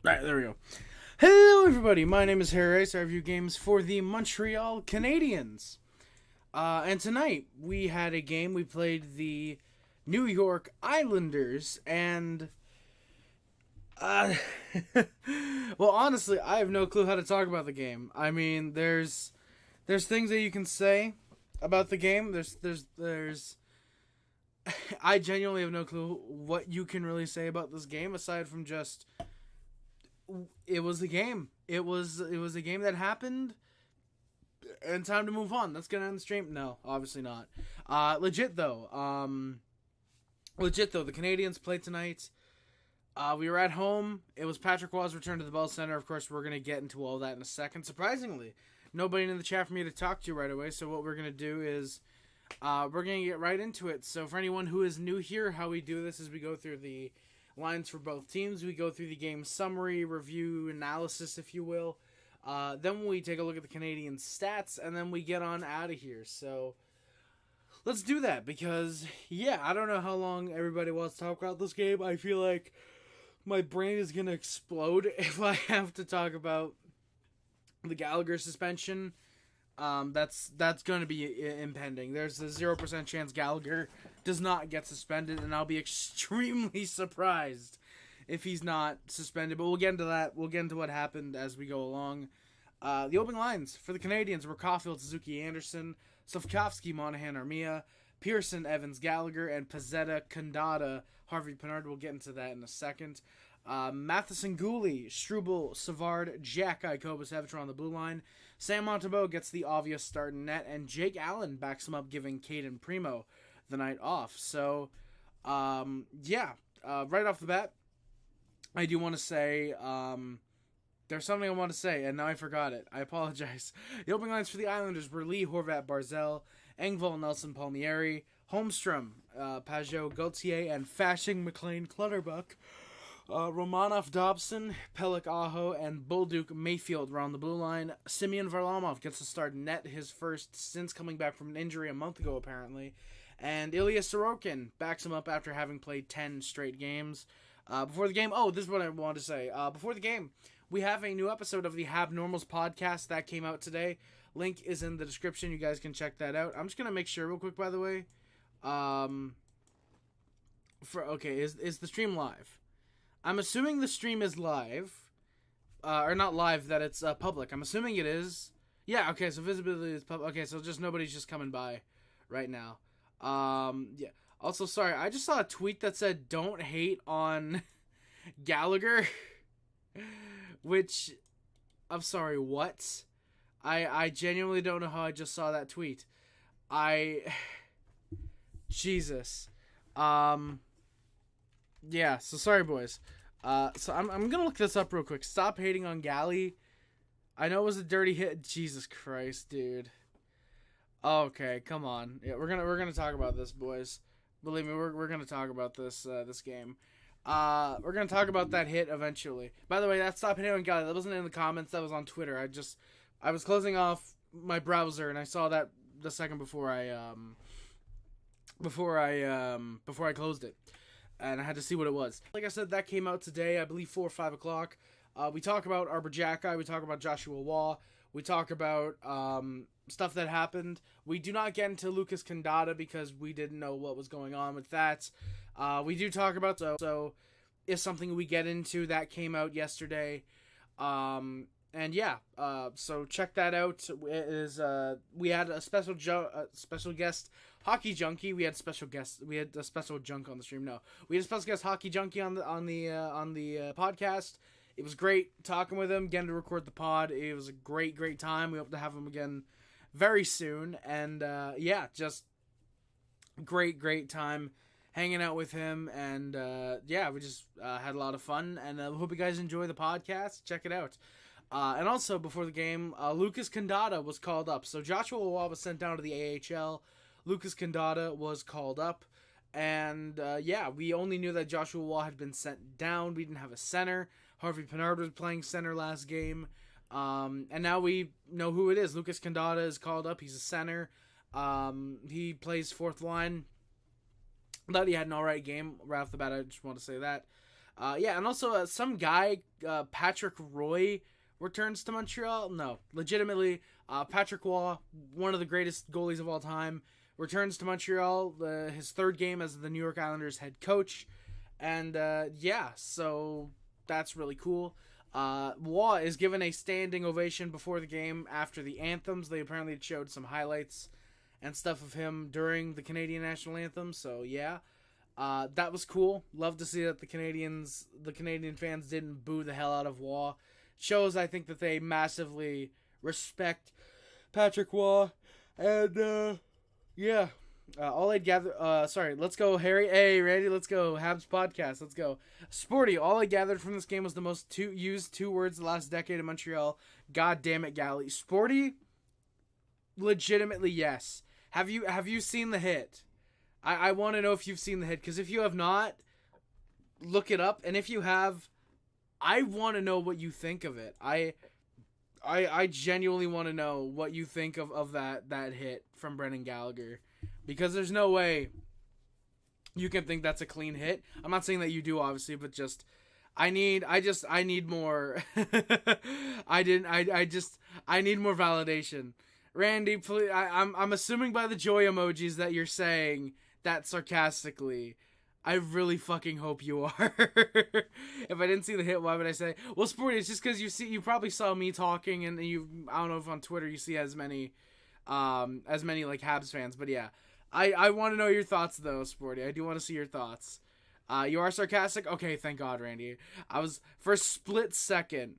Alright, there we go. Hello, everybody. My name is Harry Rice. I review games for the Montreal Canadiens. And tonight, we had a game. We played the New York Islanders, and... well, honestly, I have no clue how to talk about the game. I mean, there's things that you can say about the game. There's I genuinely have no clue what you can really say about this game, aside from just... It was a game. It was a game that happened, and time to move on. That's gonna end the stream. No, obviously not. Legit though, the Canadiens played tonight. We were at home. It was Patrick Waugh's return to the Bell Center. Of course, we're gonna get into all that in a second. Surprisingly, nobody in the chat for me to talk to right away. So what we're gonna do is, we're gonna get right into it. So for anyone who is new here, how we do this is we go through the lines for both teams. We go through the game summary, review, analysis, if you will. Then we take a look at the Canadian stats, and then we get on out of here. So let's do that, because, yeah, I don't know how long everybody wants to talk about this game. I feel like my brain is going to explode if I have to talk about the Gallagher suspension. That's going to be impending. There's a 0% chance Gallagher does not get suspended, and I'll be extremely surprised if he's not suspended. But we'll get into that. We'll get into what happened as we go along. The opening lines for the Canadiens were Caulfield, Suzuki, Anderson, Slavkovsky, Monahan, Armia, Pearson, Evans, Gallagher, and Pezzetta, Kandada, Harvey Pinard. We'll get into that in a second. Matheson, Gooley, Struble, Savard, Jack, Icobus, Evitra on the blue line. Sam Montembeault gets the obvious start in net, and Jake Allen backs him up, giving Caden Primo the night off. So, right off the bat, I do want to say, there's something I want to say, and now I forgot it. I apologize. The opening lines for the Islanders were Lee, Horvat, Barzell, Engvall, Nelson, Palmieri, Holmstrom, Pajot, Gauthier, and Fashing, McLean, Clutterbuck. Romanov, Dobson, Pelech, Aho, and Bolduc, Mayfield were on the blue line. Simeon Varlamov gets the start net, his first since coming back from an injury a month ago, apparently. And Ilya Sorokin backs him up after having played 10 straight games. Before the game, this is what I wanted to say. Before the game, we have a new episode of the Hab Normals podcast that came out today. Link is in the description. You guys can check that out. I'm just going to make sure real quick, by the way. Is the stream live? I'm assuming the stream is live, or not live, that it's public. I'm assuming it is. Yeah, okay, so visibility is public. Okay, so nobody's just coming by right now. Yeah. Also, sorry, I just saw a tweet that said, don't hate on Gallagher, which, I'm sorry, what? I genuinely don't know how I just saw that tweet. Jesus. Yeah, so sorry, boys. So I'm gonna look this up real quick. Stop hating on Gally. I know it was a dirty hit. Jesus Christ, dude. Okay, come on. Yeah, we're gonna talk about this, boys. Believe me, we're gonna talk about this game. We're gonna talk about that hit eventually. By the way, that stop hitting on Gally, that wasn't in the comments. That was on Twitter. I was closing off my browser and I saw that the second before I closed it. And I had to see what it was. Like I said, that came out today, I believe 4 or 5 o'clock. We talk about Arbor Jacki, we talk about Joshua Waugh, we talk about stuff that happened. We do not get into Lucas Kandada because we didn't know what was going on with that. We do talk about, so is something we get into that came out yesterday. So check that out. It is, we had a special guest, Hockey Junkie. We had a special junk on the stream. No, we had a special guest, Hockey Junkie, on the podcast. It was great talking with him, getting to record the pod. It was a great time. We hope to have him again very soon. And just great time hanging out with him. And we just had a lot of fun. And I hope you guys enjoy the podcast. Check it out. And also, before the game, Lucas Kandada was called up. So Joshua Waugh was sent down to the AHL. Lucas Kandada was called up. And, we only knew that Joshua Waugh had been sent down. We didn't have a center. Harvey Pinard was playing center last game. And now we know who it is. Lucas Kandada is called up. He's a center. He plays fourth line. Thought he had an alright game right off the bat. I just want to say that. Yeah, and also some guy, Patrick Roy, returns to Montreal. No, legitimately, Patrick Waugh, one of the greatest goalies of all time, returns to Montreal. His third game as the New York Islanders head coach. And yeah, so that's really cool. Waugh is given a standing ovation before the game after the anthems. They apparently showed some highlights and stuff of him during the Canadian national anthem. So yeah, that was cool. Love to see that the Canadian fans didn't boo the hell out of Waugh. Shows, I think, that they massively respect Patrick Waugh. And yeah. All I'd gather, sorry, let's go, Harry. Hey, Randy, let's go. Habs podcast, let's go. Sporty, all I gathered from this game was the most used two words the last decade in Montreal. God damn it, Galley. Sporty, legitimately, yes. Have you seen the hit? I want to know if you've seen the hit, because if you have not, look it up. And if you have, I want to know what you think of it. I genuinely want to know what you think of that hit from Brendan Gallagher. Because there's no way you can think that's a clean hit. I'm not saying that you do, obviously, but just I need more. I need more validation. Randy, please. I'm assuming by the joy emojis that you're saying that sarcastically. I really fucking hope you are. If I didn't see the hit, why would I say? Well, Sporty, it's just because you probably saw me talking, and I don't know if on Twitter you see as many like Habs fans, but yeah. I want to know your thoughts, though, Sporty. I do want to see your thoughts. You are sarcastic? Okay, thank God, Randy. For a split second,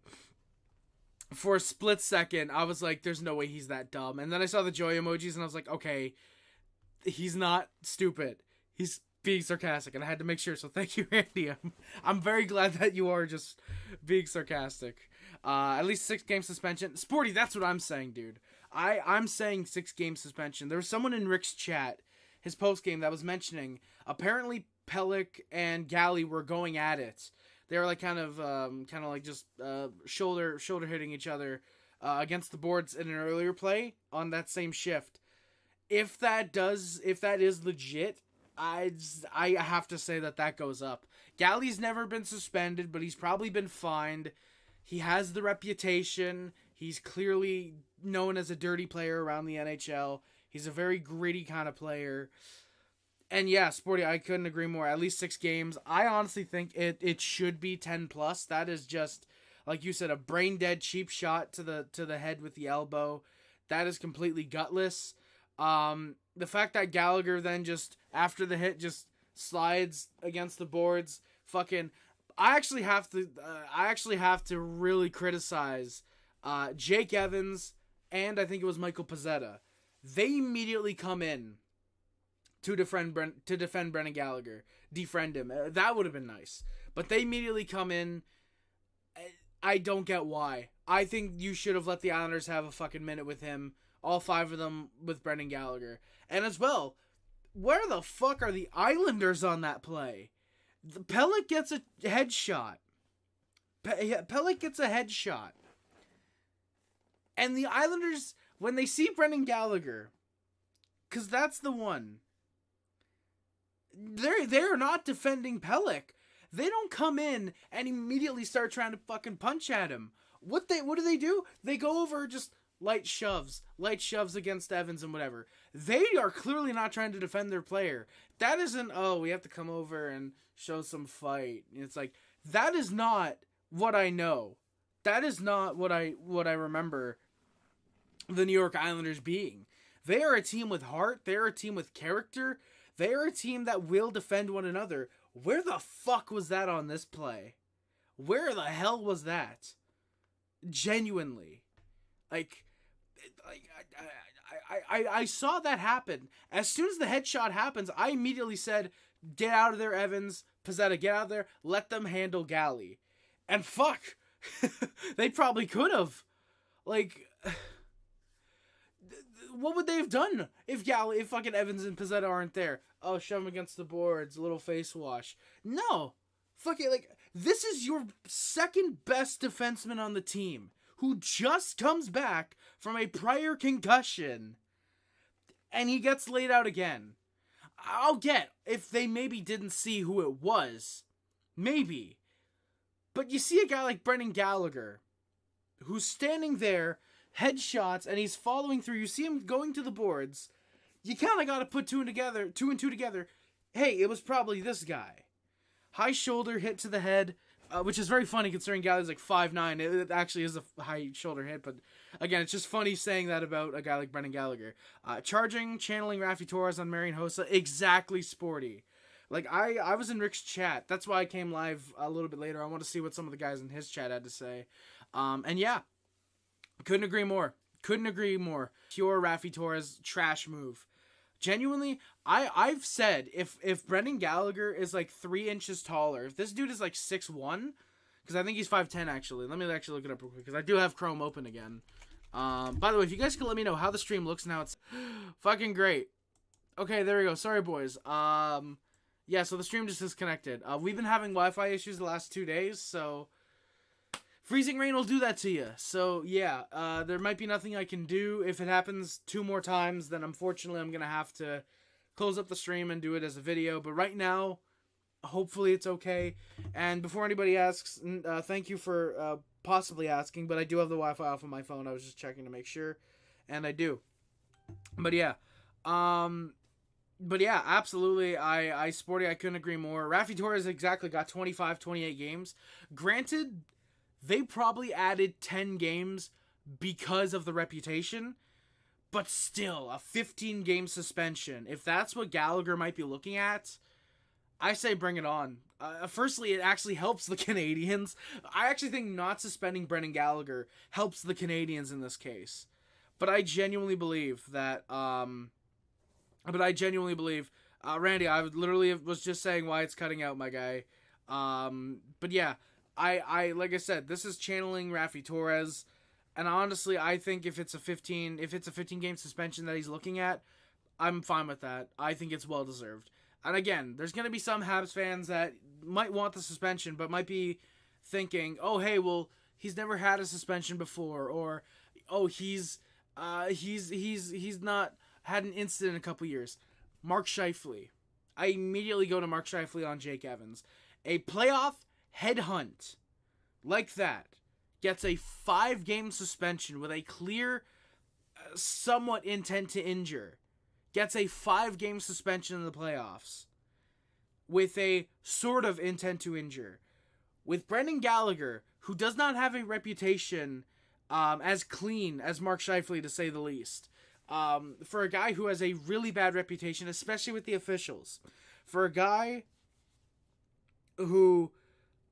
I was like, there's no way he's that dumb. And then I saw the joy emojis, and I was like, okay, he's not stupid. He's being sarcastic, and I had to make sure, so thank you, Randy. I'm very glad that you are just being sarcastic. At least 6-game suspension. Sporty, that's what I'm saying, dude. I'm saying 6-game suspension. There was someone in Rick's chat, his post-game, that was mentioning, apparently Pelech and Galley were going at it. They were like kind of like just shoulder hitting each other against the boards in an earlier play on that same shift. If that is legit, I have to say that goes up. Galley's never been suspended, but he's probably been fined. He has the reputation. He's clearly known as a dirty player around the NHL. He's a very gritty kind of player. And yeah, Sporty, I couldn't agree more. At least 6 games. I honestly think it should be 10 plus. That is just, like you said, a brain dead cheap shot to the head with the elbow. That is completely gutless. The fact that Gallagher then just after the hit just slides against the boards, fucking. I actually have to really criticize Jake Evans and I think it was Michael Pezzetta. They immediately come in to defend Brendan Gallagher, defriend him. That would have been nice, but they immediately come in. I don't get why. I think you should have let the Islanders have a fucking minute with him. All 5 of them with Brendan Gallagher. And as well, where the fuck are the Islanders on that play? Pelech gets a headshot. Pelech gets a headshot. And the Islanders, when they see Brendan Gallagher, because that's the one, they're not defending Pelech. They don't come in and immediately start trying to fucking punch at him. What do? They go over just light shoves against Evans and whatever. They are clearly not trying to defend their player. That isn't, we have to come over and show some fight. It's like, that is not what I know. That is not what I remember the New York Islanders being. They are a team with heart. They are a team with character. They are a team that will defend one another. Where the fuck was that on this play? Where the hell was that? Genuinely. I saw that happen. As soon as the headshot happens, I immediately said, get out of there, Evans. Pezzetta, get out of there. Let them handle Galley. And fuck. They probably could have. What would they have done if fucking Evans and Pezzetta aren't there? Oh, shove him against the boards, a little face wash. No. This is your second best defenseman on the team, who just comes back from a prior concussion, and he gets laid out again. I'll get if they maybe didn't see who it was. Maybe. But you see a guy like Brendan Gallagher, who's standing there, headshots, and he's following through. You see him going to the boards. You kind of got to put two and two together. Hey, it was probably this guy. High shoulder hit to the head, which is very funny considering Gallagher's like 5'9". It actually is a high shoulder hit, but again, it's just funny saying that about a guy like Brendan Gallagher. Charging, channeling Rafi Torres on Marian Hossa, exactly sporty. Like, I was in Rick's chat. That's why I came live a little bit later. I want to see what some of the guys in his chat had to say. And yeah, couldn't agree more. Couldn't agree more. Pure Rafi Torres trash move. Genuinely, I've said if Brendan Gallagher is like 3 inches taller, if this dude is like 6'1", because I think he's 5'10" actually. Let me actually look it up real quick because I do have Chrome open again. By the way, if you guys could let me know how the stream looks now, it's fucking great. Okay, there we go. Sorry, boys. Yeah, so the stream just disconnected. We've been having Wi-Fi issues the last 2 days, so freezing rain will do that to you. So, yeah, there might be nothing I can do. If it happens 2 more times, then unfortunately I'm going to have to close up the stream and do it as a video. But right now, hopefully it's okay. And before anybody asks, thank you for possibly asking, but I do have the Wi-Fi off on my phone. I was just checking to make sure, and I do. But yeah, absolutely. I couldn't agree more. Rafi Torres exactly got 25, 28 games. Granted, they probably added 10 games because of the reputation, but still, a 15-game suspension. If that's what Gallagher might be looking at, I say bring it on. Firstly, it actually helps the Canadiens. I actually think not suspending Brendan Gallagher helps the Canadiens in this case. But I genuinely believe that, Randy, I literally was just saying why it's cutting out, my guy. But yeah, I like I said, this is channeling Rafi Torres, and honestly, I think if it's a 15 game suspension that he's looking at, I'm fine with that. I think it's well deserved. And again, there's going to be some Habs fans that might want the suspension, but might be thinking, oh, hey, well, he's never had a suspension before, or, oh, he's not had an incident in a couple years. Mark Scheifele. I immediately go to Mark Scheifele on Jake Evans. A playoff headhunt like that gets a 5-game suspension with a clear, somewhat intent to injure. Gets a 5-game suspension in the playoffs with a sort of intent to injure. With Brendan Gallagher, who does not have a reputation as clean as Mark Scheifele, to say the least. For a guy who has a really bad reputation, especially with the officials. For a guy who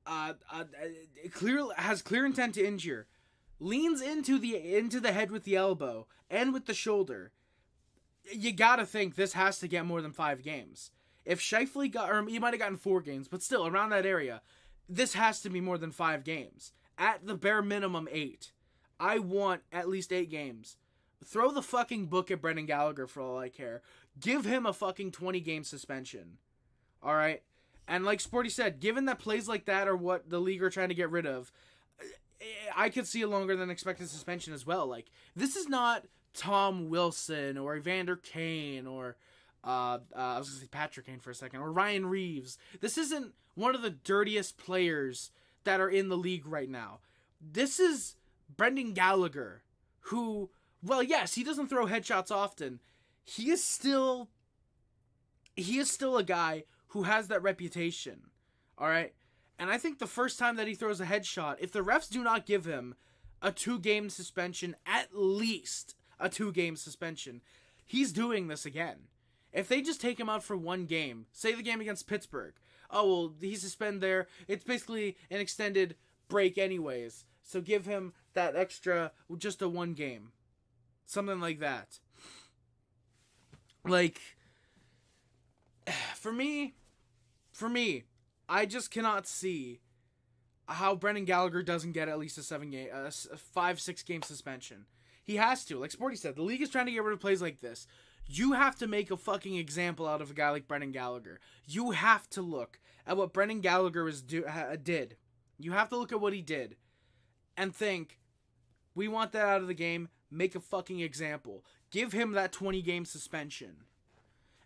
has clear intent to injure, leans into the head with the elbow and with the shoulder, you gotta think this has to get more than 5 games. If Scheifele got, or he might have gotten 4 games, but still around that area, this has to be more than 5 games. At the bare minimum, 8. I want at least 8 games. Throw the fucking book at Brendan Gallagher for all I care. Give him a fucking 20-game suspension. Alright? And like Sporty said, given that plays like that are what the league are trying to get rid of, I could see a longer than expected suspension as well. Like, this is not Tom Wilson or Evander Kane or I was going to say Patrick Kane for a second, or Ryan Reeves. This isn't one of the dirtiest players that are in the league right now. This is Brendan Gallagher, who, well, yes, he doesn't throw headshots often. He is still a guy who has that reputation. All right? And I think the first time that he throws a headshot, if the refs do not give him a 2-game suspension, at least a 2-game suspension, he's doing this again. If they just take him out for 1 game, say the game against Pittsburgh, oh, well, he's suspended there. It's basically an extended break anyways. So give him that extra, just a 1 game. Something like that. Like, for me, I just cannot see how Brendan Gallagher doesn't get at least a 5-6 game suspension. He has to. Like Sporty said, the league is trying to get rid of plays like this. You have to make a fucking example out of a guy like Brendan Gallagher. You have to look at what Brendan Gallagher did. You have to look at what he did and think, we want that out of the game. Make a fucking example. Give him that 20-game suspension.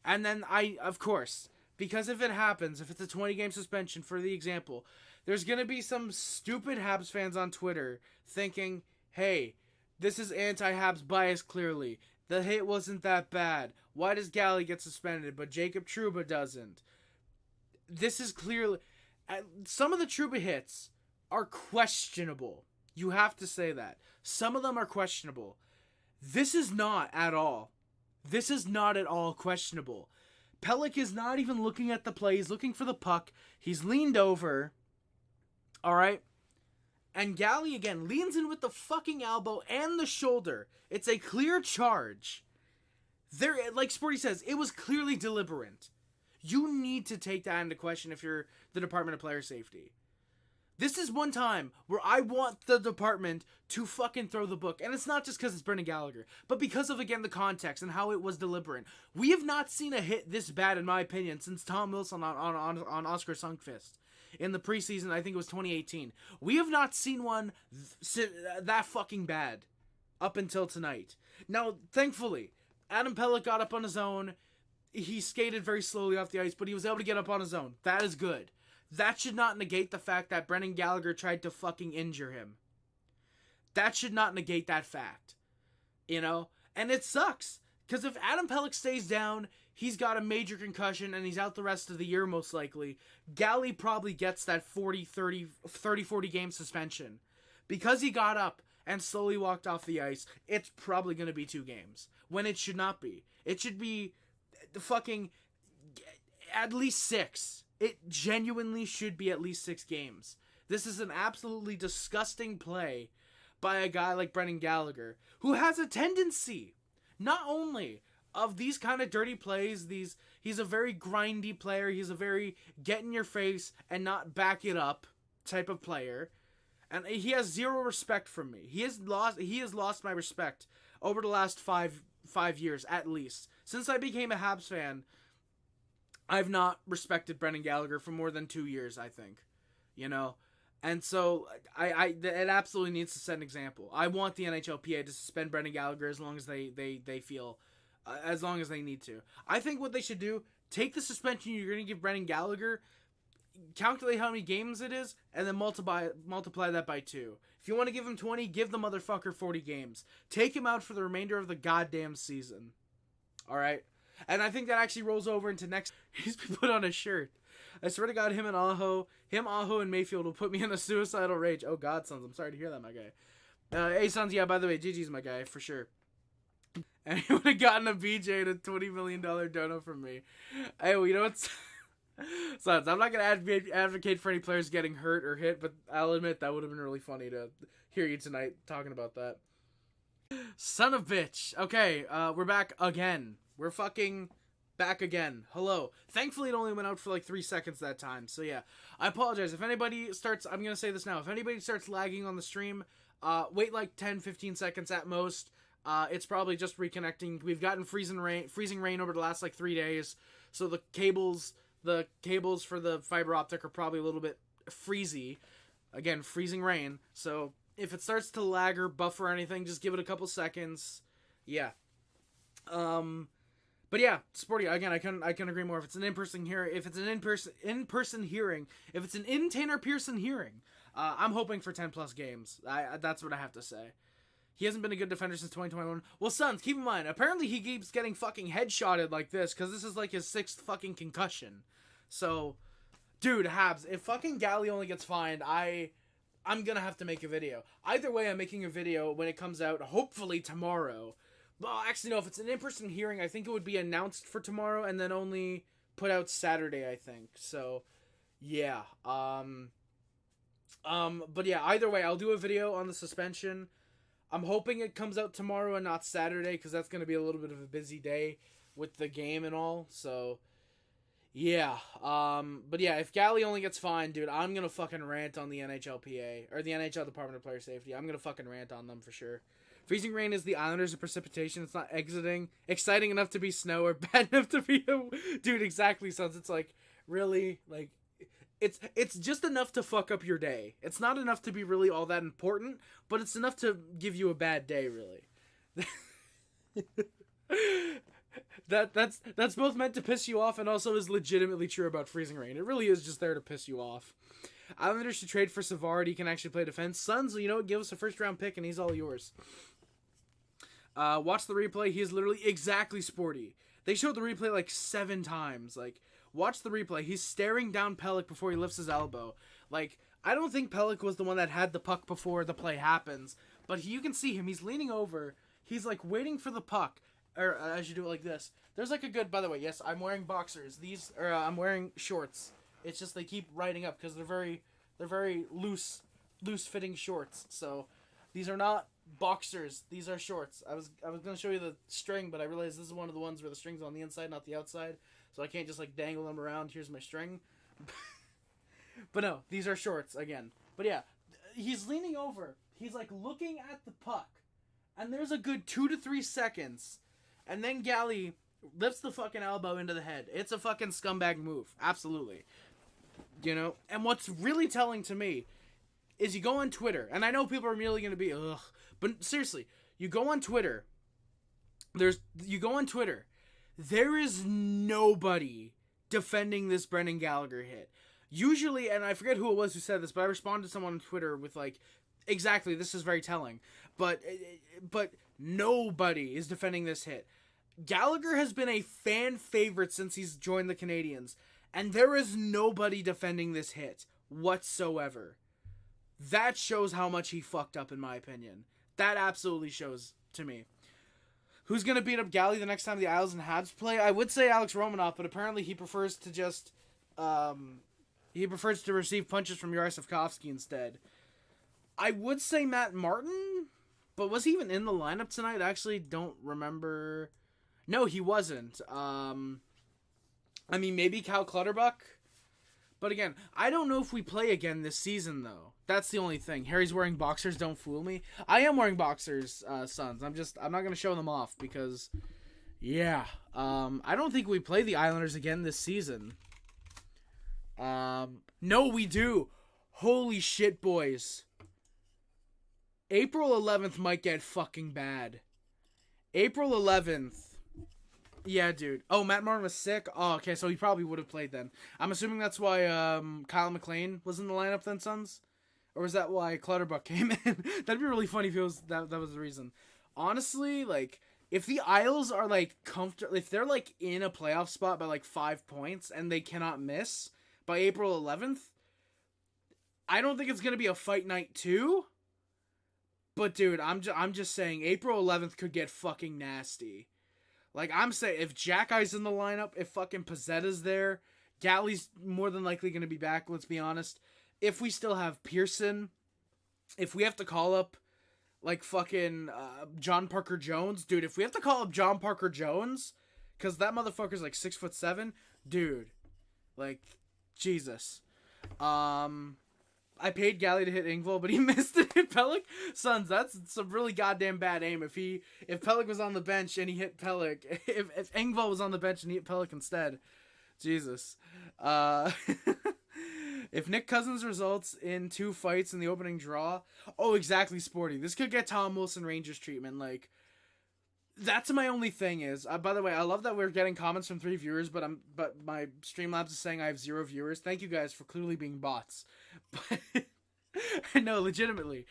And then of course, because if it happens, if it's a 20-game suspension for the example, there's going to be some stupid Habs fans on Twitter thinking, hey, this is anti-Habs bias clearly. The hit wasn't that bad. Why does Galley get suspended, but Jacob Trouba doesn't? This is clearly... Some of the Trouba hits are questionable. You have to say that. Some of them are questionable. This is not at all. This is not at all questionable. Pelech is not even looking at the play. He's looking for the puck. He's leaned over. Alright? And Galley, again, leans in with the fucking elbow and the shoulder. It's a clear charge. There, like Sporty says, it was clearly deliberate. You need to take that into question if you're the Department of Player Safety. This is one time where I want the department to fucking throw the book. And it's not just because it's Brendan Gallagher, but because of, again, the context and how it was deliberate. We have not seen a hit this bad, in my opinion, since Tom Wilson on Oscar Sundqvist. In the preseason, I think it was 2018. We have not seen one that fucking bad up until tonight. Now, thankfully, Adam Pelech got up on his own. He skated very slowly off the ice, but he was able to get up on his own. That is good. That should not negate the fact that Brendan Gallagher tried to fucking injure him. That should not negate that fact. You know? And it sucks. Because if Adam Pelech stays down, he's got a major concussion and he's out the rest of the year most likely. Galley probably gets that 40 game suspension. Because he got up and slowly walked off the ice, it's probably going to be 2 games. When it should not be. It should be fucking at least 6. It genuinely should be at least 6 games. This is an absolutely disgusting play by a guy like Brendan Gallagher, who has a tendency, not only of these kind of dirty plays, he's a very grindy player, he's a very get in your face and not back it up type of player, and he has zero respect from me. He has lost my respect over the last five years at least. Since I became a Habs fan, I've not respected Brendan Gallagher for more than 2 years, I think. You know? And so, it absolutely needs to set an example. I want the NHLPA to suspend Brendan Gallagher as long as they feel, as long as they need to. I think what they should do, take the suspension you're going to give Brendan Gallagher, calculate how many games it is, and then multiply that by 2. If you want to give him 20, give the motherfucker 40 games. Take him out for the remainder of the goddamn season. Alright? And I think that actually rolls over into next. He's been put on a shirt. I swear to God, Aho, and Mayfield will put me in a suicidal rage. Oh God, Sons, I'm sorry to hear that, my guy. Hey, Sons, yeah, by the way, GG's my guy, for sure. And he would have gotten a BJ and a $20 million dono from me. Hey, well, you know what? Sons, I'm not going to advocate for any players getting hurt or hit, but I'll admit that would have been really funny to hear you tonight talking about that. Son of bitch. Okay, we're back again. We're fucking back again. Hello. Thankfully, it only went out for like 3 seconds that time. So yeah, I apologize. If anybody starts, I'm going to say this now. If anybody starts lagging on the stream, wait like 10, 15 seconds at most. It's probably just reconnecting. We've gotten freezing rain over the last like 3 days. So the cables for the fiber optic are probably a little bit freezy. Again, freezing rain. So if it starts to lag or buffer or anything, just give it a couple seconds. Yeah. But yeah, Sporty, again, I can agree more. If it's an in-person hearing, if it's an in-person hearing, if it's an Tanner Pearson hearing, I'm hoping for 10 plus games. That's what I have to say. He hasn't been a good defender since 2021. Well, Sons, keep in mind, apparently he keeps getting fucking headshotted like this, because this is like his 6th fucking concussion. So, dude, Habs, if fucking Galley only gets fined, I'm gonna have to make a video. Either way, I'm making a video when it comes out, hopefully tomorrow. Well, actually, no, if it's an in-person hearing, I think it would be announced for tomorrow and then only put out Saturday, I think. So, yeah. But yeah, either way, I'll do a video on the suspension. I'm hoping it comes out tomorrow and not Saturday, because that's going to be a little bit of a busy day with the game and all. So, yeah. But yeah, if Galley only gets fined, dude, I'm going to fucking rant on the NHLPA, or the NHL Department of Player Safety. I'm going to fucking rant on them for sure. Freezing rain is the Islanders of precipitation. It's not exciting enough to be snow or bad enough to be dude, exactly, Sons. It's like, really, like, it's just enough to fuck up your day. It's not enough to be really all that important, but it's enough to give you a bad day, really. That's both meant to piss you off and also is legitimately true about freezing rain. It really is just there to piss you off. Islanders should trade for Savard. He can actually play defense. Suns, give us a first-round pick, and he's all yours. Watch the replay. He is literally exactly Sporty. They showed the replay like 7 times. Like, watch the replay. He's staring down Pelech before he lifts his elbow. Like, I don't think Pelech was the one that had the puck before the play happens. But you can see him. He's leaning over. He's, like, waiting for the puck. Or, as you do it like this. There's, like, a good... By the way, yes, I'm wearing boxers. I'm wearing shorts. It's just they keep riding up because they're very loose-fitting shorts. So, these are not boxers. These are shorts. I was going to show you the string, but I realized this is one of the ones where the string's on the inside, not the outside. So I can't just, like, dangle them around. Here's my string. But no, these are shorts, again. But yeah, he's leaning over. He's, like, looking at the puck. And there's a good 2 to 3 seconds. And then Galley lifts the fucking elbow into the head. It's a fucking scumbag move. Absolutely. And what's really telling to me is you go on Twitter. And I know people are immediately going to be, ugh. But seriously, you go on Twitter. There is nobody defending this Brendan Gallagher hit. Usually, and I forget who it was who said this, but I responded to someone on Twitter with like, exactly, this is very telling. But nobody is defending this hit. Gallagher has been a fan favorite since he's joined the Canadiens, and there is nobody defending this hit whatsoever. That shows how much he fucked up, in my opinion. That absolutely shows to me. Who's going to beat up Galley the next time the Isles and Habs play? I would say Alex Romanoff, but apparently he prefers to just... he prefers to receive punches from Yaroslav instead. I would say Matt Martin, but was he even in the lineup tonight? I actually don't remember. No, he wasn't. Maybe Cal Clutterbuck. But again, I don't know if we play again this season, though. That's the only thing. Harry's wearing boxers, don't fool me. I am wearing boxers, Sons. I'm not going to show them off because, yeah. I don't think we play the Islanders again this season. No, we do. Holy shit, boys. April 11th might get fucking bad. April 11th. Yeah, dude. Oh, Matt Martin was sick? Oh, okay, so he probably would have played then. I'm assuming that's why Kyle McLean was in the lineup then, Sons? Or was that why Clutterbuck came in? That'd be really funny if it was that was the reason. Honestly, like, if the Isles are, like, comfortable... If they're, like, in a playoff spot by, like, 5 points and they cannot miss by April 11th, I don't think it's going to be a fight night 2. But, dude, I'm just saying April 11th could get fucking nasty. Like, I'm saying, if Jack-Eye's in the lineup, if fucking Pazzetta's there, Galley's more than likely going to be back, let's be honest. If we still have Pearson, if we have to call up, like, fucking John Parker Jones, dude, if we have to call up John Parker Jones, because that motherfucker's, like, 6'7", dude, like, Jesus. I paid Galley to hit Engvall, but he missed it hit Pelech. Sons, that's some really goddamn bad aim. If Pelech was on the bench and he hit Pelech, if Engvall was on the bench and he hit Pelech instead, Jesus. If Nick Cousins results in 2 fights in the opening draw, oh, exactly, Sporty. This could get Tom Wilson Rangers treatment. Like, that's my only thing is, by the way, I love that we're getting comments from 3 viewers, but my Streamlabs is saying I have 0 viewers. Thank you guys for clearly being bots. But no, legitimately,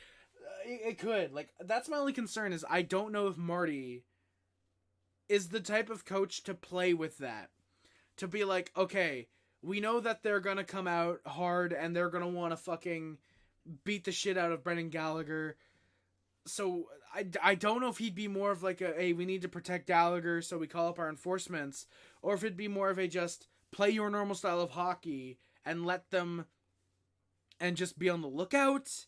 it could. Like, that's my only concern is I don't know if Marty is the type of coach to play with that. To be like, okay, we know that they're gonna come out hard and they're gonna want to fucking beat the shit out of Brendan Gallagher. So I don't know if he'd be more of like hey, we need to protect Gallagher, so we call up our enforcements, or if it'd be more of a just play your normal style of hockey and let them and just be on the lookout.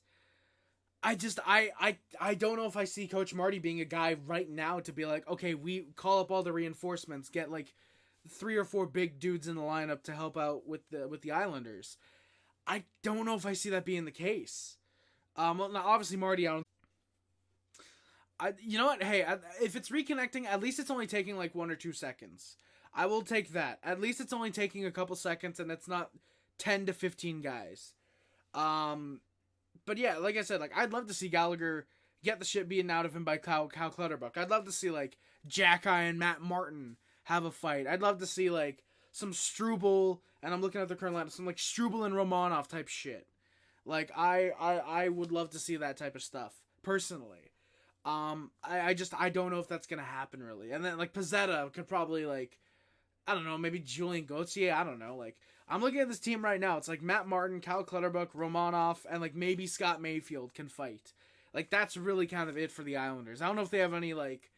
I don't know if I see Coach Marty being a guy right now to be like, okay, we call up all the reinforcements, get like 3 or 4 big dudes in the lineup to help out with the Islanders. I don't know if I see that being the case. Well, now obviously Marty, you know what? Hey, if it's reconnecting, at least it's only taking like 1 or 2 seconds. I will take that. At least it's only taking a couple seconds, and it's not 10 to 15 guys. But yeah, like I said, like I'd love to see Gallagher get the shit beaten out of him by Kyle Clutterbuck. I'd love to see like Jack-Eye and Matt Martin have a fight. I'd love to see like some Struble, and I'm looking at the current lineup, some like Struble and Romanov type shit. Like I would love to see that type of stuff personally. I don't know if that's gonna happen really. And then like Pizzetta could probably like, I don't know, maybe Julian Gauthier. I don't know. Like I'm looking at this team right now. It's like Matt Martin, Cal Clutterbuck, Romanov, and like maybe Scott Mayfield can fight. Like that's really kind of it for the Islanders. I don't know if they have any like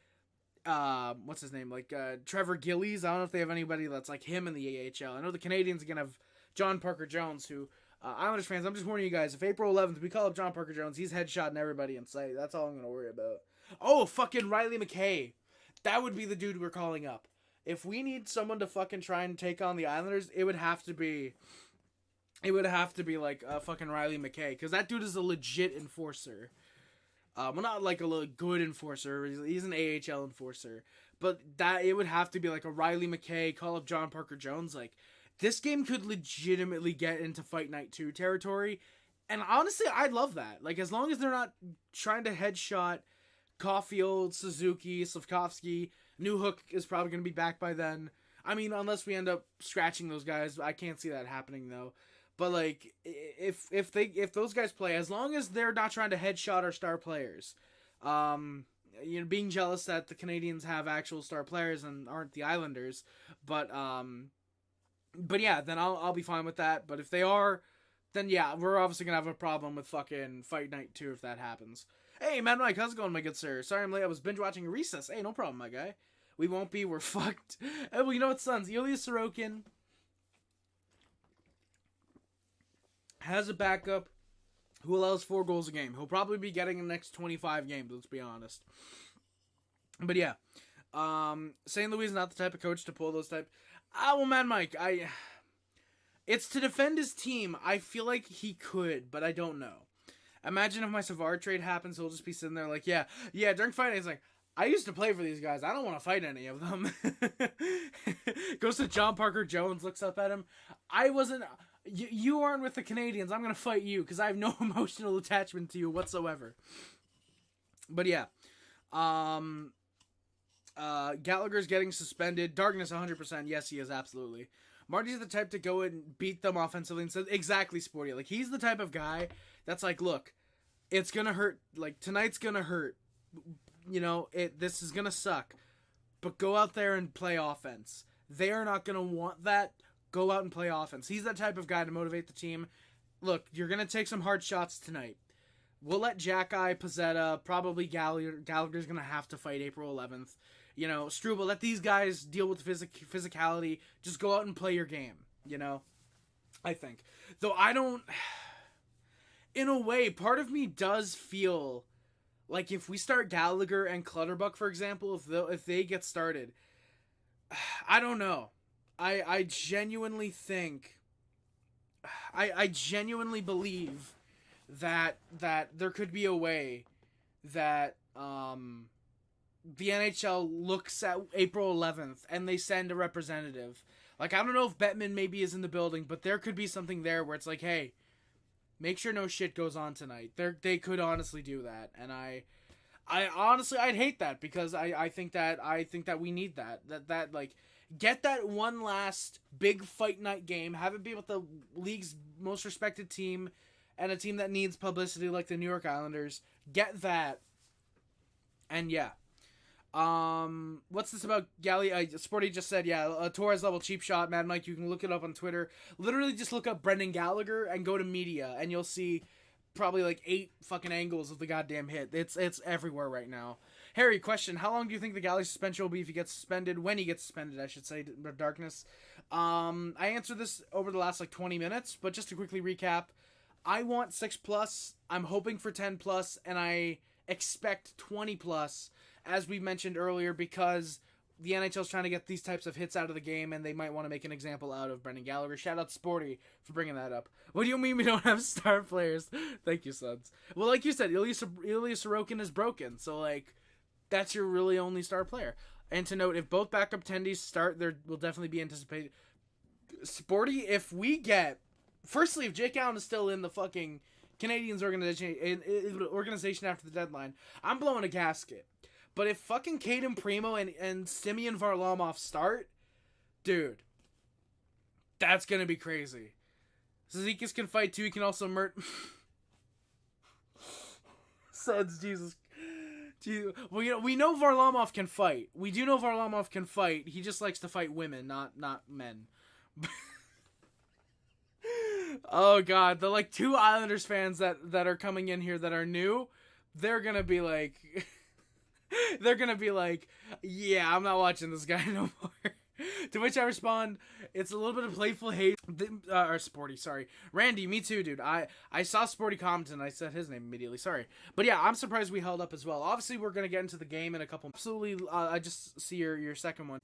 what's his name? Like Trevor Gillies. I don't know if they have anybody that's like him in the AHL. I know the Canadiens are gonna have John Parker Jones, who Islanders fans, I'm just warning you guys, if April 11th we call up John Parker Jones, he's headshotting everybody in sight. That's all I'm going to worry about. Oh, fucking Riley McKay. That would be the dude we're calling up. If we need someone to fucking try and take on the Islanders, it would have to be like fucking Riley McKay, because that dude is a legit enforcer. Well, not like a good enforcer. He's an AHL enforcer. But that it would have to be like a Riley McKay, call up John Parker Jones. Like, this game could legitimately get into Fight Night 2 territory. And honestly, I'd love that. Like, as long as they're not trying to headshot Caulfield, Suzuki, Slavkovsky. Newhook is probably going to be back by then. I mean, unless we end up scratching those guys. I can't see that happening, though. But, like, if those guys play, as long as they're not trying to headshot our star players, being jealous that the Canadiens have actual star players and aren't the Islanders, but yeah, then I'll be fine with that. But if they are, then yeah, we're obviously gonna have a problem with fucking Fight Night 2 if that happens. Hey, Mad Mike, how's it going, my good sir? Sorry I'm late. I was binge watching Recess. Hey, no problem, my guy. We won't be. We're fucked. Well, you know what, Sons? Ilya Sorokin has a backup who allows 4 goals a game. He'll probably be getting the next 25 games, let's be honest. But yeah, St. Louis is not the type of coach to pull those type. Well, Mad Mike, it's to defend his team. I feel like he could, but I don't know. Imagine if my Savard trade happens, he'll just be sitting there like, yeah, during fighting, he's like, I used to play for these guys. I don't want to fight any of them. Goes to John Parker Jones, looks up at him. I wasn't... You aren't with the Canadiens. I'm going to fight you because I have no emotional attachment to you whatsoever. But yeah. Gallagher's getting suspended. Darkness 100%. Yes, he is, absolutely. Marty's the type to go and beat them offensively and says, exactly, Sporty. Like, he's the type of guy that's like, look, it's going to hurt. Like, tonight's going to hurt. You know, this is going to suck. But go out there and play offense. They are not going to want that. Go out and play offense. He's that type of guy to motivate the team. Look, you're going to take some hard shots tonight. We'll let Jackeye, Pizzetta, probably Gallagher's going to have to fight April 11th. You know, Struble, let these guys deal with physicality. Just go out and play your game, you know? I think. Though I don't... In a way, part of me does feel like if we start Gallagher and Clutterbuck, for example, if they get started, I don't know. I genuinely think... I genuinely believe that there could be a way that the NHL looks at April 11th and they send a representative. Like, I don't know if Bettman maybe is in the building, but there could be something there where it's like, hey, make sure no shit goes on tonight. They could honestly do that, and I honestly I'd hate that because I think that we need that like get that one last big fight night game, have it be with the league's most respected team and a team that needs publicity like the New York Islanders. Get that, and yeah. What's this about Sporty just said, yeah, a Torres level cheap shot, Mad Mike, you can look it up on Twitter. Literally just look up Brendan Gallagher and go to media and you'll see probably like 8 fucking angles of the goddamn hit. It's everywhere right now. Harry, question, how long do you think the Gallagher suspension will be if he gets suspended? When he gets suspended, I should say, Darkness. I answered this over the last like 20 minutes, but just to quickly recap, I want 6+, I'm hoping for 10+, and I expect 20+, as we mentioned earlier, because the NHL's trying to get these types of hits out of the game, and they might want to make an example out of Brendan Gallagher. Shout out Sporty for bringing that up. What do you mean we don't have star players? Thank you, Suds. Well, like you said, Ilya Sorokin is broken, so, like, that's your really only star player. And to note, if both backup tendies start, there will definitely be anticipated. Sporty, if we get... Firstly, if Jake Allen is still in the fucking Canadiens organization after the deadline, I'm blowing a gasket. But if fucking Caden Primo and Simeon Varlamov start, dude, that's gonna be crazy. Zizekas can fight too. He can also Suds, Jesus. Well, we know Varlamov can fight. We do know Varlamov can fight. He just likes to fight women, not men. Oh God, the like 2 Islanders fans that are coming in here that are new, they're gonna be like, yeah, I'm not watching this guy no more. To which I respond, it's a little bit of playful hate. Or Sporty, sorry. Randy, me too, dude. I saw Sporty Compton. I said his name immediately, sorry. But yeah, I'm surprised we held up as well. Obviously, we're going to get into the game in a couple. Absolutely, I just see your second one.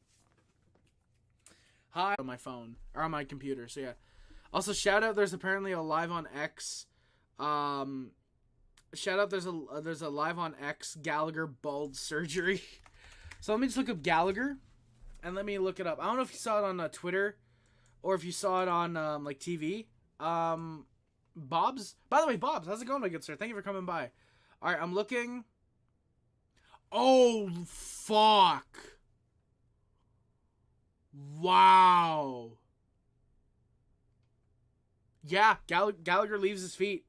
Hi. On my phone. Or on my computer, so yeah. Also, shout out, there's apparently a live on X. Shout out, there's a live on X Gallagher bald surgery. So let me just look up Gallagher. And let me look it up. I don't know if you saw it on Twitter or if you saw it on like TV. Bob's. By the way, Bob's, how's it going, my good sir? Thank you for coming by. All right, I'm looking. Oh, fuck. Wow. Yeah, Gallagher leaves his feet.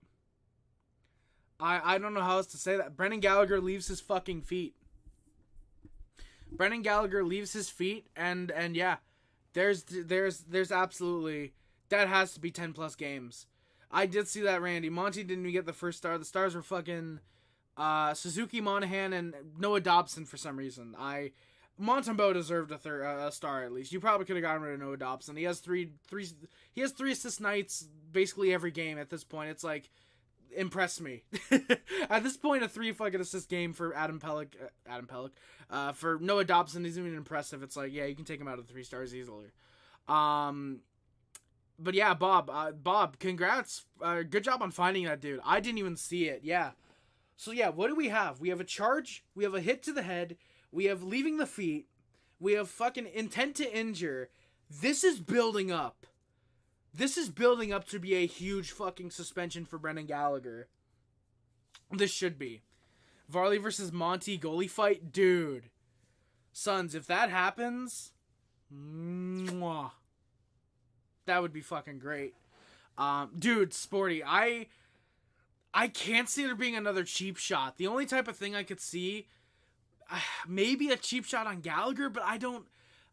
I don't know how else to say that. Brendan Gallagher leaves his fucking feet. Brendan Gallagher leaves his feet, and yeah, there's absolutely, that has to be 10 plus games. I did see that, Randy. Monty didn't even get the first star. The stars were fucking Suzuki, Monahan, and Noah Dobson for some reason. Montembeault deserved a star at least. You probably could have gotten rid of Noah Dobson. He has three assist nights basically every game at this point. It's like, impress me. At this point, a 3 fucking assist game for Adam Pelech, for Noah Dobson isn't even impressive. It's like, yeah, you can take him out of the 3 stars easily. But yeah, Bob, congrats. Good job on finding that dude. I didn't even see it. Yeah. So yeah, what do we have? We have a charge. We have a hit to the head. We have leaving the feet. We have fucking intent to injure. This is building up. This is building up to be a huge fucking suspension for Brendan Gallagher. This should be. Varley versus Monty goalie fight? Dude. Sons, if that happens, mwah, that would be fucking great. Dude, Sporty, I can't see there being another cheap shot. The only type of thing I could see, maybe a cheap shot on Gallagher, but I don't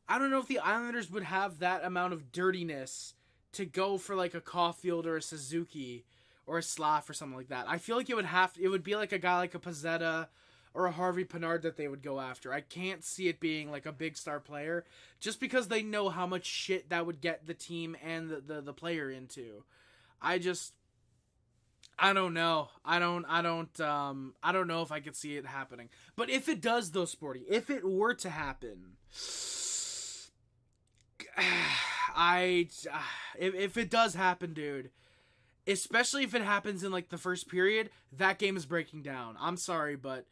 know if the Islanders would have that amount of dirtiness to go for like a Caulfield or a Suzuki or a Slav or something like that. I feel like it would be like a guy like a Pezzetta or a Harvey Pinard that they would go after. I can't see it being like a big star player just because they know how much shit that would get the team and the player into. I don't know. I don't know if I could see it happening. But if it does though, Sporty, if it were to happen, if it does happen, dude, especially if it happens in like the first period, that game is breaking down. I'm sorry, but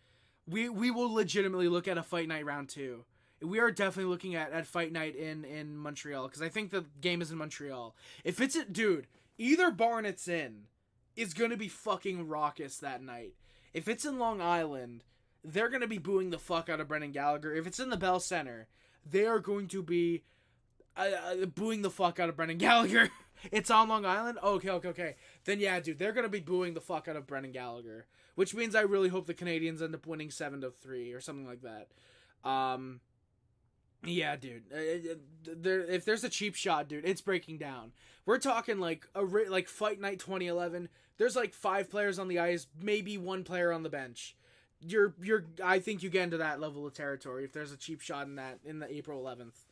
we will legitimately look at a fight night round 2. We are definitely looking at fight night in Montreal, because I think the game is in Montreal. If it's dude, either barn it's in is gonna be fucking raucous that night. If it's in Long Island, they're gonna be booing the fuck out of Brendan Gallagher. If it's in the Bell Center, they are going to be booing the fuck out of Brendan Gallagher. It's on Long Island? Okay. Then yeah, dude, they're going to be booing the fuck out of Brendan Gallagher. Which means I really hope the Canadiens end up winning 7-3 or something like that. Yeah, dude. If there's a cheap shot, dude, it's breaking down. We're talking like Fight Night 2011. There's like 5 players on the ice, maybe 1 player on the bench. I think you get into that level of territory if there's a cheap shot in the April 11th.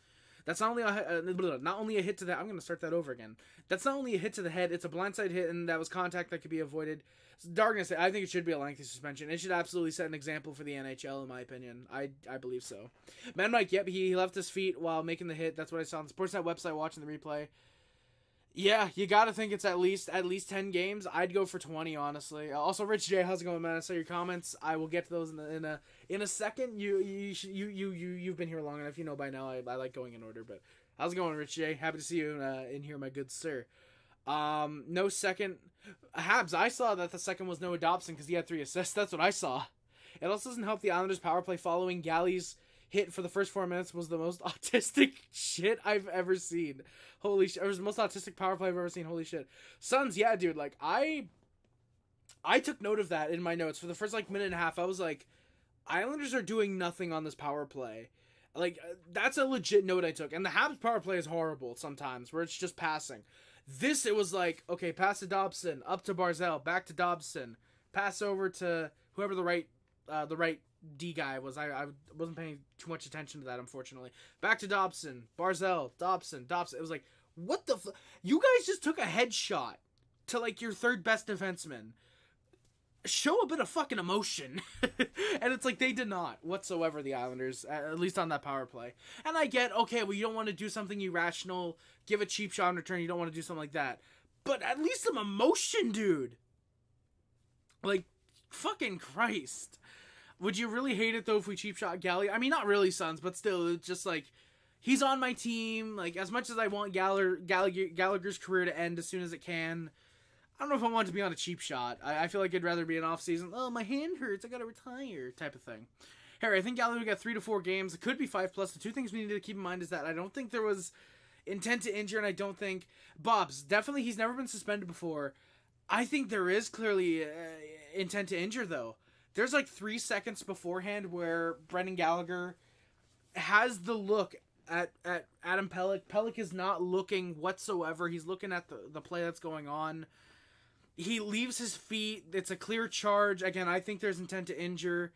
That's not only a hit to the... I'm going to start that over again. That's not only a hit to the head, it's a blindside hit, and that was contact that could be avoided. Darkness, I think it should be a lengthy suspension. It should absolutely set an example for the NHL, in my opinion. I believe so. Man Mike, yep, he left his feet while making the hit. That's what I saw on the Sportsnet website watching the replay. Yeah, you got to think it's at least 10 games. I'd go for 20, honestly. Also, Rich J, how's it going, man? I saw your comments. I will get to those in a second. You've been here long enough. You know by now I like going in order. But how's it going, Rich J? Happy to see you in here, my good sir. No second. Habs, I saw that the second was Noah Dobson because he had 3 assists. That's what I saw. It also doesn't help the Islanders' power play following Galley's hit for the first 4 minutes was the most autistic shit I've ever seen. Holy shit. It was the most autistic power play I've ever seen. Holy shit. Suns, yeah, dude. Like, I took note of that in my notes. For the first, like, minute and a half, I was like, Islanders are doing nothing on this power play. Like, that's a legit note I took. And the Habs power play is horrible sometimes, where it's just passing. This, it was like, okay, pass to Dobson, up to Barzal, back to Dobson, pass over to whoever the right D guy was. I wasn't paying too much attention to that, unfortunately. Back to Dobson, Barzal, Dobson. It was like, what the you guys just took a headshot to, like, your third best defenseman. Show a bit of fucking emotion. And it's like, they did not whatsoever, the Islanders, at least on that power play. And I get, okay, well, you don't want to do something irrational, give a cheap shot in return, you don't want to do something like that. But at least some emotion, dude. Like, fucking Christ. Would you really hate it, though, if we cheap shot Gallagher? I mean, not really, Suns, but still, it's just like, he's on my team. Like, as much as I want Gallagher's career to end as soon as it can, I don't know if I want to be on a cheap shot. I feel like I'd rather be an off-season, oh, my hand hurts, I gotta retire, type of thing. Harry, I think Gallagher got 3 to 4 games. It could be 5+. The two things we need to keep in mind is that I don't think there was intent to injure, and I don't think... Bob's, definitely, he's never been suspended before. I think there is clearly intent to injure, though. There's like 3 seconds beforehand where Brendan Gallagher has the look at Adam Pelech. Pelech is not looking whatsoever. He's looking at the play that's going on. He leaves his feet. It's a clear charge. Again, I think there's intent to injure.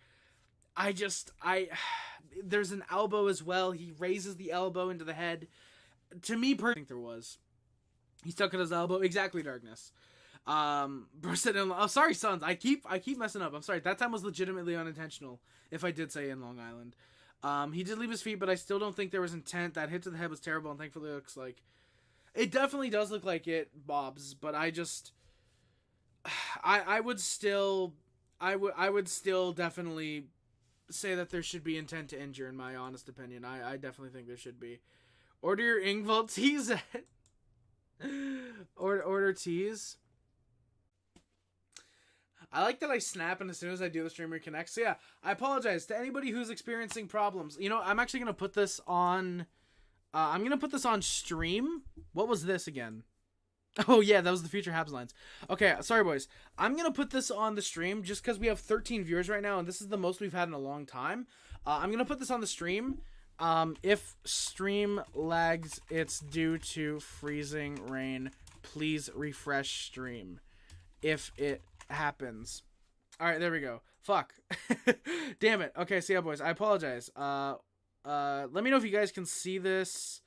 There's an elbow as well. He raises the elbow into the head. To me, I think there was. He stuck at his elbow. Exactly, Darkness. Sorry, Suns. I keep messing up. I'm sorry. That time was legitimately unintentional, if I did say in Long Island. He did leave his feet, but I still don't think there was intent. That hit to the head was terrible, and thankfully it looks like... It definitely does look like it, Bob's, but I just... I would still definitely say that there should be intent to injure, in my honest opinion. I definitely think there should be. Order your Ingvald teas at... Order teas. I like that I snap, and as soon as I do, the stream reconnects. So yeah, I apologize to anybody who's experiencing problems. You know, I'm actually going to put this on... I'm going to put this on stream. What was this again? Oh, yeah, that was the future Habs lines. Okay, sorry, boys. I'm going to put this on the stream just because we have 13 viewers right now, and this is the most we've had in a long time. I'm going to put this on the stream. If stream lags, it's due to freezing rain. Please refresh stream if it happens. All right, there we go. Fuck. Damn it. Okay, so yeah, boys, I apologize. Let me know if you guys can see this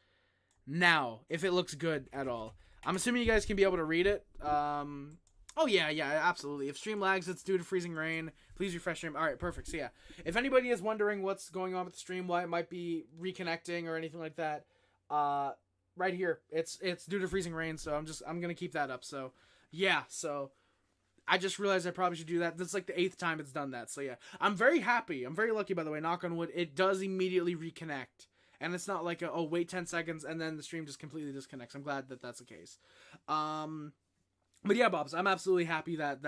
now, if it looks good at all. I'm assuming you guys can be able to read it. Oh, yeah, absolutely. If stream lags, it's due to freezing rain. Please refresh stream. All right, perfect. So, yeah. If anybody is wondering what's going on with the stream, why it might be reconnecting or anything like that, right here, it's due to freezing rain, so I'm going to keep that up. So, yeah, so I just realized I probably should do that. This is like the 8th time it's done that. So, yeah. I'm very happy. I'm very lucky, by the way. Knock on wood. It does immediately reconnect. And it's not like, wait 10 seconds and then the stream just completely disconnects. I'm glad that that's the case. But yeah, Bobs, I'm absolutely happy that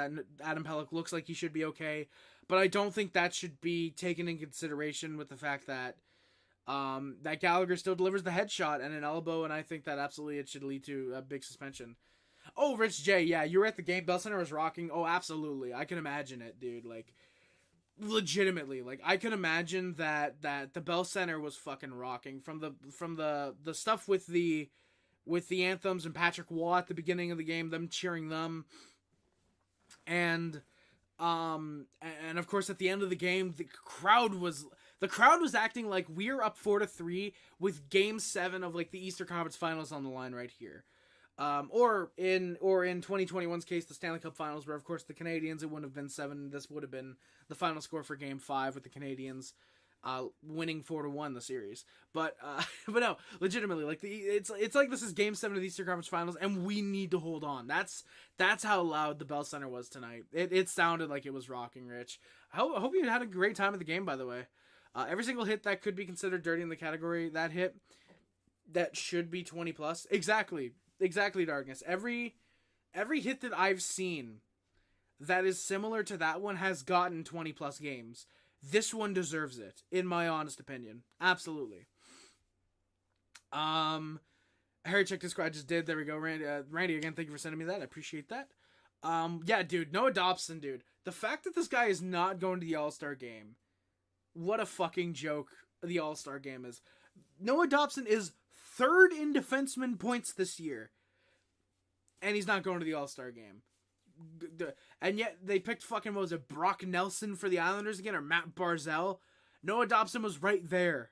Adam Pelech looks like he should be okay. But I don't think that should be taken in consideration with the fact that that Gallagher still delivers the headshot and an elbow, and I think that absolutely it should lead to a big suspension. Oh, Rich J, yeah, you were at the game. Bell Center was rocking. Oh, absolutely. I can imagine it, dude. Like, legitimately, like, I can imagine that the Bell Center was fucking rocking from the stuff with the anthems and Patrick Waugh at the beginning of the game, them cheering them, and of course at the end of the game, the crowd was acting like we're up 4-3 with Game 7 of like the Eastern Conference Finals on the line right here. Or in 2021's case, the Stanley Cup Finals, where of course the Canadiens, it wouldn't have been 7. This would have been the final score for Game 5 with the Canadiens winning 4-1 the series. But no, legitimately, like it's like this is Game 7 of the Eastern Conference Finals, and we need to hold on. That's how loud the Bell Center was tonight. It sounded like it was rocking, Rich. I hope you had a great time at the game, by the way. Every single hit that could be considered dirty in the category, that hit that should be 20+. Exactly, Darkness. Every hit that I've seen that is similar to that one has gotten 20+ games. This one deserves it, in my honest opinion. Absolutely. Harry checked his squad. I just did. There we go. Randy, again, thank you for sending me that. I appreciate that. Yeah, dude, Noah Dobson, dude. The fact that this guy is not going to the All-Star game, what a fucking joke the All-Star game is. Noah Dobson is third in defenseman points this year, and he's not going to the All-Star game. And yet they picked fucking, what was it, Brock Nelson for the Islanders again, or Matt Barzal? Noah Dobson was right there.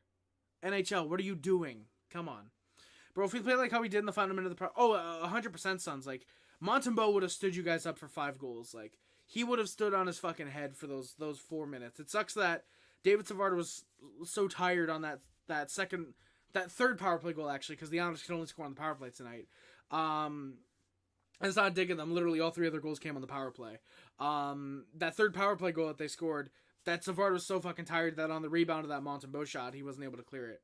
NHL, what are you doing? Come on. Bro, if we play like how we did in the final minute of the 100% Suns, like, Montembeault would have stood you guys up for 5 goals. Like, he would have stood on his fucking head for those 4 minutes. It sucks that David Savard was so tired on that third power play goal, actually, because the Islanders could only score on the power play tonight. It's not digging them. Literally, all 3 other goals came on the power play. That third power play goal that they scored, that Savard was so fucking tired that on the rebound of that Montembeault shot, he wasn't able to clear it.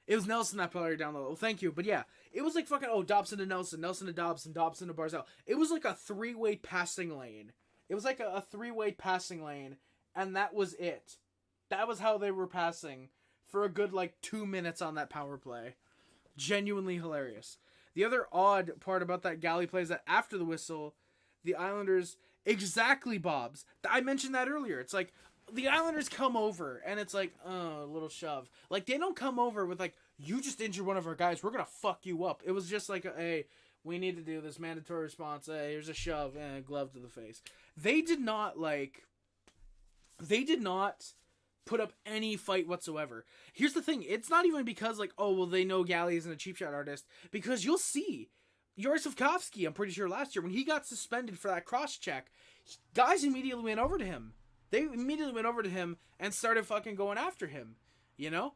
It was Nelson that put down low. Oh, thank you. But yeah, it was like fucking, Dobson to Nelson, Nelson to Dobson, Dobson to Barzal. It was like a 3-way passing lane. It was like a 3-way passing lane, and that was it. That was how they were passing for a good, 2 minutes on that power play. Genuinely hilarious. The other odd part about that Galley play is that after the whistle, the Islanders, exactly, Bobs. I mentioned that earlier. It's like, the Islanders come over, and it's like, a little shove. Like, they don't come over with, you just injured one of our guys, we're gonna fuck you up. It was just like, hey, we need to do this mandatory response, hey, here's a shove, and a glove to the face. They did not put up any fight whatsoever. Here's the thing, it's not even because, they know Galley isn't a cheap shot artist, because you'll see, Yurosavkovsky, I'm pretty sure last year, when he got suspended for that cross-check, guys immediately went over to him. They immediately went over to him and started fucking going after him, you know?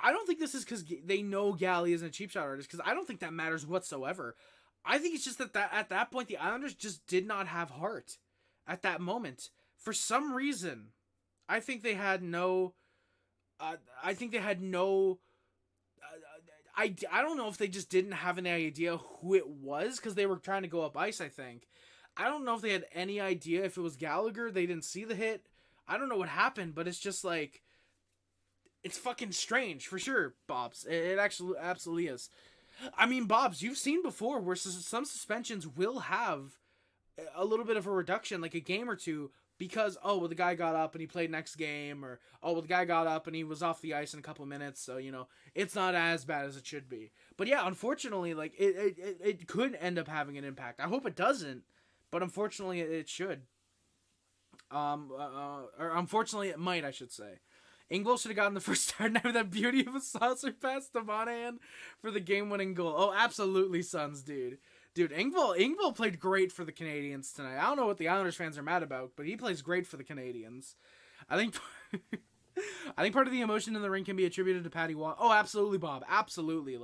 I don't think this is because they know Galley isn't a cheap shot artist, because I don't think that matters whatsoever. I think it's just that at that point, the Islanders just did not have heart at that moment. For some reason, I think they had no... I don't know if they just didn't have any idea who it was, because they were trying to go up ice, I think. I don't know if they had any idea if it was Gallagher. They didn't see the hit. I don't know what happened, but it's just it's fucking strange, for sure, Bobs. It actually absolutely is. I mean, Bobs, you've seen before where some suspensions will have a little bit of a reduction, like a game or two, because, the guy got up and he played next game, or, the guy got up and he was off the ice in a couple minutes, so, it's not as bad as it should be. But yeah, unfortunately, it could end up having an impact. I hope it doesn't. But unfortunately, it should. Or unfortunately, it might, I should say. Engvall should have gotten the first start and have that beauty of a saucer pass to Monahan for the game-winning goal. Oh, absolutely, Suns, dude. Dude, Engvall played great for the Canadiens tonight. I don't know what the Islanders fans are mad about, but he plays great for the Canadiens. I think part of the emotion in the ring can be attributed to Patty Waugh. Oh, absolutely, Bob. Absolutely.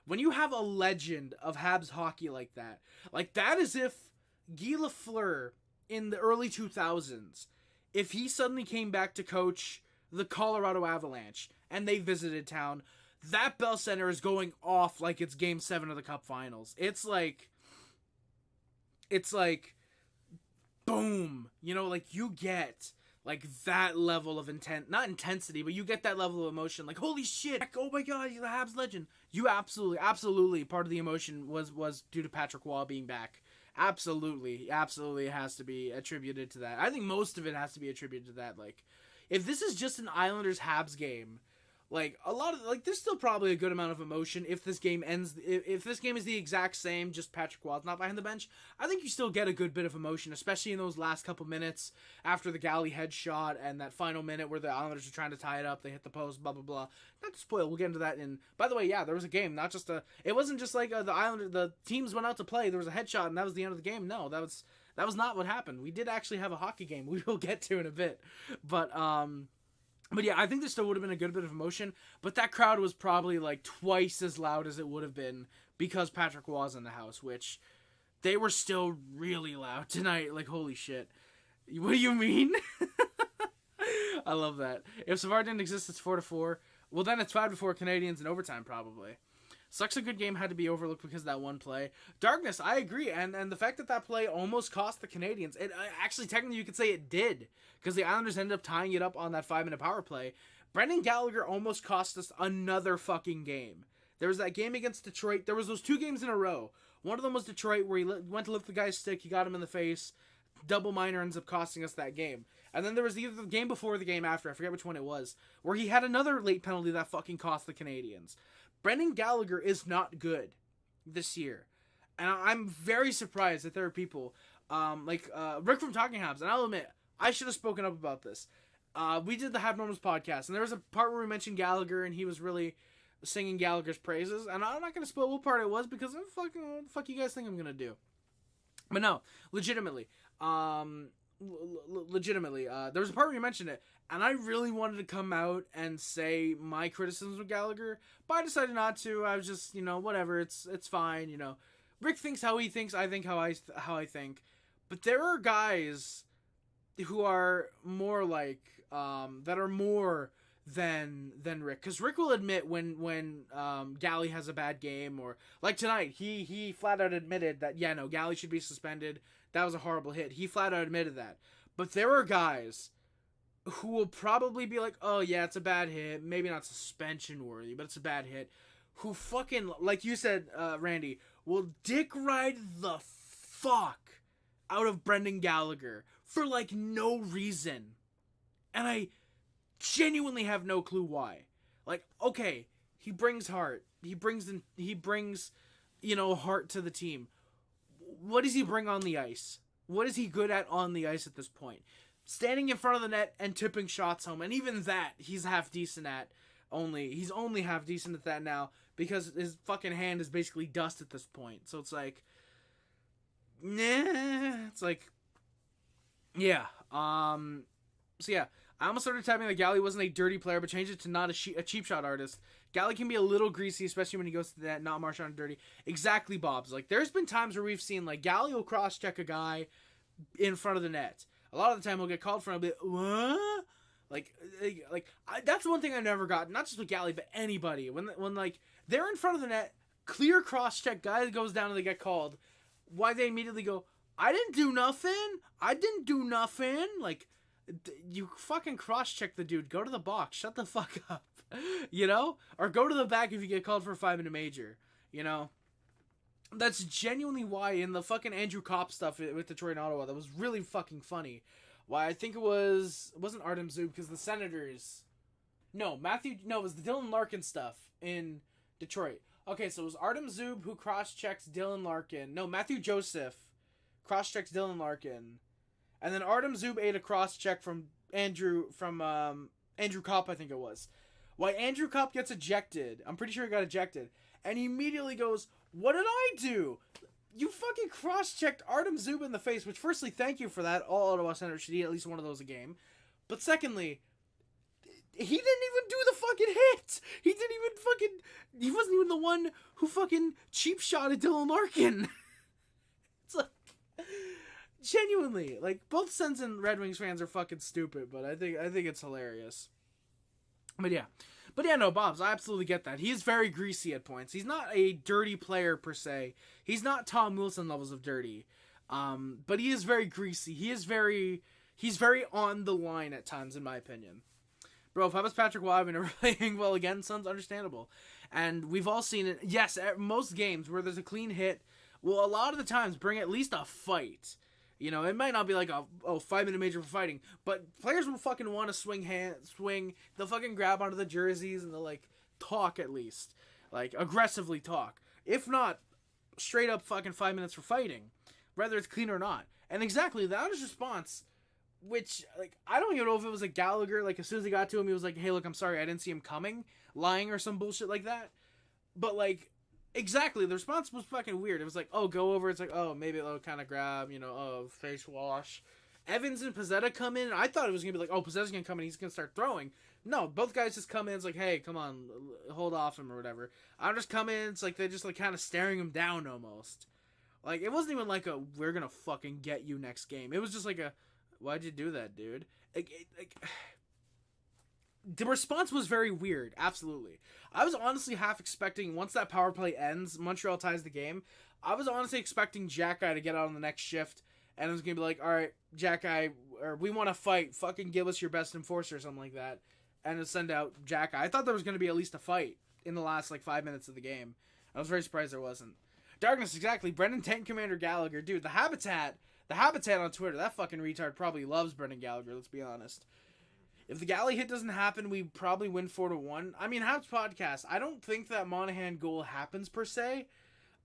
When you have a legend of Habs hockey like that is if Guy Lafleur in the early 2000s, if he suddenly came back to coach the Colorado Avalanche and they visited town, that Bell Center is going off like it's Game 7 of the Cup Finals. It's like boom, you get that level of not intensity, but you get that level of emotion, holy shit, oh my god, you're the Habs legend. You absolutely part of the emotion was due to Patrick Waugh being back. Absolutely has to be attributed to that. I think most of it has to be attributed to that. If this is just an Islanders Habs game, a lot of there's still probably a good amount of emotion if this game ends. If this game is the exact same, just Patrick Waugh's not behind the bench, I think you still get a good bit of emotion, especially in those last couple minutes after the Galley headshot and that final minute where the Islanders are trying to tie it up. They hit the post, blah blah blah. Not to spoil, we'll get into that. And by the way, yeah, there was a game, not just it wasn't just the teams went out to play. There was a headshot and that was the end of the game. No, that was not what happened. We did actually have a hockey game. We will get to in a bit, but yeah, I think there still would have been a good bit of emotion, but that crowd was probably twice as loud as it would have been because Patrick was in the house, which they were still really loud tonight. Holy shit. What do you mean? I love that. If Savard didn't exist, it's 4-4. Well, then it's 5-4 Canadiens in overtime, probably. Sucks a good game had to be overlooked because of that one play. Darkness, I agree, and the fact that play almost cost the Canadiens, it actually technically you could say it did, because the Islanders ended up tying it up on that 5-minute power play. Brendan Gallagher almost cost us another fucking game. There was that game against Detroit. There was those 2 games in a row. One of them was Detroit, where he went to lift the guy's stick, he got him in the face. Double minor ends up costing us that game. And then there was either the game before or the game after, I forget which one it was, where he had another late penalty that fucking cost the Canadiens. Brendan Gallagher is not good this year. And I'm very surprised that there are people like Rick from Talking Habs, and I'll admit, I should have spoken up about this. We did the Have Normals podcast, and there was a part where we mentioned Gallagher, and he was really singing Gallagher's praises, and I'm not going to spoil what part it was, because what the fuck you guys think I'm going to do? But no, legitimately, there was a part where you mentioned it, and I really wanted to come out and say my criticisms of Gallagher, but I decided not to. I was just, whatever, it's fine, Rick thinks how he thinks, I think how I think, but there are guys who are more like, that are more than Rick, because Rick will admit when Gally has a bad game, or like tonight, he flat out admitted that Gally should be suspended. That was a horrible hit. He flat out admitted that. But there are guys who will probably be like, oh yeah, it's a bad hit, maybe not suspension worthy, but it's a bad hit, who fucking, like you said, Randy, will dick ride the fuck out of Brendan Gallagher for like no reason, and I genuinely have no clue why. Like, okay, he brings heart. He brings heart to the team. What does he bring on the ice? What is he good at on the ice at this point? Standing in front of the net and tipping shots home. And even that, he's half decent at. He's only half decent at that now, because his fucking hand is basically dust at this point. So it's like, nah. It's like, yeah. So yeah, I almost started typing that Gally wasn't a dirty player, but changed it to not a cheap shot artist. Gally can be a little greasy, especially when he goes to the net, not march on dirty. Exactly, Bob's. Like, there's been times where we've seen, like, Gally will cross-check a guy in front of the net. A lot of the time he'll get called for, and I'll be what? That's one thing I've never gotten, not just with Gally, but anybody. When like, they're in front of the net, clear cross-check, guy goes down and they get called. Why they immediately go, I didn't do nothing. Like, you fucking cross-check the dude. Go to the box. Shut the fuck up. Or go to the back if you get called for a 5-minute major. That's genuinely why in the fucking Andrew Kopp stuff with Detroit and Ottawa, that was really fucking funny. Why I think it wasn't Artem Zub, because the Senators... it was the Dylan Larkin stuff in Detroit. Okay, so it was Artem Zub who cross-checks Dylan Larkin. No, Matthew Joseph cross-checks Dylan Larkin. And then Artem Zub ate a cross-check from Andrew Kopp, I think it was. Why Andrew Kopp gets ejected. I'm pretty sure he got ejected. And he immediately goes, what did I do? You fucking cross-checked Artem Zub in the face, which firstly, thank you for that. All Ottawa Senators should eat at least one of those a game. But secondly, he didn't even do the fucking hit. He wasn't even the one who fucking cheap shot at Dylan Larkin. It's like, genuinely, like, both Sens and Red Wings fans are fucking stupid, but I think it's hilarious. But yeah, no, Bobs, I absolutely get that. He is very greasy at points. He's not a dirty player per se. He's not Tom Wilson levels of dirty. But he is very greasy. He's very on the line at times, in my opinion. Bro, if I was Patrick Waugh and never playing well again, son's understandable. And we've all seen it. Yes, at most games where there's a clean hit will a lot of the times bring at least a fight. It might not be like a 5-minute major for fighting, but players will fucking want to swing. They'll fucking grab onto the jerseys and they'll like talk at least, like aggressively talk. If not, straight up fucking 5 minutes for fighting, whether it's clean or not. And exactly that was response, which like I don't even know if it was like Gallagher. Like as soon as he got to him, he was like, "Hey, look, I'm sorry, I didn't see him coming," lying or some bullshit like that. But like. Exactly, the response was fucking weird. It was like, oh, go over. It's like, oh, maybe they'll kind of grab, face wash. Evans and Pizzetta come in, and I thought it was going to be like, oh, Pizzetta's going to come in, he's going to start throwing. No, both guys just come in, it's like, hey, come on, hold off him or whatever. I just come in, it's like they're just like kind of staring him down almost. Like, it wasn't even like we're going to fucking get you next game. It was just like why'd you do that, dude? Like the response was very weird. Absolutely. I was honestly half expecting, once that power play ends, Montreal ties the game, I was honestly expecting Jack Guy to get out on the next shift, and it was going to be like, all right, Jack Guy, or we want to fight, fucking give us your best enforcer or something like that, and to send out Jack Guy. I thought there was going to be at least a fight in the last, 5 minutes of the game. I was very surprised there wasn't. Darkness, exactly. Brendan Tank Commander Gallagher. Dude, the Habitat on Twitter, that fucking retard probably loves Brendan Gallagher, let's be honest. If the galley hit doesn't happen, we probably win 4-1. I mean, Habs podcast, I don't think that Monahan goal happens per se.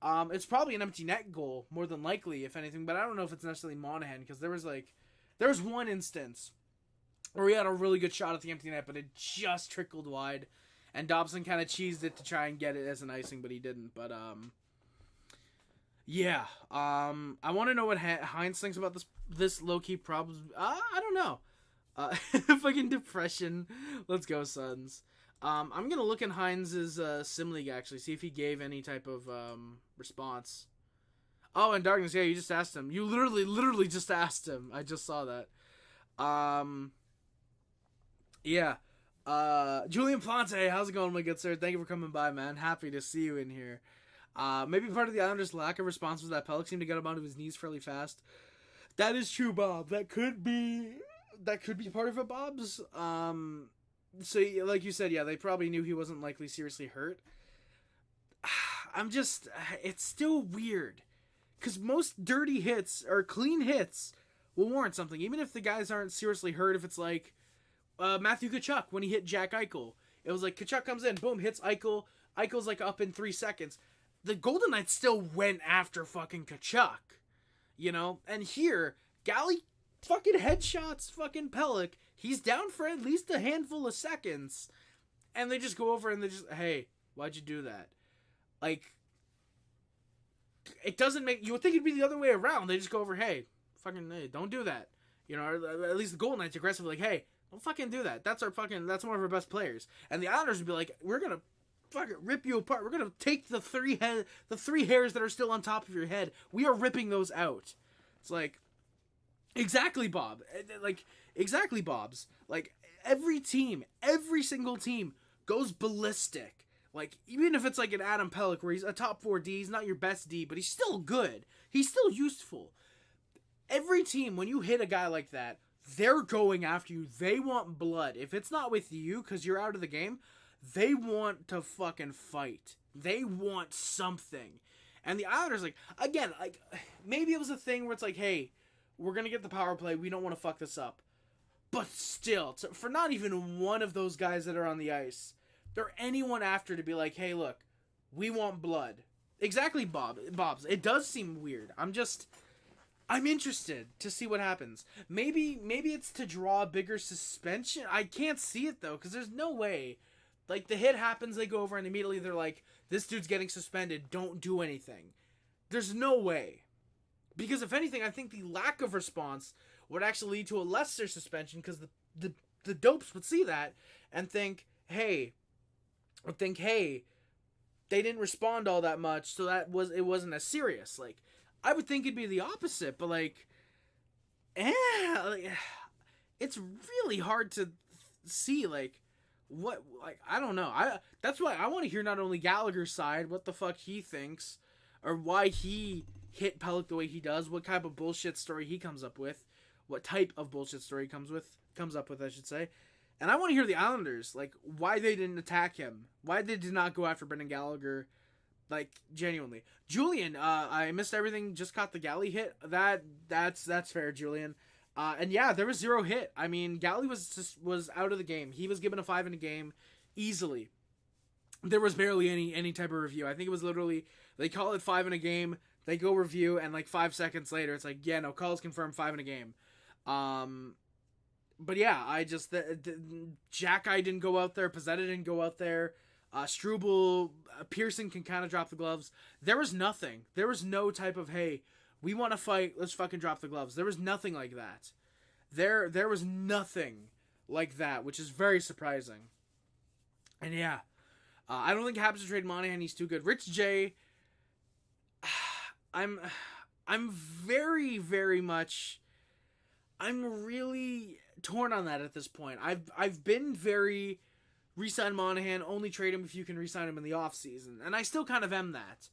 It's probably an empty net goal, more than likely, if anything, but I don't know if it's necessarily Monahan, because there was one instance where he had a really good shot at the empty net, but it just trickled wide, and Dobson kind of cheesed it to try and get it as an icing, but he didn't. But yeah, I want to know what Heinz thinks about this low-key problem. I don't know. Fucking depression. Let's go, Suns. I'm gonna look in Heinz's sim league, actually, see if he gave any type of response. Oh, and Darkness, yeah, you just asked him. You literally just asked him. I just saw that. Yeah. Julian Plante, how's it going, my good sir? Thank you for coming by, man. Happy to see you in here. Maybe part of the Islanders' lack of response was that Pelech seemed to get him onto his knees fairly fast. That is true, Bob. That could be part of it, Bob's. So, like you said, yeah, they probably knew he wasn't likely seriously hurt. It's still weird. Because most dirty hits, or clean hits, will warrant something. Even if the guys aren't seriously hurt, if it's like Matthew Tkachuk, when he hit Jack Eichel. It was like, Tkachuk comes in, boom, hits Eichel. Eichel's up in 3 seconds. The Golden Knights still went after fucking Tkachuk. You know? And here, Galley fucking headshots fucking Pelech. He's down for at least a handful of seconds. And they just go over and they just, hey, why'd you do that? It doesn't make, you would think it'd be the other way around. They just go over, hey, don't do that. You know, or at least the Golden Knights aggressively, like, hey, don't fucking do that. That's one of our best players. And the Islanders would be like, we're gonna fucking rip you apart. We're gonna take the three hairs that are still on top of your head. We are ripping those out. It's like, exactly, Bob. Exactly, Bob's. Every single team goes ballistic. Even if it's an Adam Pelech where he's a top 4 D, he's not your best D, but he's still good. He's still useful. Every team, when you hit a guy like that, they're going after you. They want blood. If it's not with you because you're out of the game, they want to fucking fight. They want something. And the Islanders, maybe it was a thing where it's hey, we're going to get the power play. We don't want to fuck this up. But still, for not even one of those guys that are on the ice, they're anyone after to be like, hey, look, we want blood. Exactly, Bob's. It does seem weird. I'm interested to see what happens. Maybe it's to draw a bigger suspension. I can't see it, though, because there's no way. The hit happens, they go over, and immediately they're like, this dude's getting suspended, don't do anything. There's no way. Because if anything, I think the lack of response would actually lead to a lesser suspension, because the dopes would see that and think, hey, they didn't respond all that much, so it wasn't as serious. I would think it'd be the opposite, but it's really hard to see what I don't know. That's why I want to hear not only Gallagher's side, what the fuck he thinks, or why he hit Pelech the way he does, what type of bullshit story he comes up with, what type of bullshit story he comes up with, I should say. And I want to hear the Islanders, why they didn't attack him, why they did not go after Brendan Gallagher, genuinely. Julian, I missed everything, just caught the Galley hit. That's fair, Julian. And yeah, there was 0 hit. I mean, Galley was out of the game. He was given a 5 in a game, easily. There was barely any type of review. I think it was literally, they call it 5 in a game, they go review, and 5 seconds later, it's yeah, no, call is confirmed, 5 in a game. But yeah, Jack Eye didn't go out there, Pizzetta didn't go out there, Struble, Pearson can kind of drop the gloves. There was nothing. There was no type of, hey, we want to fight, let's fucking drop the gloves. There was nothing like that. There was nothing like that, which is very surprising. And yeah, I don't think Habs to trade Monahan. He's too good. Rich J, I'm very, very much, I'm really torn on that at this point. I've been very re-sign Monahan, only trade him if you can re-sign him in the offseason. And I still kind of am that.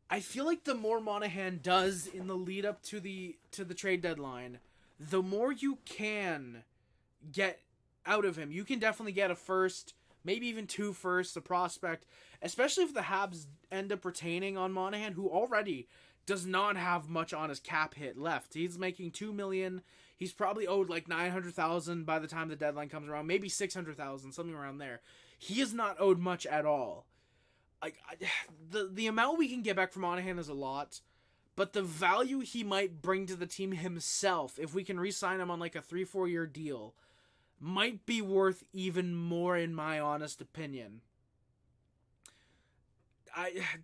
I feel like the more Monahan does in the lead up to the trade deadline, the more you can get out of him. You can definitely get a first, maybe even 2 firsts, a prospect, especially if the Habs end up retaining on Monahan, who already does not have much on his cap hit left. He's making $2 million. He's probably owed like $900,000 by the time the deadline comes around, maybe $600,000, something around there. He is not owed much at all. The amount we can get back from Monahan is a lot, but the value he might bring to the team himself, if we can re-sign him on like a 3-4 year deal, might be worth even more, in my honest opinion.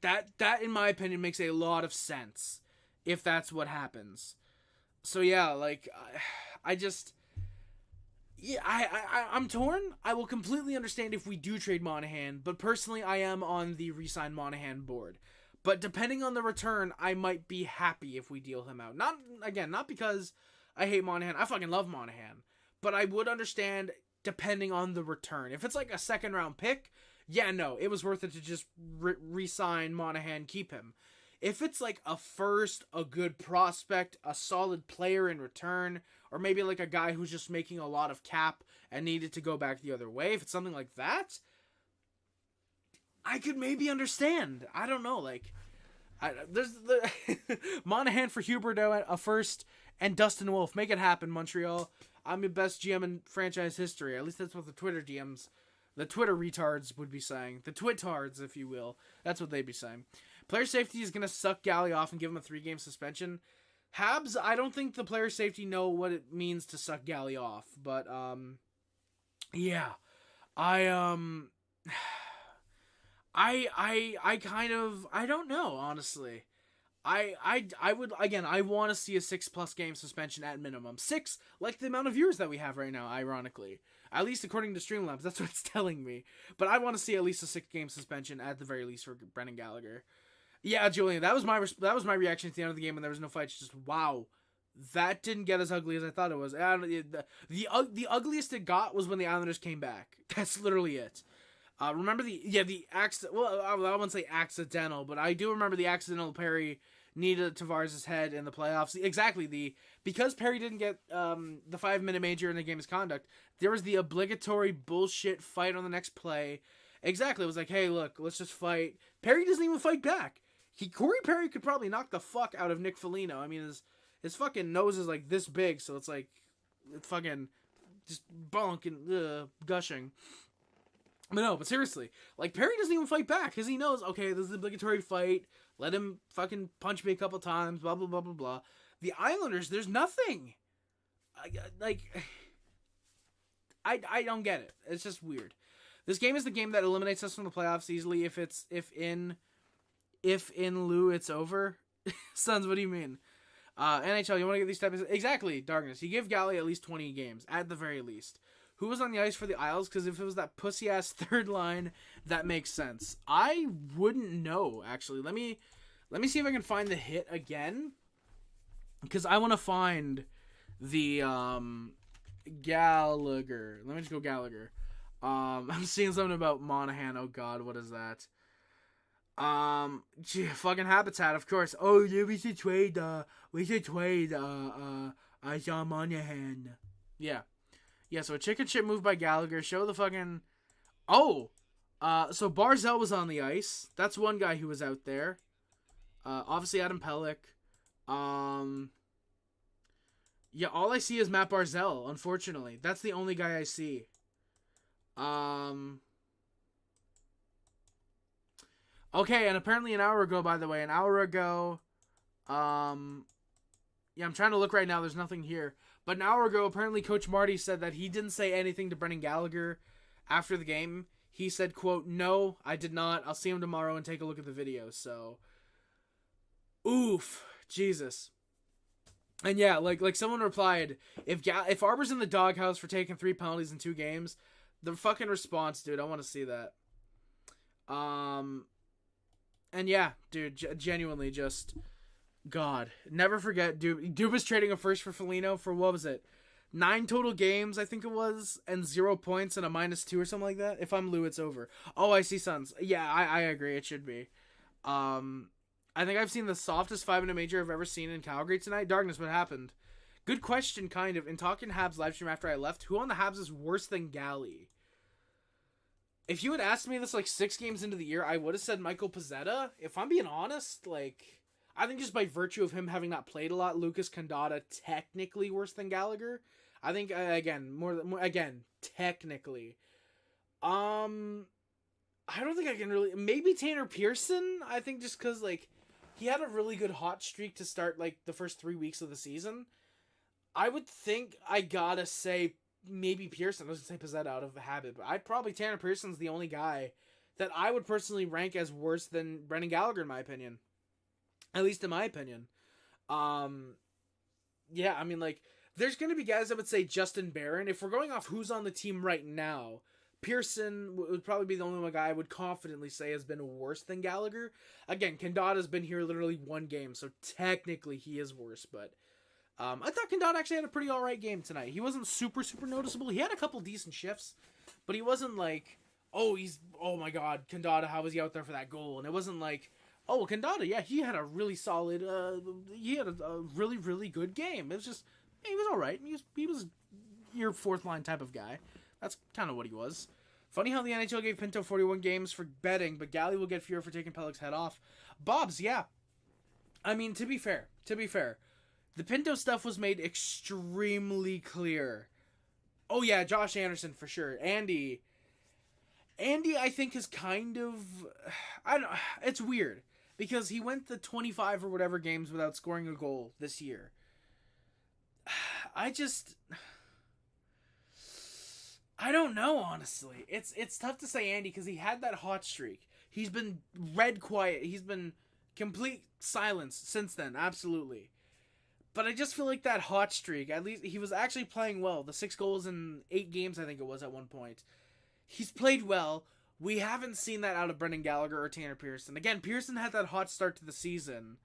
That in my opinion makes a lot of sense if that's what happens. So yeah, like I'm torn. I will completely understand if we do trade Monahan, but personally I am on the re-sign Monahan board. But depending on the return, I might be happy if we deal him out. Not because I hate Monahan. I fucking love Monahan. But I would understand depending on the return. If it's like a second round pick, yeah, no, it was worth it to just re-sign Monahan, keep him. If it's like a first, a good prospect, a solid player in return, or maybe like a guy who's just making a lot of cap and needed to go back the other way, if it's something like that, I could maybe understand. I don't know, like, there's the Monahan for Huberdeau, a first, and Dustin Wolf. Make it happen, Montreal. I'm your best GM in franchise history. At least that's what the Twitter DMs, the Twitter retards would be saying. The Twittards, if you will. That's what they'd be saying. Player safety is going to suck Galley off and give him a 3-game suspension. Habs, I don't think the player safety know what it means to suck Galley off. But, yeah. I don't know, honestly. I would, again, I want to see a 6+ game suspension at minimum. 6, like the amount of viewers that we have right now, ironically. At least according to Streamlabs, that's what it's telling me. But I want to see at least a 6-game suspension at the very least for Brendan Gallagher. Yeah, Julian, that was my reaction at the end of the game when there was no fights. Just, wow, that didn't get as ugly as I thought it was. The ugliest it got was when the Islanders came back. That's literally it. Remember the accident? Well, I wouldn't say accidental, but I do remember the accidental Perry needed Tavares' head in the playoffs. Exactly, because Perry didn't get the 5-minute major in the game misconduct, there was the obligatory bullshit fight on the next play. Exactly, it was like, hey, look, let's just fight. Perry doesn't even fight back. Corey Perry could probably knock the fuck out of Nick Foligno. I mean, his fucking nose is like this big, so it's like it's fucking just bonk and gushing. But seriously, like, Perry doesn't even fight back because he knows, okay, this is an obligatory fight. Let him fucking punch me a couple times, blah, blah, blah, blah, blah. The Islanders, there's nothing. I don't get it. It's just weird. This game is the game that eliminates us from the playoffs easily if in lieu it's over. Sons, what do you mean? NHL, you want to get these types of... Exactly, Darkness. You give Galley at least 20 games, at the very least. Who was on the ice for the Isles? Because if it was that pussy-ass third line, that makes sense. I wouldn't know, actually. Let me see if I can find the hit again. Because I want to find the Gallagher. Let me just go Gallagher. I'm seeing something about Monahan. Oh, God, what is that? Fucking Habitat, of course. Oh, yeah, we should trade John Monahan. Yeah. Yeah, so a chicken shit move by Gallagher. Show the fucking... Oh! So Barzal was on the ice. That's one guy who was out there. Obviously Adam Pelech. Yeah, all I see is Matt Barzal, unfortunately. That's the only guy I see. Okay, and apparently an hour ago, by the way. Yeah, I'm trying to look right now. There's nothing here. But an hour ago, apparently Coach Marty said that he didn't say anything to Brendan Gallagher after the game. He said, quote, "No, I did not. I'll see him tomorrow and take a look at the video." So, oof, Jesus. And yeah, like someone replied, if Arbor's in the doghouse for taking 3 penalties in 2 games, the fucking response, dude, I want to see that. And yeah, dude, genuinely just... God, never forget, Dubas trading a first for Foligno for, what was it, 9 total games, I think it was, and 0 points and a -2 or something like that. If I'm Lou, it's over. Oh, I see Suns. Yeah, I agree. It should be. I think I've seen the softest 5 in a major I've ever seen in Calgary tonight. Darkness, what happened? Good question, kind of. In talking Habs livestream after I left, who on the Habs is worse than Galley? If you had asked me this like 6 games into the year, I would have said Michael Pezzetta. If I'm being honest, like, I think just by virtue of him having not played a lot, Lucas Condotta technically worse than Gallagher. I think again technically. I don't think I can really. Maybe Tanner Pearson. I think just because like he had a really good hot streak to start like the first 3 weeks of the season. I would think I gotta say maybe Pearson. I was gonna say Pizzetta out of habit, but Tanner Pearson's the only guy that I would personally rank as worse than Brendan Gallagher in my opinion. At least in my opinion. Yeah, I mean like there's gonna be guys that would say Justin Barron. If we're going off who's on the team right now, Pearson would probably be the only one guy I would confidently say has been worse than Gallagher. Again, Condotta's been here literally 1 game, so technically he is worse, but I thought Condotta actually had a pretty alright game tonight. He wasn't super noticeable. He had a couple decent shifts, but he wasn't like, oh my god, Condotta, how was he out there for that goal? And it wasn't like, oh, Condotta, yeah, he had a really solid, he had a really, really good game. It was just, he was alright. He was your 4th line type of guy. That's kind of what he was. Funny how the NHL gave Pinto 41 games for betting, but Galley will get fewer for taking Pelech's head off. Bob's, yeah. I mean, to be fair, the Pinto stuff was made extremely clear. Oh yeah, Josh Anderson for sure. Andy, I think is kind of, I don't know. It's weird because he went the 25 or whatever games without scoring a goal this year. I don't know, honestly. It's tough to say Andy because he had that hot streak. He's been red quiet. He's been complete silence since then. Absolutely. But I just feel like that hot streak, at least he was actually playing well. The 6 goals in 8 games, I think it was at one point. He's played well. We haven't seen that out of Brendan Gallagher or Tanner Pearson. Again, Pearson had that hot start to the season.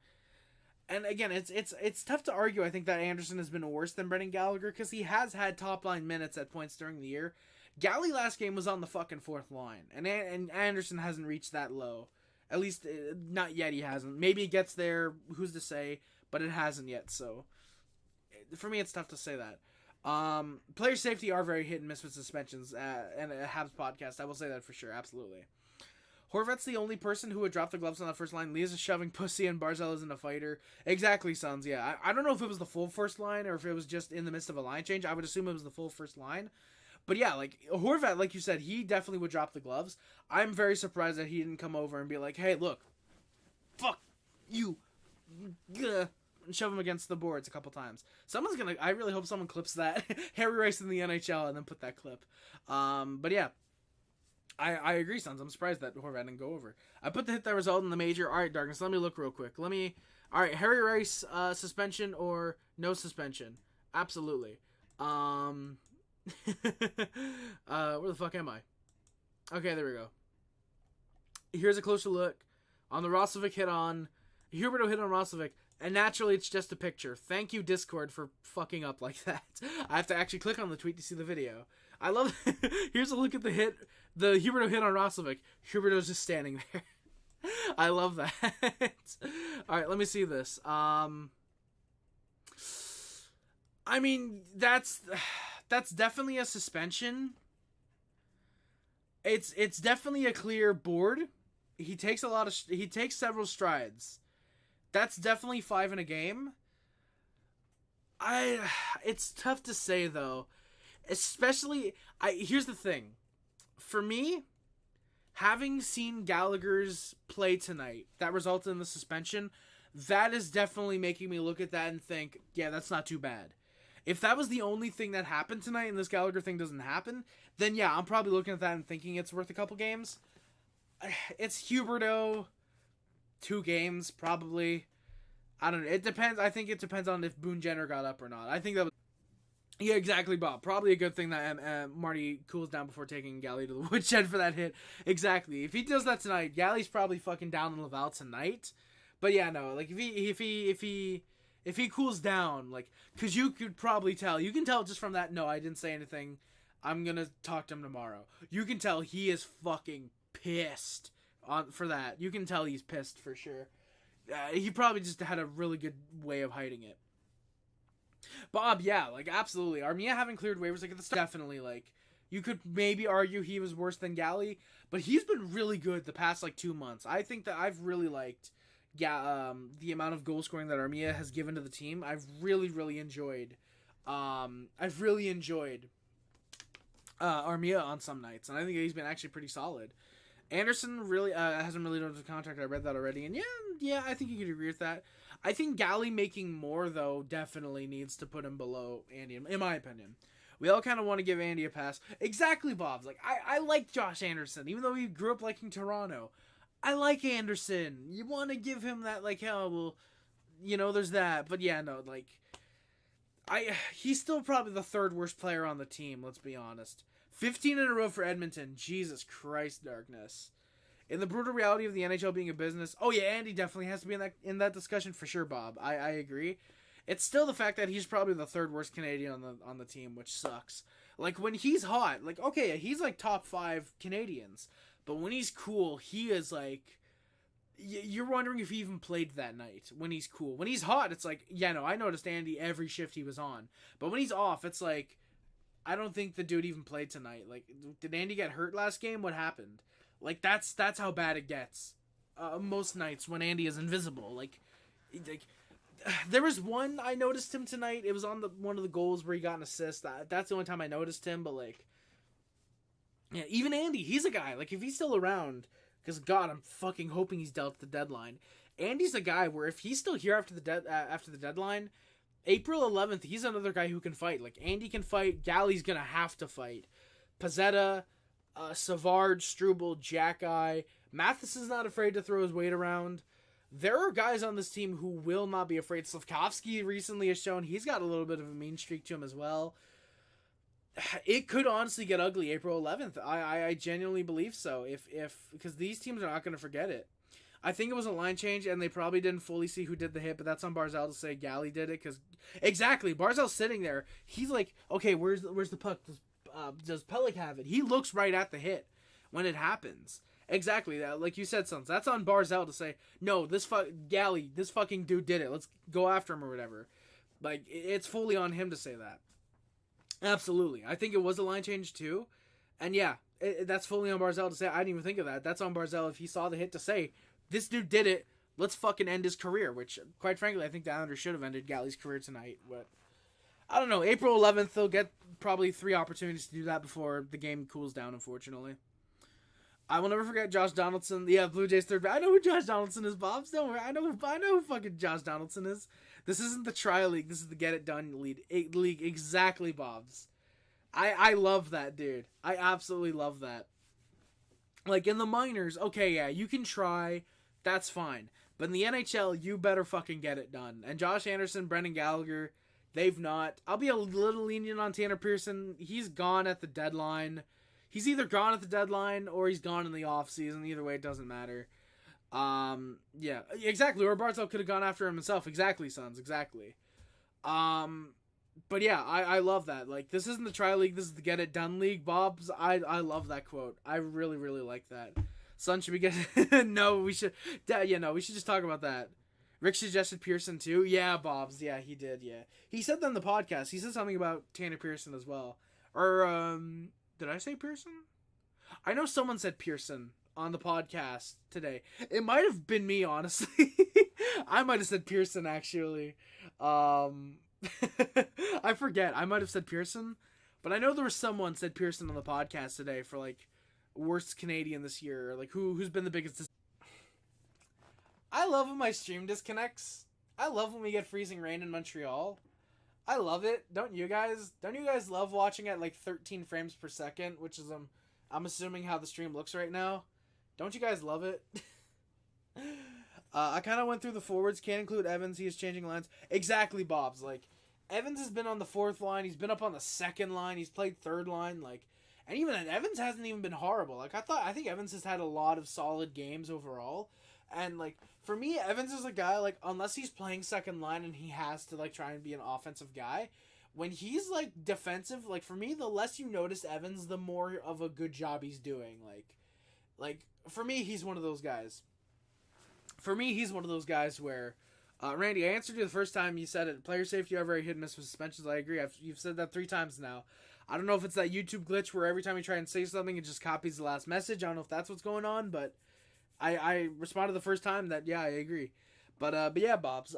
And again, it's tough to argue, I think, that Anderson has been worse than Brendan Gallagher because he has had top-line minutes at points during the year. Galley last game was on the fucking 4th line. And Anderson hasn't reached that low. At least, not yet he hasn't. Maybe he gets there, who's to say, but it hasn't yet, so for me it's tough to say that. Player safety are very hit and miss with suspensions, and a Habs podcast, I will say that for sure, absolutely. Horvat's the only person who would drop the gloves on the first line. Lea's a shoving pussy and Barzal isn't a fighter. Exactly, Sons, yeah. I don't know if it was the full first line or if it was just in the midst of a line change. I would assume it was the full first line. But yeah, like, Horvat, like you said, he definitely would drop the gloves. I'm very surprised that he didn't come over and be like, hey, look, fuck you, and shove him against the boards a couple times. I really hope someone clips that. Harry Rice in the NHL and then put that clip. But yeah, I agree, Sons. I'm surprised that Horvat didn't go over. I put the hit that result in the major. All right, Darkness, let me look real quick. All right, Harry Rice, suspension or no suspension? Absolutely. Where the fuck am I? Okay, there we go. Here's a closer look on the Roslovic hit on Huberto hit on Roslovic, and naturally it's just a picture. Thank you, Discord, for fucking up like that. I have to actually click on the tweet to see the video. I love here's a look at the Huberto hit on Roslovic. Huberto's just standing there. I love that. Alright, let me see this. I mean, that's definitely a suspension. It's definitely a clear board. He takes several strides. That's definitely 5 in a game. It's tough to say though. Especially here's the thing. For me, having seen Gallagher's play tonight that resulted in the suspension, that is definitely making me look at that and think, yeah, that's not too bad. If that was the only thing that happened tonight and this Gallagher thing doesn't happen, then yeah, I'm probably looking at that and thinking it's worth a couple games. It's Huberto. 2 games, probably. I don't know. It depends. I think it depends on if Boone Jenner got up or not. I think that was... Yeah, exactly, Bob. Probably a good thing that Marty cools down before taking Galley to the woodshed for that hit. Exactly. If he does that tonight, Galley's probably fucking down in Laval tonight. But yeah, no. Like, if if he cools down, like, because you could probably tell. You can tell just from that, no, I didn't say anything. I'm going to talk to him tomorrow. You can tell he is fucking pissed for that. You can tell he's pissed for sure. He probably just had a really good way of hiding it. Bob, yeah, like, absolutely. Armia having cleared waivers, like, at the start, definitely, like, you could maybe argue he was worse than Galley, but he's been really good the past, like, 2 months. I think that I've really liked the amount of goal scoring that Armia has given to the team. I've really enjoyed Armia on some nights, and I think he's been actually pretty solid. Anderson really hasn't really done his contract. I read that already, and yeah, I think you could agree with that. I think Galley making more, though, definitely needs to put him below Andy, in my opinion. We all kind of want to give Andy a pass. Exactly, Bob's. Like, I like Josh Anderson, even though he grew up liking Toronto. I like Anderson. You want to give him that, like, hell, well, you know, there's that. But yeah, no, like, he's still probably the third worst player on the team, let's be honest. 15 in a row for Edmonton. Jesus Christ, darkness. In the brutal reality of the NHL being a business, oh yeah, Andy definitely has to be in that discussion for sure, Bob. I agree. It's still the fact that he's probably the third worst Canadian on the team, which sucks. Like, when he's hot, like, okay, he's like top 5 Canadians, but when he's cool, he is like, you're wondering if he even played that night when he's cool. When he's hot, it's like, yeah, no, I noticed Andy every shift he was on. But when he's off, it's like, I don't think the dude even played tonight. Like, did Andy get hurt last game? What happened? Like, that's how bad it gets. Most nights when Andy is invisible. Like, there was one I noticed him tonight. It was on one of the goals where he got an assist. That's the only time I noticed him. But, like, yeah, even Andy, he's a guy. Like, if he's still around, because God, I'm fucking hoping he's dealt at the deadline. Andy's a guy where if he's still here after the deadline, April 11th, he's another guy who can fight. Like, Andy can fight. Galley's gonna have to fight. Pizzetta, Savard, Struble, Jack-Eye. Matheson's not afraid to throw his weight around. There are guys on this team who will not be afraid. Slavkovsky recently has shown he's got a little bit of a mean streak to him as well. It could honestly get ugly April 11th. I genuinely believe so. Because these teams are not going to forget it. I think it was a line change, and they probably didn't fully see who did the hit, but that's on Barzal to say Galley did it, because exactly, Barzal's sitting there. He's like, okay, where's the puck? Does Pelech have it? He looks right at the hit when it happens. Exactly, like you said, Sons. That's on Barzal to say, no, Galley, this fucking dude did it. Let's go after him or whatever. Like, it's fully on him to say that. Absolutely. I think it was a line change, too. And yeah, that's fully on Barzal to say. I didn't even think of that. That's on Barzal if he saw the hit to say, this dude did it. Let's fucking end his career. Which, quite frankly, I think the Islanders should have ended Galley's career tonight. But I don't know. April 11th, they'll get probably 3 opportunities to do that before the game cools down, unfortunately. I will never forget Josh Donaldson. Yeah, Blue Jays third. I know who Josh Donaldson is, Bobs. Don't worry. I know who fucking Josh Donaldson is. This isn't the trial league. This is the get it done league. Exactly, Bobs. I love that, dude. I absolutely love that. Like, in the minors, okay, yeah, you can try. That's fine. But in the NHL, you better fucking get it done. And Josh Anderson, Brendan Gallagher, they've not. I'll be a little lenient on Tanner Pearson. He's gone at the deadline. He's either gone at the deadline or he's gone in the offseason. Either way, it doesn't matter. Yeah, exactly. Or Barzal could have gone after him himself. Exactly, Sons. Exactly. But yeah, I love that. Like, this isn't the try league. This is the get it done league. Bob's, I love that quote. I really, really like that. Son, should we get... No, we should... Yeah, no, we should just talk about that. Rick suggested Pearson too. Yeah, Bob's. Yeah, he did, yeah. He said that in the podcast. He said something about Tanner Pearson as well. Or, did I say Pearson? I know someone said Pearson on the podcast today. It might have been me, honestly. I might have said Pearson, actually. I forget. I might have said Pearson. But I know there was someone said Pearson on the podcast today for, like, worst Canadian this year. Like, who's been the biggest... I love when my stream disconnects. I love when we get freezing rain in Montreal. I love it. Don't you guys? Don't you guys love watching at like 13 frames per second, which is I'm assuming how the stream looks right now. Don't you guys love it? I kind of went through the forwards. Can't include Evans. He is changing lines. Exactly, Bob's. Like, Evans has been on the 4th line. He's been up on the 2nd line. He's played 3rd line. Like, and even Evans hasn't even been horrible. Like, I think Evans has had a lot of solid games overall. And, like, for me, Evans is a guy, like, unless he's playing second line and he has to, like, try and be an offensive guy, when he's, like, defensive, like, for me, the less you notice Evans, the more of a good job he's doing. Like, for me, he's one of those guys. For me, he's one of those guys where, Randy, I answered you the first time you said it. Player safety over a hit and miss with suspensions. I agree. You've said that 3 times now. I don't know if it's that YouTube glitch where every time you try and say something, it just copies the last message. I don't know if that's what's going on, but I responded the first time that, yeah, I agree. But yeah, Bobs.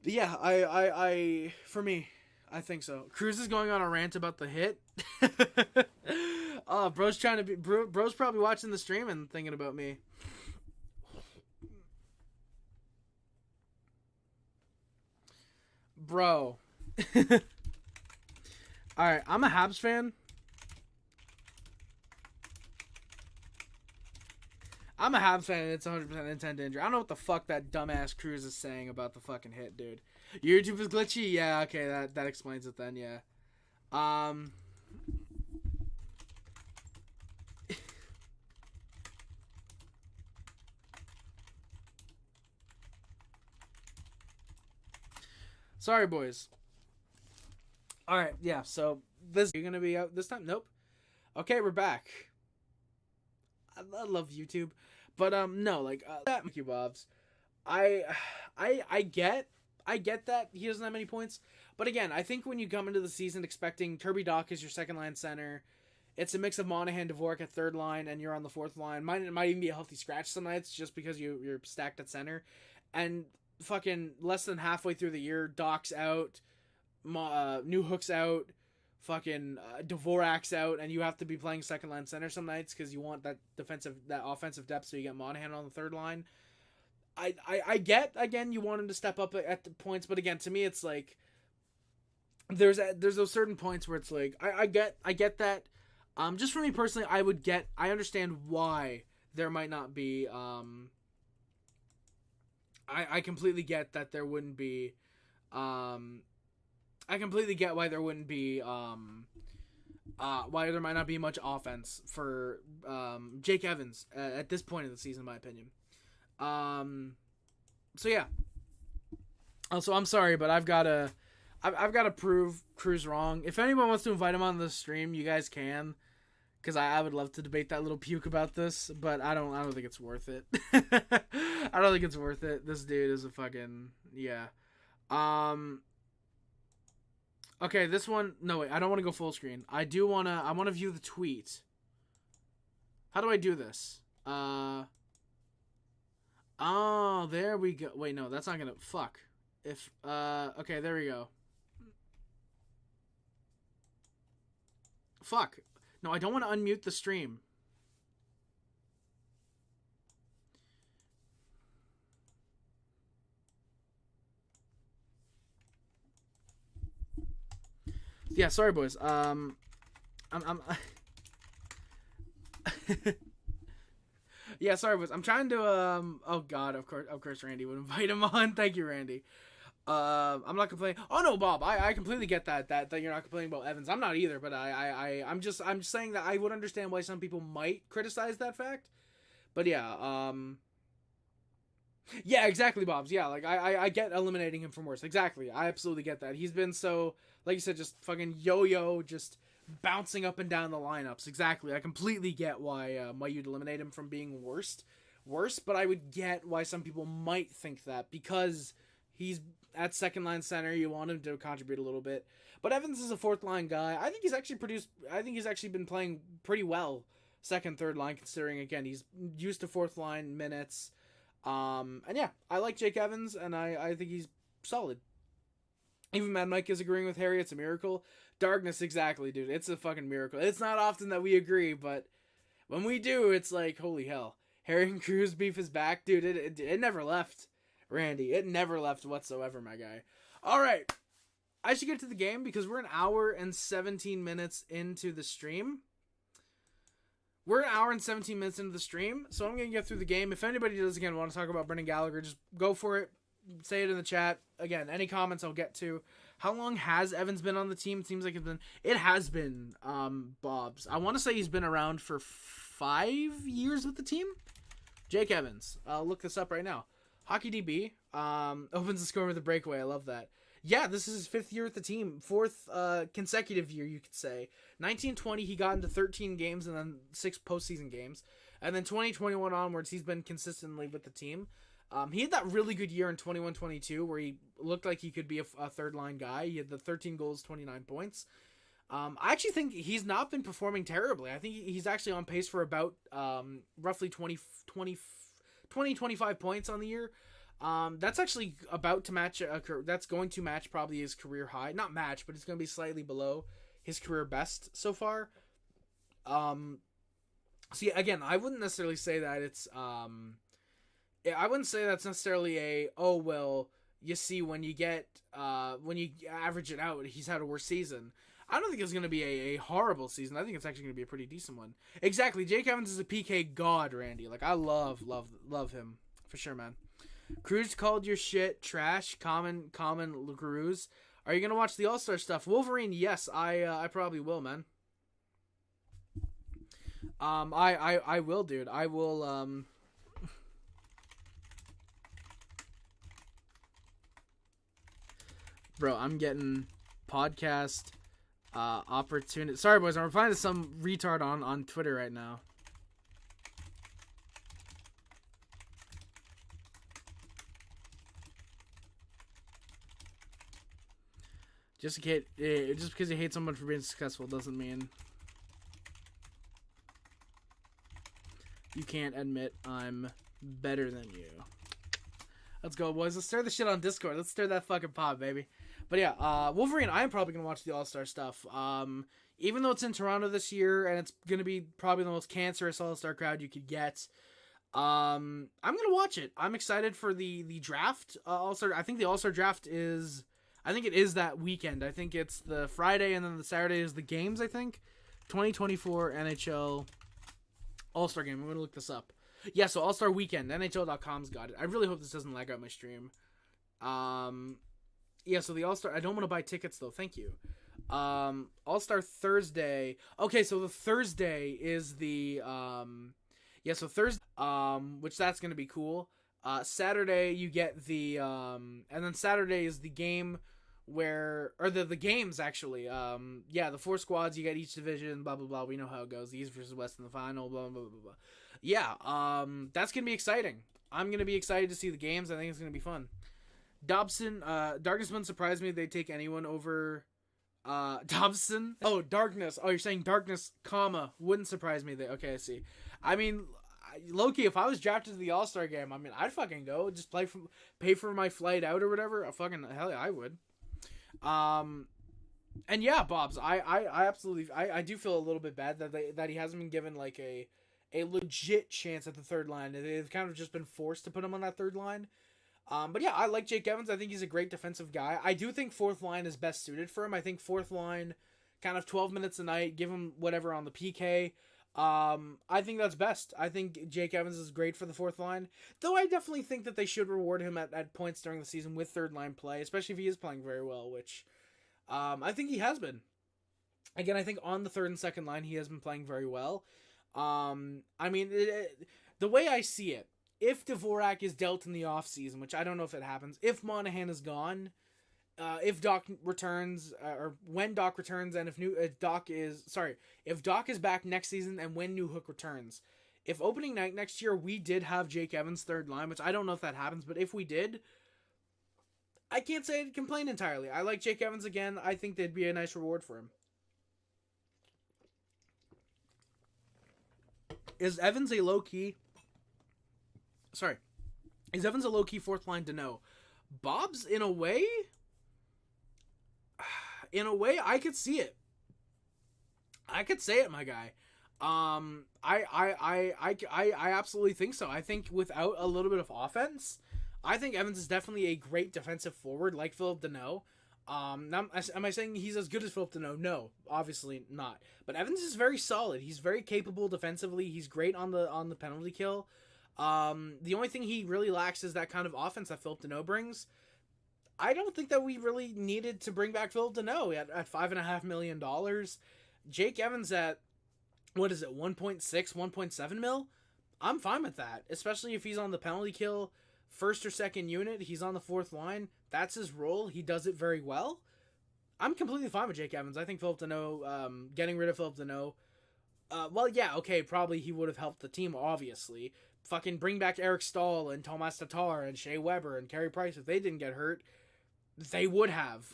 Yeah, for me, I think so. Cruz is going on a rant about the hit. Bro's bro's probably watching the stream and thinking about me. Bro. Alright, I'm a Habs fan. I'm a Habs fan and it's 100% intent injury. I don't know what the fuck that dumbass Cruz is saying about the fucking hit, dude. YouTube is glitchy? Yeah, okay, that explains it then, yeah. Sorry, boys. Alright, yeah, so you're gonna be out this time? Nope. Okay, we're back. I love YouTube. But, no, like, thank you, Bobs. I get that he doesn't have many points. But again, I think when you come into the season expecting Kirby Dach as your second line center, it's a mix of Monahan, Dvorak at third line, and you're on the fourth line. It might even be a healthy scratch some nights just because you're stacked at center. And fucking less than halfway through the year, Dach's out, New Hook's out, fucking Dvorak's out, and you have to be playing second line center some nights because you want that offensive depth, so you get Monahan on the third line. I get, again, you want him to step up at the points, but again, to me, it's like there's those certain points where it's like I get that. Just for me personally, I understand why there might not be. I completely get that there wouldn't be. I completely get why there wouldn't be. Why there might not be much offense for Jake Evans at this point of the season, in my opinion. So yeah. Also, I'm sorry, but I've got to prove Cruz wrong. If anyone wants to invite him on the stream, you guys can, because I would love to debate that little puke about this, but I don't think it's worth it. I don't think it's worth it. This dude is a fucking, yeah. Okay, this one, no wait, I don't want to go full screen. I want to view the tweet. How do I do this? Oh, there we go. Wait, no, that's not gonna, fuck. Okay, there we go. Fuck. No, I don't want to unmute the stream. Yeah, sorry, boys. Yeah, sorry, boys. I'm trying to, oh god, of course, Randy would invite him on. Thank you, Randy. I'm not complaining. Oh no, Bob, I completely get that you're not complaining about Evans. I'm not either, but I'm just saying that I would understand why some people might criticize that fact. But yeah, yeah, exactly, Bob's. Yeah, like I get eliminating him from worse. Exactly, I absolutely get that. He's been so, like you said, just fucking yo-yo, just bouncing up and down the lineups. Exactly, I completely get why you'd eliminate him from being worse. But I would get why some people might think that, because he's at second line center, you want him to contribute a little bit. But Evans is a fourth line guy. I think he's actually been playing pretty well second, third line, considering, again, he's used to fourth line minutes. And yeah, I like Jake Evans, and I think he's solid. Even Mad Mike is agreeing with Harry. It's a miracle. Darkness, exactly, dude. It's a fucking miracle. It's not often that we agree, but when we do, it's like, holy hell. Harry and Cruz beef is back, dude. It never left, Randy. It never left whatsoever, my guy. All right. I should get to the game because we're an hour and 17 minutes into the stream. We're an hour and 17 minutes into the stream, so I'm going to get through the game. If anybody does, again, want to talk about Brendan Gallagher, just go for it. Say it in the chat. Again, any comments I'll get to. How long has Evans been on the team? It seems like it has been, Bob's. I want to say he's been around for 5 years with the team. Jake Evans. I'll look this up right now. Hockey DB opens the score with a breakaway. I love that. Yeah, this is his 5th year with the team. 4th consecutive year, you could say. 1920, he got into 13 games and then 6 postseason games. And then 2021 onwards, he's been consistently with the team. He had that really good year in 21-22 where he looked like he could be a third-line guy. He had the 13 goals, 29 points. I actually think he's not been performing terribly. I think he's actually on pace for about roughly 25 points on the year. That's actually about to match. That's going to match probably his career high. Not match, but it's going to be slightly below his career best so far. See, again, I wouldn't necessarily say that it's. I wouldn't say that's necessarily a. Oh well, you see when you average it out, he's had a worse season. I don't think it's going to be a horrible season. I think it's actually going to be a pretty decent one. Exactly. Jake Evans is a PK god, Randy. Like, I love him. For sure, man. Cruz called your shit trash. Common Cruz. Are you going to watch the All-Star stuff? Wolverine, yes. I probably will, man. I will, dude. I will, Bro, I'm getting podcast... opportunity. Sorry, boys. I'm replying to some retard on Twitter right now. Just because you hate someone for being successful doesn't mean you can't admit I'm better than you. Let's go, boys. Let's stir the shit on Discord. Let's stir that fucking pot, baby. But yeah, Wolverine, I am probably going to watch the All-Star stuff. Even though it's in Toronto this year, and it's going to be probably the most cancerous All-Star crowd you could get, I'm going to watch it. I'm excited for the draft. All-Star. I think the All-Star draft is... I think it is that weekend. I think it's the Friday, and then the Saturday is the games, I think. 2024 NHL All-Star Game. I'm going to look this up. Yeah, so All-Star Weekend. NHL.com's got it. I really hope this doesn't lag out my stream. Yeah, so the All-Star... I don't want to buy tickets, though. Thank you. All-Star Thursday... Okay, so the Thursday is the... Yeah, so Thursday... Which that's going to be cool. Saturday, you get the... And then Saturday is the game where... Or the games, actually. Yeah, the 4 squads, you get each division, blah, blah, blah. We know how it goes. The East versus West in the final, blah, blah, blah, blah. Yeah, that's going to be exciting. I'm going to be excited to see the games. I think it's going to be fun. Dobson, Darkness wouldn't surprise me if they take anyone over, Dobson. Oh, Darkness. Oh, you're saying Darkness, comma, wouldn't surprise me. Okay, I see. I mean, low-key, if I was drafted to the All-Star game, I mean, I'd fucking go. Just pay for my flight out or whatever. Hell yeah, I would. And yeah, Bobs, I absolutely, I do feel a little bit bad that he hasn't been given, like, a legit chance at the third line. They've kind of just been forced to put him on that third line. But yeah, I like Jake Evans. I think he's a great defensive guy. I do think fourth line is best suited for him. I think fourth line, kind of 12 minutes a night, give him whatever on the PK. I think that's best. I think Jake Evans is great for the fourth line. Though I definitely think that they should reward him at points during the season with third line play, especially if he is playing very well, which I think he has been. Again, I think on the third and second line, he has been playing very well. I mean, the way I see it, if Dvorak is dealt in the offseason, which I don't know if it happens, if Monahan is gone, if Doc returns, or when Doc returns, and if Doc is back next season, and when Newhook returns, if opening night next year we did have Jake Evans third line, which I don't know if that happens, but if we did, I can't say I'd complain entirely. I like Jake Evans again. I think that'd be a nice reward for him. Is Evans a low-key fourth line to know? Bob's, in a way, I could see it. I could say it, my guy. I absolutely think so. I think without a little bit of offense, I think Evans is definitely a great defensive forward, like Philip Deneau. Now, am I saying he's as good as Philip Deneau? No, obviously not. But Evans is very solid. He's very capable defensively. He's great on the penalty kill. The only thing he really lacks is that kind of offense that Philip Deneau brings. I don't think that we really needed to bring back Philip Deneau at $5.5 million. Jake Evans at, what is it, 1.6, 1.7 mil? I'm fine with that, especially if he's on the penalty kill, first or second unit. He's on the fourth line. That's his role. He does it very well. I'm completely fine with Jake Evans. I think Philip Deneau, getting rid of Philip Deneau, well, yeah, okay, probably he would have helped the team, obviously. Fucking bring back Eric Stahl and Tomas Tatar and Shea Weber and Carey Price. If they didn't get hurt, they would have.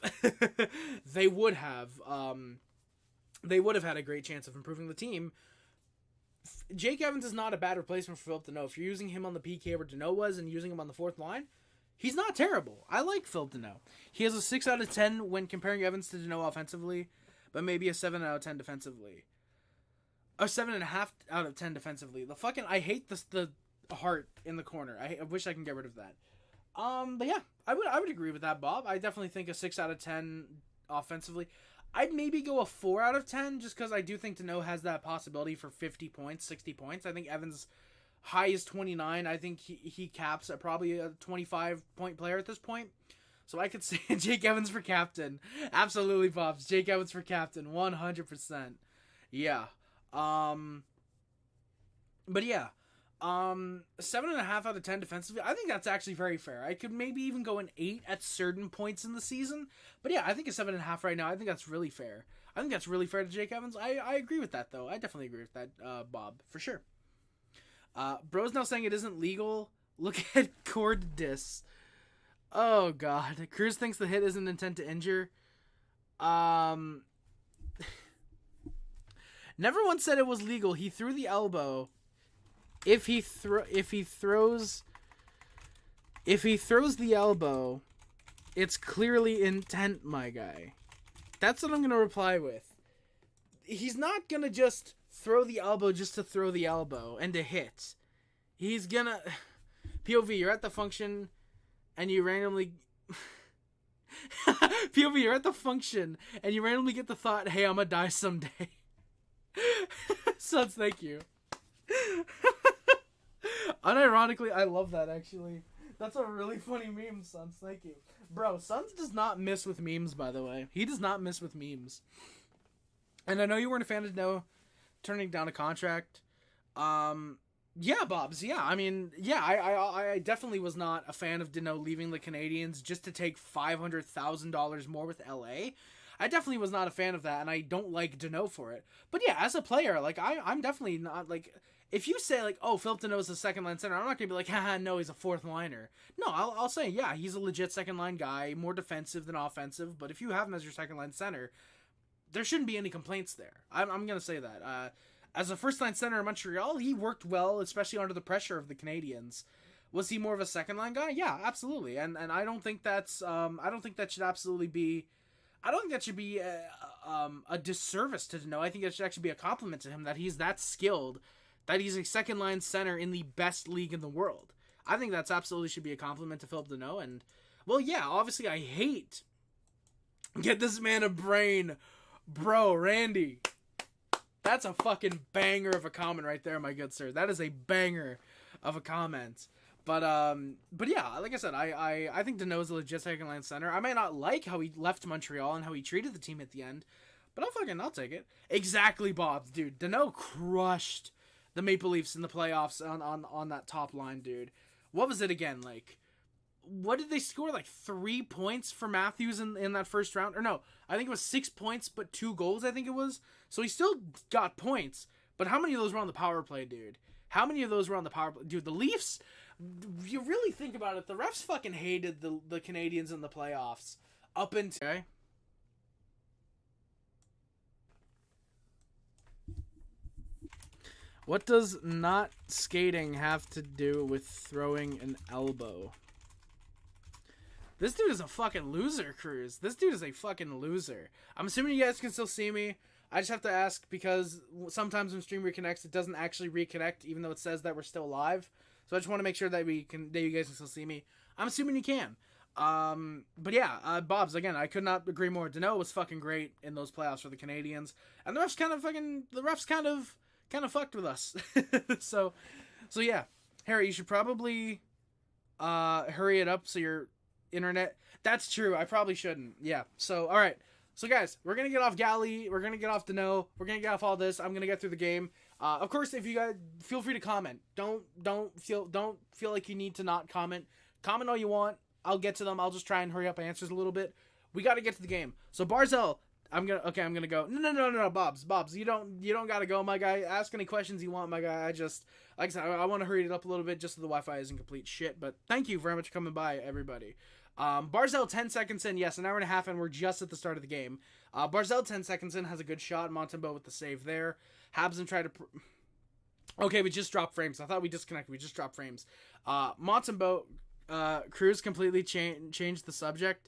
they would have. They would have had a great chance of improving the team. Jake Evans is not a bad replacement for Philip Deneau. If you're using him on the PK where Deneau was and using him on the fourth line, he's not terrible. I like Philip Deneau. He has a 6 out of 10 when comparing Evans to Deneau offensively, but maybe a 7 out of 10 defensively. A 7.5 out of 10 defensively. I hate the heart in the corner. I wish I can get rid of that. But yeah, I would agree with that, Bob. I definitely think a 6 out of 10 offensively. I'd maybe go a 4 out of 10 just because I do think Deneau has that possibility for 50 points, 60 points. I think Evans' high is 29. I think he caps at probably a 25-point player at this point. So I could say Jake Evans for captain. Absolutely, Pops. Jake Evans for captain. 100%. Yeah. But yeah, 7.5 out of 10 defensively. I think that's actually very fair. I could maybe even go an 8 at certain points in the season. But yeah, I think a 7.5 right now. I think that's really fair. I think that's really fair to Jake Evans. I agree with that though. I definitely agree with that, Bob, for sure. Bro's now saying it isn't legal. Look at cord dis. Oh god, Cruz thinks the hit isn't intent to injure. Never once said it was legal. He threw the elbow. If he throws the elbow, it's clearly intent, my guy. That's what I'm gonna reply with. He's not gonna just throw the elbow just to throw the elbow and to hit. He's gonna POV. You're at the function, and you randomly. POV. You're at the function, and you randomly get the thought, "Hey, I'm gonna die someday." Suns, thank you. Unironically, I love that, actually. That's a really funny meme, Suns. Thank you. Bro, Suns does not miss with memes, by the way. He does not miss with memes. And I know you weren't a fan of Deneau turning down a contract. Yeah, Bobs, yeah. I mean, yeah, I definitely was not a fan of Deneau leaving the Canadiens just to take $500,000 more with LA. I definitely was not a fan of that, and I don't like Deneau for it. But yeah, as a player, like, I'm definitely not, like, if you say, like, oh, Philip Deneau is a second-line center, I'm not going to be like, haha, no, he's a fourth-liner. No, I'll say, yeah, he's a legit second-line guy, more defensive than offensive, but if you have him as your second-line center, there shouldn't be any complaints there. I'm going to say that. As a first-line center in Montreal, he worked well, especially under the pressure of the Canadiens. Was he more of a second-line guy? Yeah, absolutely. And I don't think that's, I don't think that should absolutely be, I don't think that should be a disservice to Deneau. I think it should actually be a compliment to him that he's that skilled, that he's a second-line center in the best league in the world. I think that's absolutely should be a compliment to Philip Deneau. And, well, yeah, obviously I hate, get this man a brain. Bro, Randy, that's a fucking banger of a comment right there, my good sir. That is a banger of a comment. But yeah, like I said, I think Deneau's a legit second-line center. I might not like how he left Montreal and how he treated the team at the end, but I'll take it. Exactly, Bob, dude. Deneau crushed the Maple Leafs in the playoffs on that top line, dude. What was it again? Like, what did they score? Like 3 points for Matthews in that first round? Or no, I think it was 6 points, but 2 goals, I think it was. So he still got points, but how many of those were on the power play, dude? How many of those were on the power play? Dude, the Leafs, you really think about it, the refs fucking hated the Canadiens in the playoffs up until... Okay. What does not skating have to do with throwing an elbow? This dude is a fucking loser, Cruz. This dude is a fucking loser. I'm assuming you guys can still see me. I just have to ask because sometimes when stream reconnects, it doesn't actually reconnect, even though it says that we're still live. So I just want to make sure that you guys can still see me. I'm assuming you can. But yeah, Bob's, again, I could not agree more. Deneau was fucking great in those playoffs for the Canadiens. And the refs kind of fucked with us. so yeah. Harry, you should probably hurry it up so your internet... That's true, I probably shouldn't. Yeah, so, alright. So guys, we're gonna get off Galley. We're gonna get off Dano. We're gonna get off all this. I'm gonna get through the game. Of course, if you guys feel free to comment. Don't feel like you need to not comment. Comment all you want. I'll get to them. I'll just try and hurry up answers a little bit. We got to get to the game. So Barzell, I'm gonna go. No, Bobs, you don't gotta go, my guy. Ask any questions you want, my guy. Like I said, I want to hurry it up a little bit just so the Wi-Fi isn't complete shit. But thank you very much for coming by, everybody. Barzell 10 seconds in, yes, an hour and a half, and we're just at the start of the game. Barzell 10 seconds in has a good shot. Montembeau with the save there. Habs try to. Okay, we just dropped frames. I thought we disconnected. We just dropped frames. Montembeau, Cruz completely changed the subject.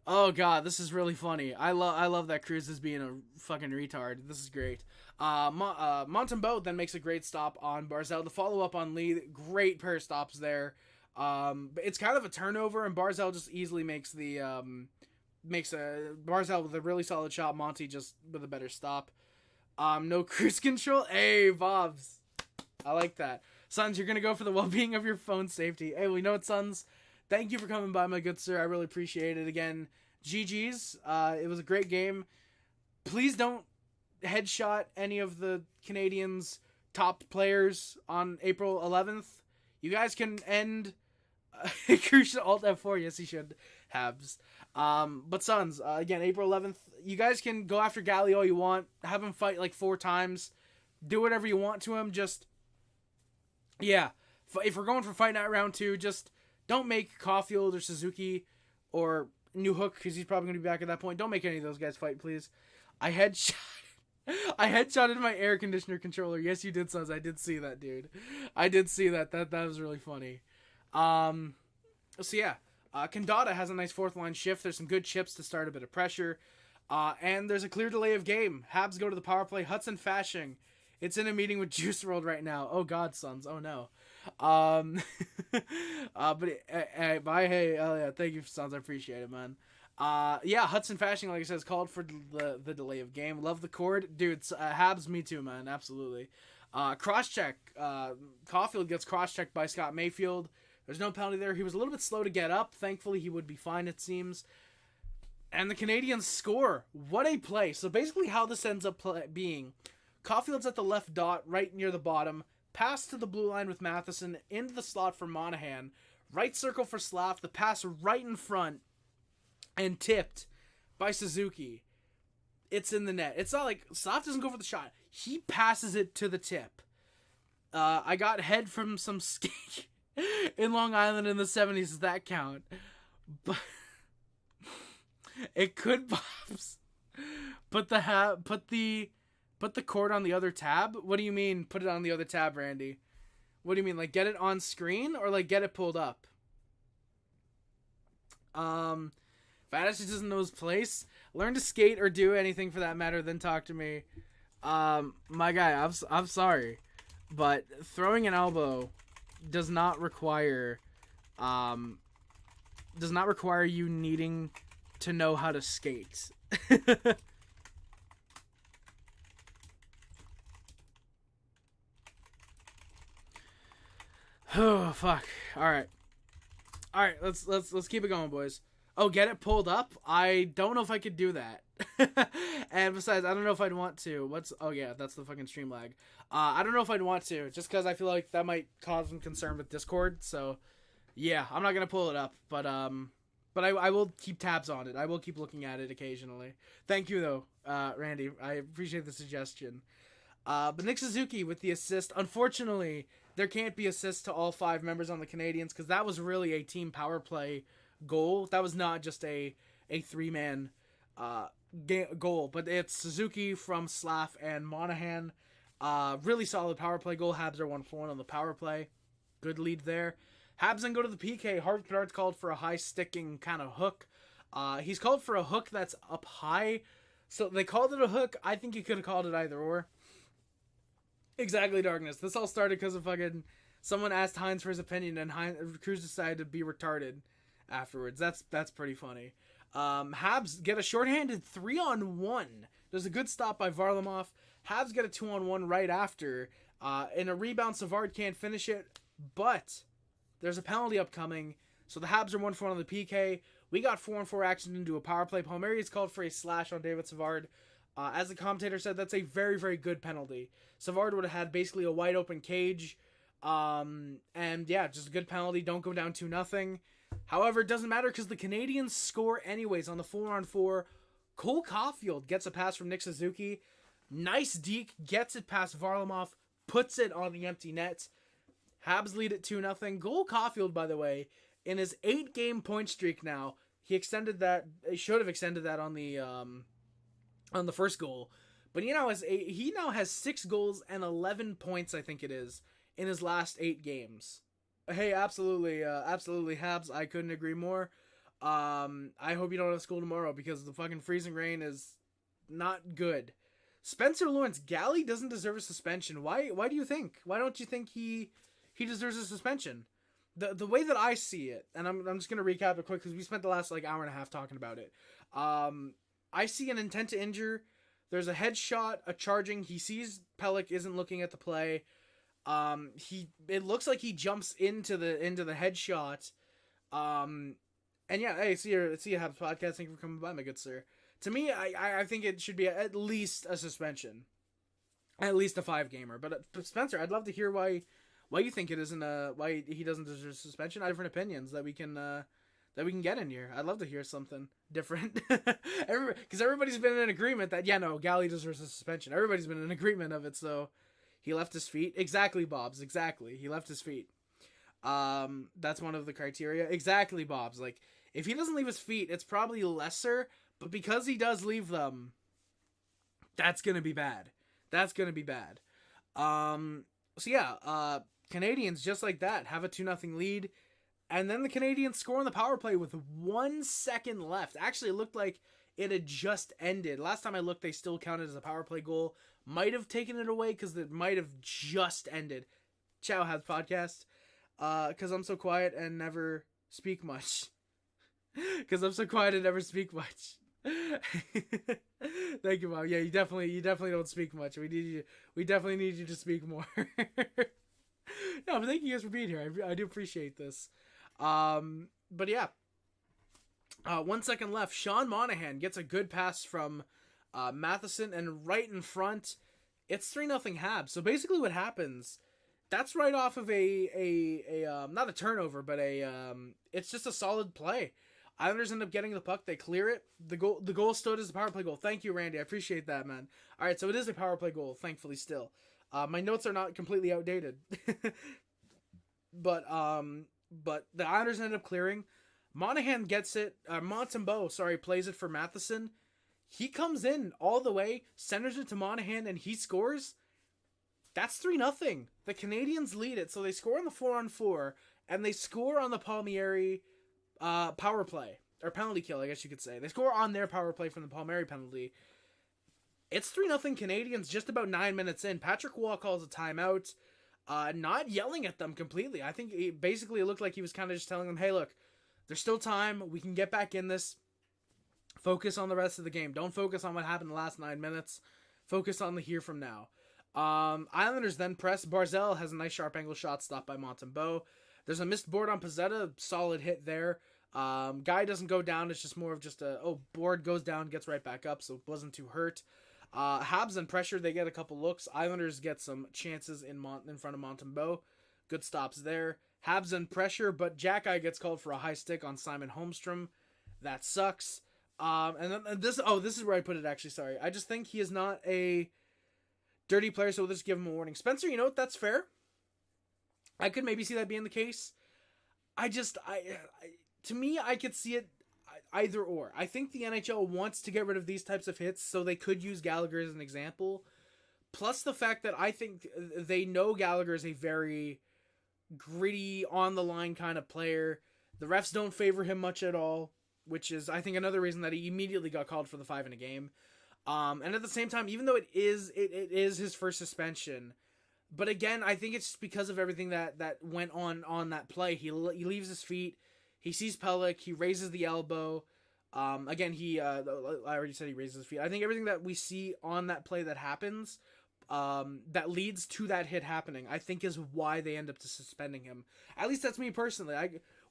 Oh god, this is really funny. I love that Cruz is being a fucking retard. This is great. Montembeau then makes a great stop on Barzell to follow up on Lee. Great pair of stops there. But it's kind of a turnover, and Barzell just easily makes Barzell with a really solid shot. Monty just with a better stop. No cruise control. Hey, Bobs, I like that. Sons, you're gonna go for the well-being of your phone safety. Hey, well, you know what, Sons? Thank you for coming by, my good sir. I really appreciate it. Again, GG's. It was a great game. Please don't headshot any of the Canadiens' top players on April 11th. You guys can end Crucial Alt F4. Yes, he should. Habs. But Sons, again, April 11th. You guys can go after Galley all you want. Have him fight like 4 times. Do whatever you want to him. Just, yeah. If we're going for Fight Night round 2, just don't make Caulfield or Suzuki or New Hook, because he's probably going to be back at that point. Don't make any of those guys fight, please. I headshotted my air conditioner controller. Yes, you did, Sons. I did see that, dude. I did see that. That was really funny. So yeah, Kandata has a nice 4th line shift. There's some good chips to start a bit of pressure. And there's a clear delay of game. Habs go to the power play. Hudson Fashing. It's in a meeting with Juice WRLD right now. Oh God, Sons. Oh no. But hey, oh yeah, thank you, Sons. I appreciate it, man. Yeah, Hudson Fashing, like I said, is called for the delay of game. Love the cord, dude. Habs, me too, man. Absolutely. Cross check. Caulfield gets cross checked by Scott Mayfield. There's no penalty there. He was a little bit slow to get up. Thankfully, he would be fine, it seems. And the Canadiens score. What a play. So basically how this ends up being, Caulfield's at the left dot, right near the bottom. Pass to the blue line with Matheson. Into the slot for Monahan. Right circle for Slav. The pass right in front. And tipped by Suzuki. It's in the net. It's not like Slav doesn't go for the shot. He passes it to the tip. I got head from some skate in Long Island in the 70s. Does that count? But it could Bobs. Put the cord on the other tab? What do you mean put it on the other tab, Randy? What do you mean, like get it on screen or like get it pulled up? Fantasy doesn't know his place. Learn to skate or do anything for that matter, then talk to me. My guy, I'm sorry, but throwing an elbow does not require you needing to know how to skate. Oh fuck! All right, let's keep it going, boys. Oh, get it pulled up? I don't know if I could do that. And besides, I don't know if I'd want to. Oh yeah, that's the fucking stream lag. I don't know if I'd want to, just because I feel like that might cause some concern with Discord. So yeah, I'm not gonna pull it up, but I will keep tabs on it. I will keep looking at it occasionally. Thank you though, Randy. I appreciate the suggestion. But Nick Suzuki with the assist. Unfortunately, there can't be assists to all 5 members on the Canadiens because that was really a team power play goal. That was not just a 3-man goal, but it's Suzuki from Slav and Monahan. Really solid power play goal. Habs are 1-for-1 on the power play. Good lead there. Habs then go to the PK. Harvey Pinard's called for a high sticking kind of hook. He's called for a hook that's up high. So they called it a hook. I think you could have called it either or. Exactly, Darkness. This all started because of fucking someone asked Hines for his opinion, and Cruz decided to be retarded afterwards. That's pretty funny. Habs get a shorthanded 3-on-1. There's a good stop by Varlamov. Habs get a 2-on-1 right after. In a rebound, Savard can't finish it, but there's a penalty upcoming. So the Habs are 1-for-1 on the PK. We got 4-on-4 action into a power play. Palmieri is called for a slash on David Savard. As the commentator said, that's a very, very good penalty. Savard would have had basically a wide open cage. And yeah, just a good penalty. Don't go down 2-0. However, it doesn't matter because the Canadiens score anyways on the 4-on-4. Cole Caulfield gets a pass from Nick Suzuki. Nice deke, gets it past Varlamov, puts it on the empty net. Habs lead it 2-0. Cole Caulfield, by the way, in his 8-game point streak now, he extended that. He should have extended that on the first goal, but he now has 6 goals and 11 points. I think it is in his last 8 games. Hey, absolutely, Habs. I couldn't agree more. I hope you don't have school tomorrow because the fucking freezing rain is not good. Spencer Lawrence Galley doesn't deserve a suspension. Why do you think? Why don't you think he deserves a suspension? The way that I see it, and I'm just gonna recap it quick because we spent the last hour and a half talking about it. I see an intent to injure. There's a headshot, a charging. He sees Pelech isn't looking at the play. It looks like he jumps into the headshot. And yeah, hey, see you Habs podcast. Thank you for coming by, my good sir. To me, I think it should be at least a suspension, at least a 5-gamer. But Spencer, I'd love to hear why you think it isn't why he doesn't deserve a suspension. I have different opinions that we can get in here. I'd love to hear something different. Because everybody's been in agreement that Galley deserves a suspension. Everybody's been in agreement of it. So he left his feet. Exactly, Bobs. Exactly, he left his feet. That's one of the criteria. Exactly, Bob's. Like, if he doesn't leave his feet, it's probably lesser, but because he does leave them, that's gonna be bad. So yeah, Canadiens just like that have a 2-0 lead, and then the Canadiens score on the power play with 1 second left. Actually, it looked like it had just ended. Last time I looked, they still counted as a power play goal. Might have taken it away because it might have just ended. Ciao, Habs podcast. Because I'm so quiet and never speak much. Thank you, Bob. Yeah, you definitely don't speak much. We definitely need you to speak more. No, but thank you guys for being here. I do appreciate this. But yeah. 1 second left. Sean Monahan gets a good pass from Matheson, and right in front, it's 3-0 Habs. So basically what happens, that's right off of a not a turnover, but it's just a solid play. Islanders end up getting the puck. They clear it. The goal stood as a power play goal. Thank you, Randy. I appreciate that, man. All right, so it is a power play goal, thankfully still. My notes are not completely outdated. But the Islanders end up clearing. Monahan gets it. Montembeault, plays it for Matheson. He comes in all the way, centers it to Monahan, and he scores. That's 3-0. The Canadiens lead it, so they score on the 4-on-4, and they score on the Palmieri power play, or penalty kill, I guess you could say. They score on their power play from the Palmieri penalty. It's 3-0 Canadiens just about 9 minutes in. Patrick Waugh calls a timeout, not yelling at them completely. I think it looked like he was kind of just telling them, hey, look, there's still time. We can get back in this. Focus on the rest of the game. Don't focus on what happened in the last 9 minutes. Focus on the here from now. Islanders then press. Barzal has a nice sharp angle shot stopped by Montembeault. There's a missed board on Pizzetta. Solid hit there. Guy doesn't go down. It's just more of just board goes down, gets right back up, so it wasn't too hurt. Habs and pressure, they get a couple looks. Islanders get some chances in front of Montembeault. Good stops there. Habs and pressure, but Jack-Eye gets called for a high stick on Simon Holmstrom. That sucks. And then this is where I put it, actually, sorry. I just think he is not a dirty player, so we'll just give him a warning. Spencer, you know what? That's fair. I could maybe see that being the case. To me, I could see it either or. I think the NHL wants to get rid of these types of hits, so they could use Gallagher as an example. Plus the fact that I think they know Gallagher is a very gritty, on-the-line kind of player. The refs don't favor him much at all, which is, I think, another reason that he immediately got called for the 5 in a game. And at the same time, even though it is his first suspension, but again, I think it's because of everything that went on that play. He leaves his feet. He sees Pelech. He raises the elbow. Again, I already said he raises his feet. I think everything that we see on that play that happens, that leads to that hit happening, I think is why they end up suspending him. At least that's me personally.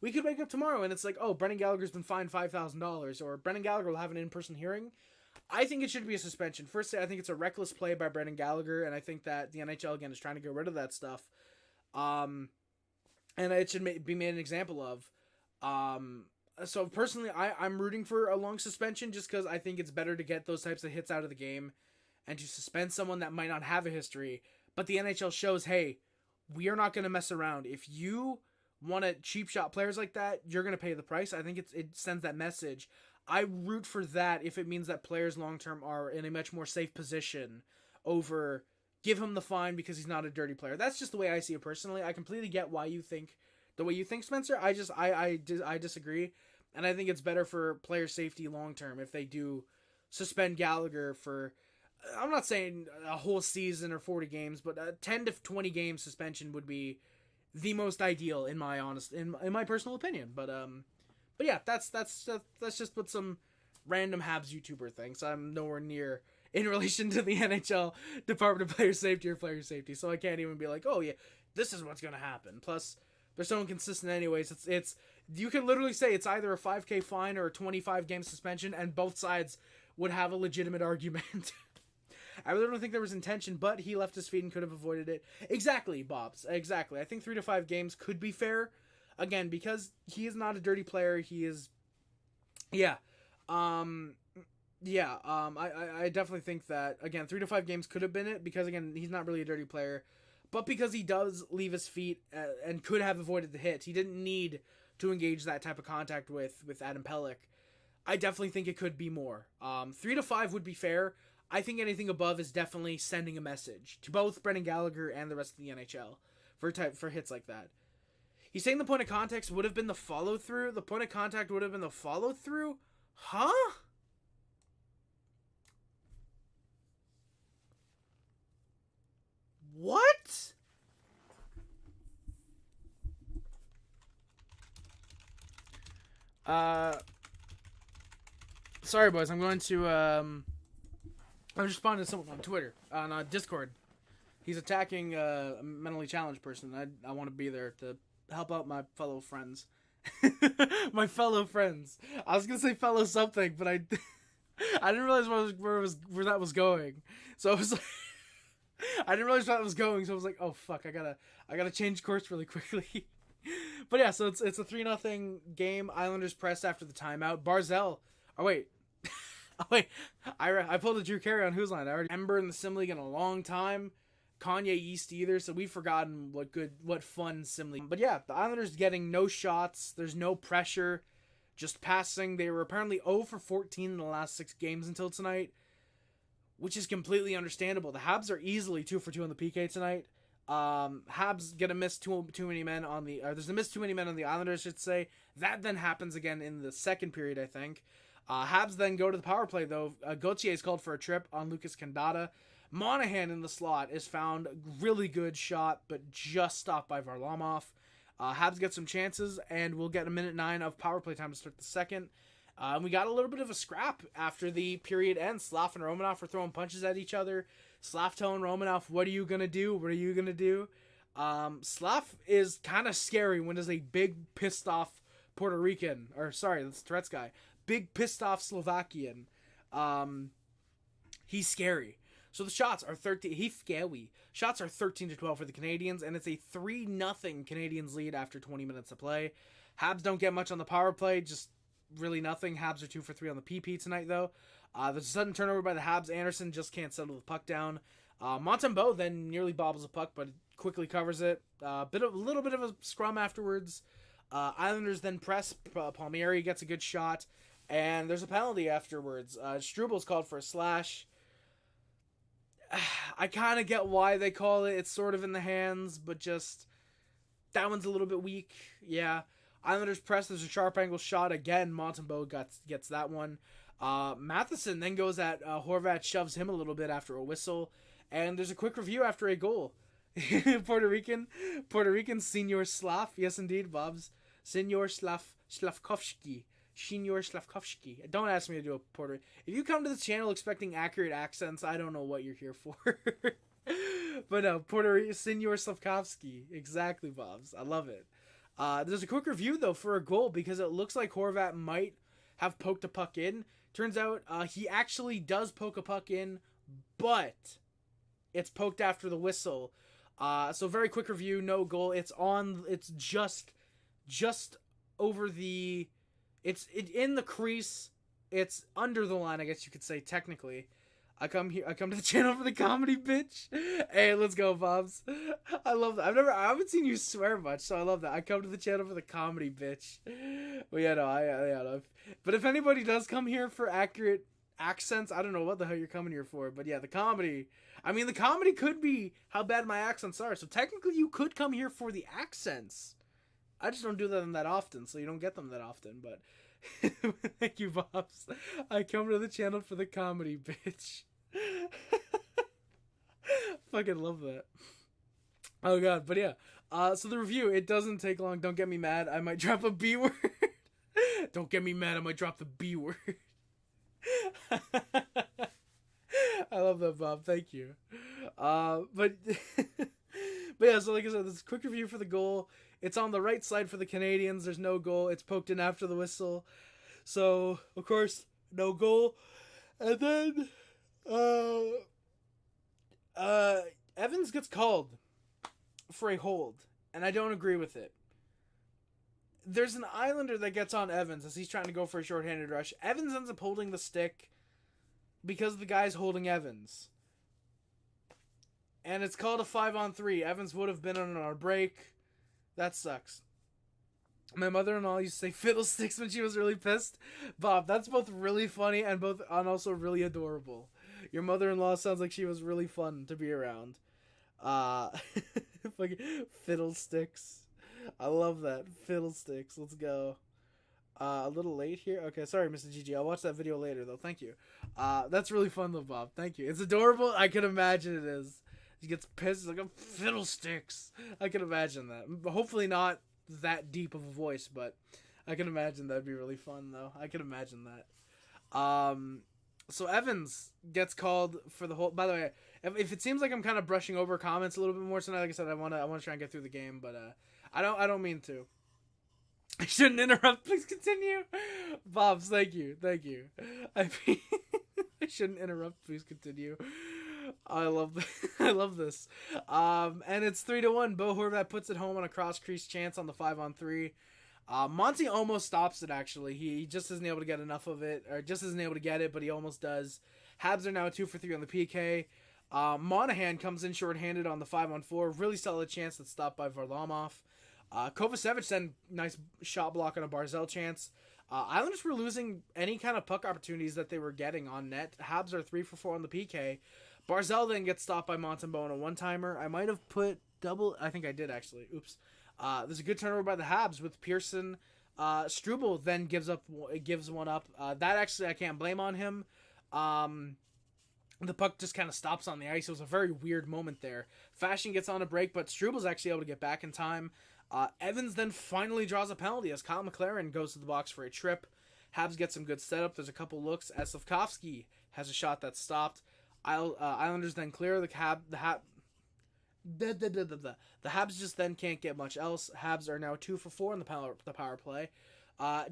we could wake up tomorrow and it's like, oh, Brendan Gallagher's been fined $5,000, or Brendan Gallagher will have an in-person hearing. I think it should be a suspension. Firstly, I think it's a reckless play by Brendan Gallagher, and I think that the NHL, again, is trying to get rid of that stuff. And it should be made an example of. So personally, I'm rooting for a long suspension just because I think it's better to get those types of hits out of the game and to suspend someone that might not have a history. But the NHL shows, hey, we are not going to mess around. If you want to cheap shot players like that, you're going to pay the price. I think it sends that message. I root for that if it means that players long-term are in a much more safe position over give him the fine because he's not a dirty player. That's just the way I see it personally. I completely get why you think the way you think, Spencer. I disagree. And I think it's better for player safety long-term if they do suspend Gallagher for, I'm not saying a whole season or 40 games, but a 10 to 20 game suspension would be the most ideal in my personal opinion. But yeah, that's just what some random Habs YouTuber thinks. I'm nowhere near in relation to the NHL Department of Player Safety or Player Safety, so I can't even be like, oh yeah, this is what's gonna happen. Plus, they're so inconsistent anyways. It's you can literally say it's either a 5K fine or a 25 game suspension, and both sides would have a legitimate argument. I really don't think there was intention, but he left his feet and could have avoided it. Exactly, Bobs. Exactly. I think 3 to 5 games could be fair. Again, because he is not a dirty player. He is, yeah. I definitely think that, again, 3 to 5 games could have been it, because, again, he's not really a dirty player. But because he does leave his feet and could have avoided the hit, he didn't need to engage that type of contact with Adam Pelech. I definitely think it could be more. 3 to 5 would be fair. I think anything above is definitely sending a message to both Brendan Gallagher and the rest of the NHL for hits like that. He's saying the point of contact would have been the follow-through. The point of contact would have been the follow-through? Huh? What? Sorry, boys. I'm going to, I'm responding to someone on Twitter, on Discord. He's attacking a mentally challenged person. I want to be there to help out my fellow friends. My fellow friends. I was gonna say fellow something, but I didn't realize where that was going. So I was like, I didn't realize where that was going. So I was like, oh fuck, I gotta change course really quickly. But yeah, so it's a 3-0 game. Islanders pressed after the timeout. Barzell. Oh wait. I pulled a Drew Carey on whose line. I already remember in the Sim League in a long time. Kanye East either, so we've forgotten what fun Sim League. But yeah, the Islanders getting no shots. There's no pressure, just passing. They were apparently 0 for 14 in the last 6 games until tonight, which is completely understandable. The Habs are easily 2 for 2 on the PK tonight. Habs get a miss too many men on the. There's a miss too many men on the Islanders, I should say. That then happens again in the second period, I think. Habs then go to the power play though. Gauthier is called for a trip on Lucas Candata. Monahan in the slot is found. Really good shot, but just stopped by Varlamov. Habs get some chances, and we'll get a minute 9 of power play time to start the second. We got a little bit of a scrap after the period ends. Slav and Romanov are throwing punches at each other. Slav telling Romanov, what are you going to do? What are you going to do? Slav is kind of scary when there's a big pissed off Puerto Rican, or sorry, that's Tourette's guy. Big pissed off Slovakian. He's scary. So the shots are 13. He's scary. Shots are 13-12 for the Canadiens, and it's a 3-0 Canadiens lead after 20 minutes of play. Habs don't get much on the power play, just really nothing. Habs are 2 for 3 on the PP tonight, though. There's a sudden turnover by the Habs. Anderson just can't settle the puck down. Montembeault then nearly bobbles the puck, but quickly covers it. A little bit of a scrum afterwards. Islanders then press. Palmieri gets a good shot, and there's a penalty afterwards. Strubal's called for a slash. I kind of get why they call it. It's sort of in the hands, but just that one's a little bit weak. Yeah. Islanders press. There's a sharp angle shot again. Montembeault gets that one. Matheson then goes at Horvat, shoves him a little bit after a whistle, and there's a quick review after a goal. Puerto Rican Senor Slav. Yes, indeed, Bob's Senor Slavkovsky. Senor Slavkovsky. Don't ask me to do a Puerto. If you come to this channel expecting accurate accents, I don't know what you're here for. But no, Senor Slavkovsky. Exactly, Bob's. I love it. There's a quick review, though, for a goal because it looks like Horvat might have poked a puck in. Turns out he actually does poke a puck in, but it's poked after the whistle. So very quick review, no goal. It's just over the, it's in the crease. It's under the line, I guess you could say, technically. I come to the channel for the comedy, bitch. Hey, let's go, Bobs. I love that. I haven't seen you swear much, so I love that. I come to the channel for the comedy, bitch. Well, yeah, no, but if anybody does come here for accurate accents, I don't know what the hell you're coming here for, but yeah, the comedy. I mean, the comedy could be how bad my accents are, so technically you could come here for the accents. I just don't do them that often, so you don't get them that often, but thank you, Bobs. I come to the channel for the comedy, bitch. Fucking love that. Oh god, but yeah. So the review, it doesn't take long. Don't get me mad. I might drop a B word. Don't get me mad. I might drop the B word. I love that, Bob. Thank you. But yeah, so like I said, this is a quick review for the goal. It's on the right side for the Canadiens. There's no goal. It's poked in after the whistle. So, of course, no goal. And then Evans gets called for a hold, and I don't agree with it. There's an Islander that gets on Evans as he's trying to go for a shorthanded rush. Evans ends up holding the stick because the guy's holding Evans. And it's called a 5-on-3. Evans would have been on our break. That sucks. My mother-in-law used to say fiddlesticks when she was really pissed. Bob, that's both really funny and also really adorable. Your mother-in-law sounds like she was really fun to be around. Fucking fiddlesticks. I love that. Fiddlesticks. Let's go. A little late here. Okay, sorry, Mr. GG. I'll watch that video later, though. Thank you. That's really fun, though, Bob. Thank you. It's adorable. I can imagine it is. He gets pissed. He's like, fiddlesticks. I can imagine that. Hopefully not that deep of a voice, but I can imagine that'd be really fun, though. I can imagine that. So Evans gets called for the whole. By the way, if it seems like I'm kind of brushing over comments a little bit more tonight, like I said, I want to try and get through the game, but I don't mean to. I shouldn't interrupt. Please continue, Bobs. Thank you. I mean, I shouldn't interrupt. Please continue. I love this. And it's 3-1. Bo Horvat puts it home on a cross crease chance on the 5-on-3. Monty almost stops it, actually. He just isn't able to get enough of it, or just isn't able to get it, but he almost does. Habs are now 2 for 3 on the PK. Monahan comes in shorthanded on the 5-on-4. Really solid chance that's stopped by Varlamov. Kovacevic then nice shot block on a Barzal chance. Islanders were losing any kind of puck opportunities that they were getting on net. Habs are 3 for 4 on the PK. Barzal then gets stopped by Montembeault on a one-timer. I might have put double. I think I did, actually. Oops. There's a good turnover by the Habs with Pearson. Struble then gives one up. That actually I can't blame on him. The puck just kind of stops on the ice. It was a very weird moment there. Fashion gets on a break, but Struble's actually able to get back in time. Evans then finally draws a penalty as Kyle McLaren goes to the box for a trip. Habs get some good setup. There's a couple looks as Slavkovsky has a shot that's stopped. Islanders then clear the Habs just then can't get much else. Habs are now 2 for 4 in the power play.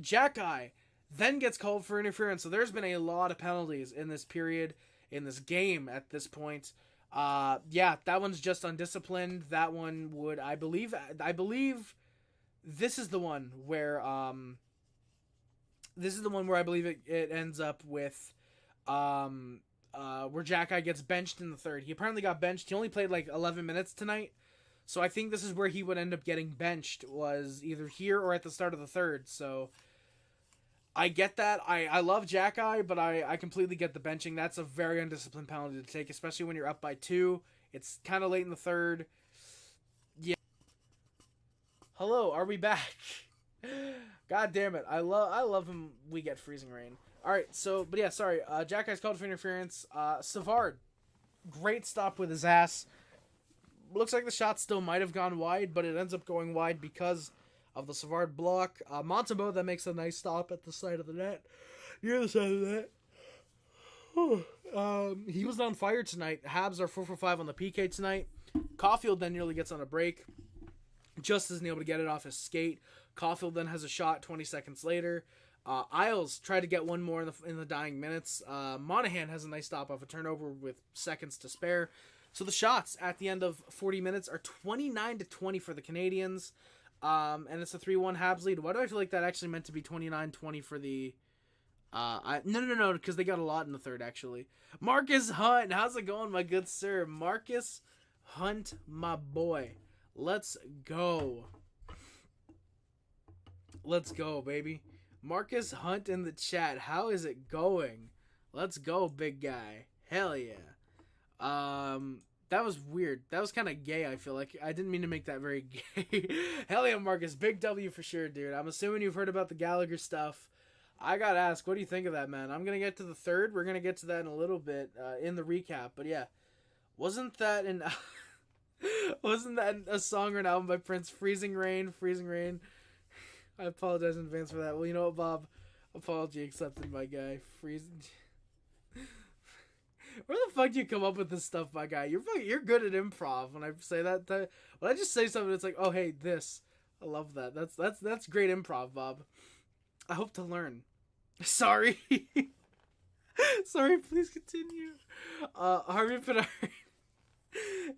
Jack Guy then gets called for interference. So there's been a lot of penalties in this period, in this game at this point. Yeah, that one's just undisciplined. That one would, I believe this is the one where I believe it ends up with where Jack Guy gets benched in the third. He apparently got benched. He only played like 11 minutes tonight. So I think this is where he would end up getting benched, was either here or at the start of the third. So I get that. I love Jack Guy, but I completely get the benching. That's a very undisciplined penalty to take, especially when you're up by 2. It's kind of late in the third. Yeah. Hello, are we back? God damn it. I love him. We get freezing rain. All right, so, but yeah, sorry. Jack Guy's called for interference. Savard, great stop with his ass. Looks like the shot still might have gone wide, but it ends up going wide because of the Savard block. Montembeault that makes a nice stop at the side of the net. Near the side of the net. He was on fire tonight. Habs are 4 for 5 on the PK tonight. Caulfield then nearly gets on a break. just isn't able to get it off his skate. Caulfield then has a shot 20 seconds later. Isles tried to get one more in the dying minutes. Monahan has a nice stop off a turnover with seconds to spare. So the shots at the end of 40 minutes are 29-20 for the Canadiens. And it's a 3-1 Habs lead. Why do I feel like that actually meant to be 29-20 for the... No, because they got a lot in the third, actually. Marcus Hunt, how's it going, my good sir? Marcus Hunt, my boy. Let's go. Let's go, baby. Marcus Hunt in the chat. How is it going? Let's go, big guy. Hell yeah. That was weird. That was kind of gay, I feel like. I didn't mean to make that very gay. Hell yeah, Marcus. Big W for sure, dude. I'm assuming you've heard about the Gallagher stuff. I gotta ask, what do you think of that, man? I'm gonna get to the third. We're gonna get to that in a little bit in the recap. But yeah, wasn't that a song or an album by Prince? Freezing Rain. I apologize in advance for that. Well, you know what, Bob? Apology accepted, my guy. Freezing. Where the fuck do you come up with this stuff, my guy? You're good at improv. When I say that, when I just say something, it's like, oh hey, this. I love that. That's great improv, Bob. I hope to learn. Sorry. Sorry, please continue. Harvey Pinard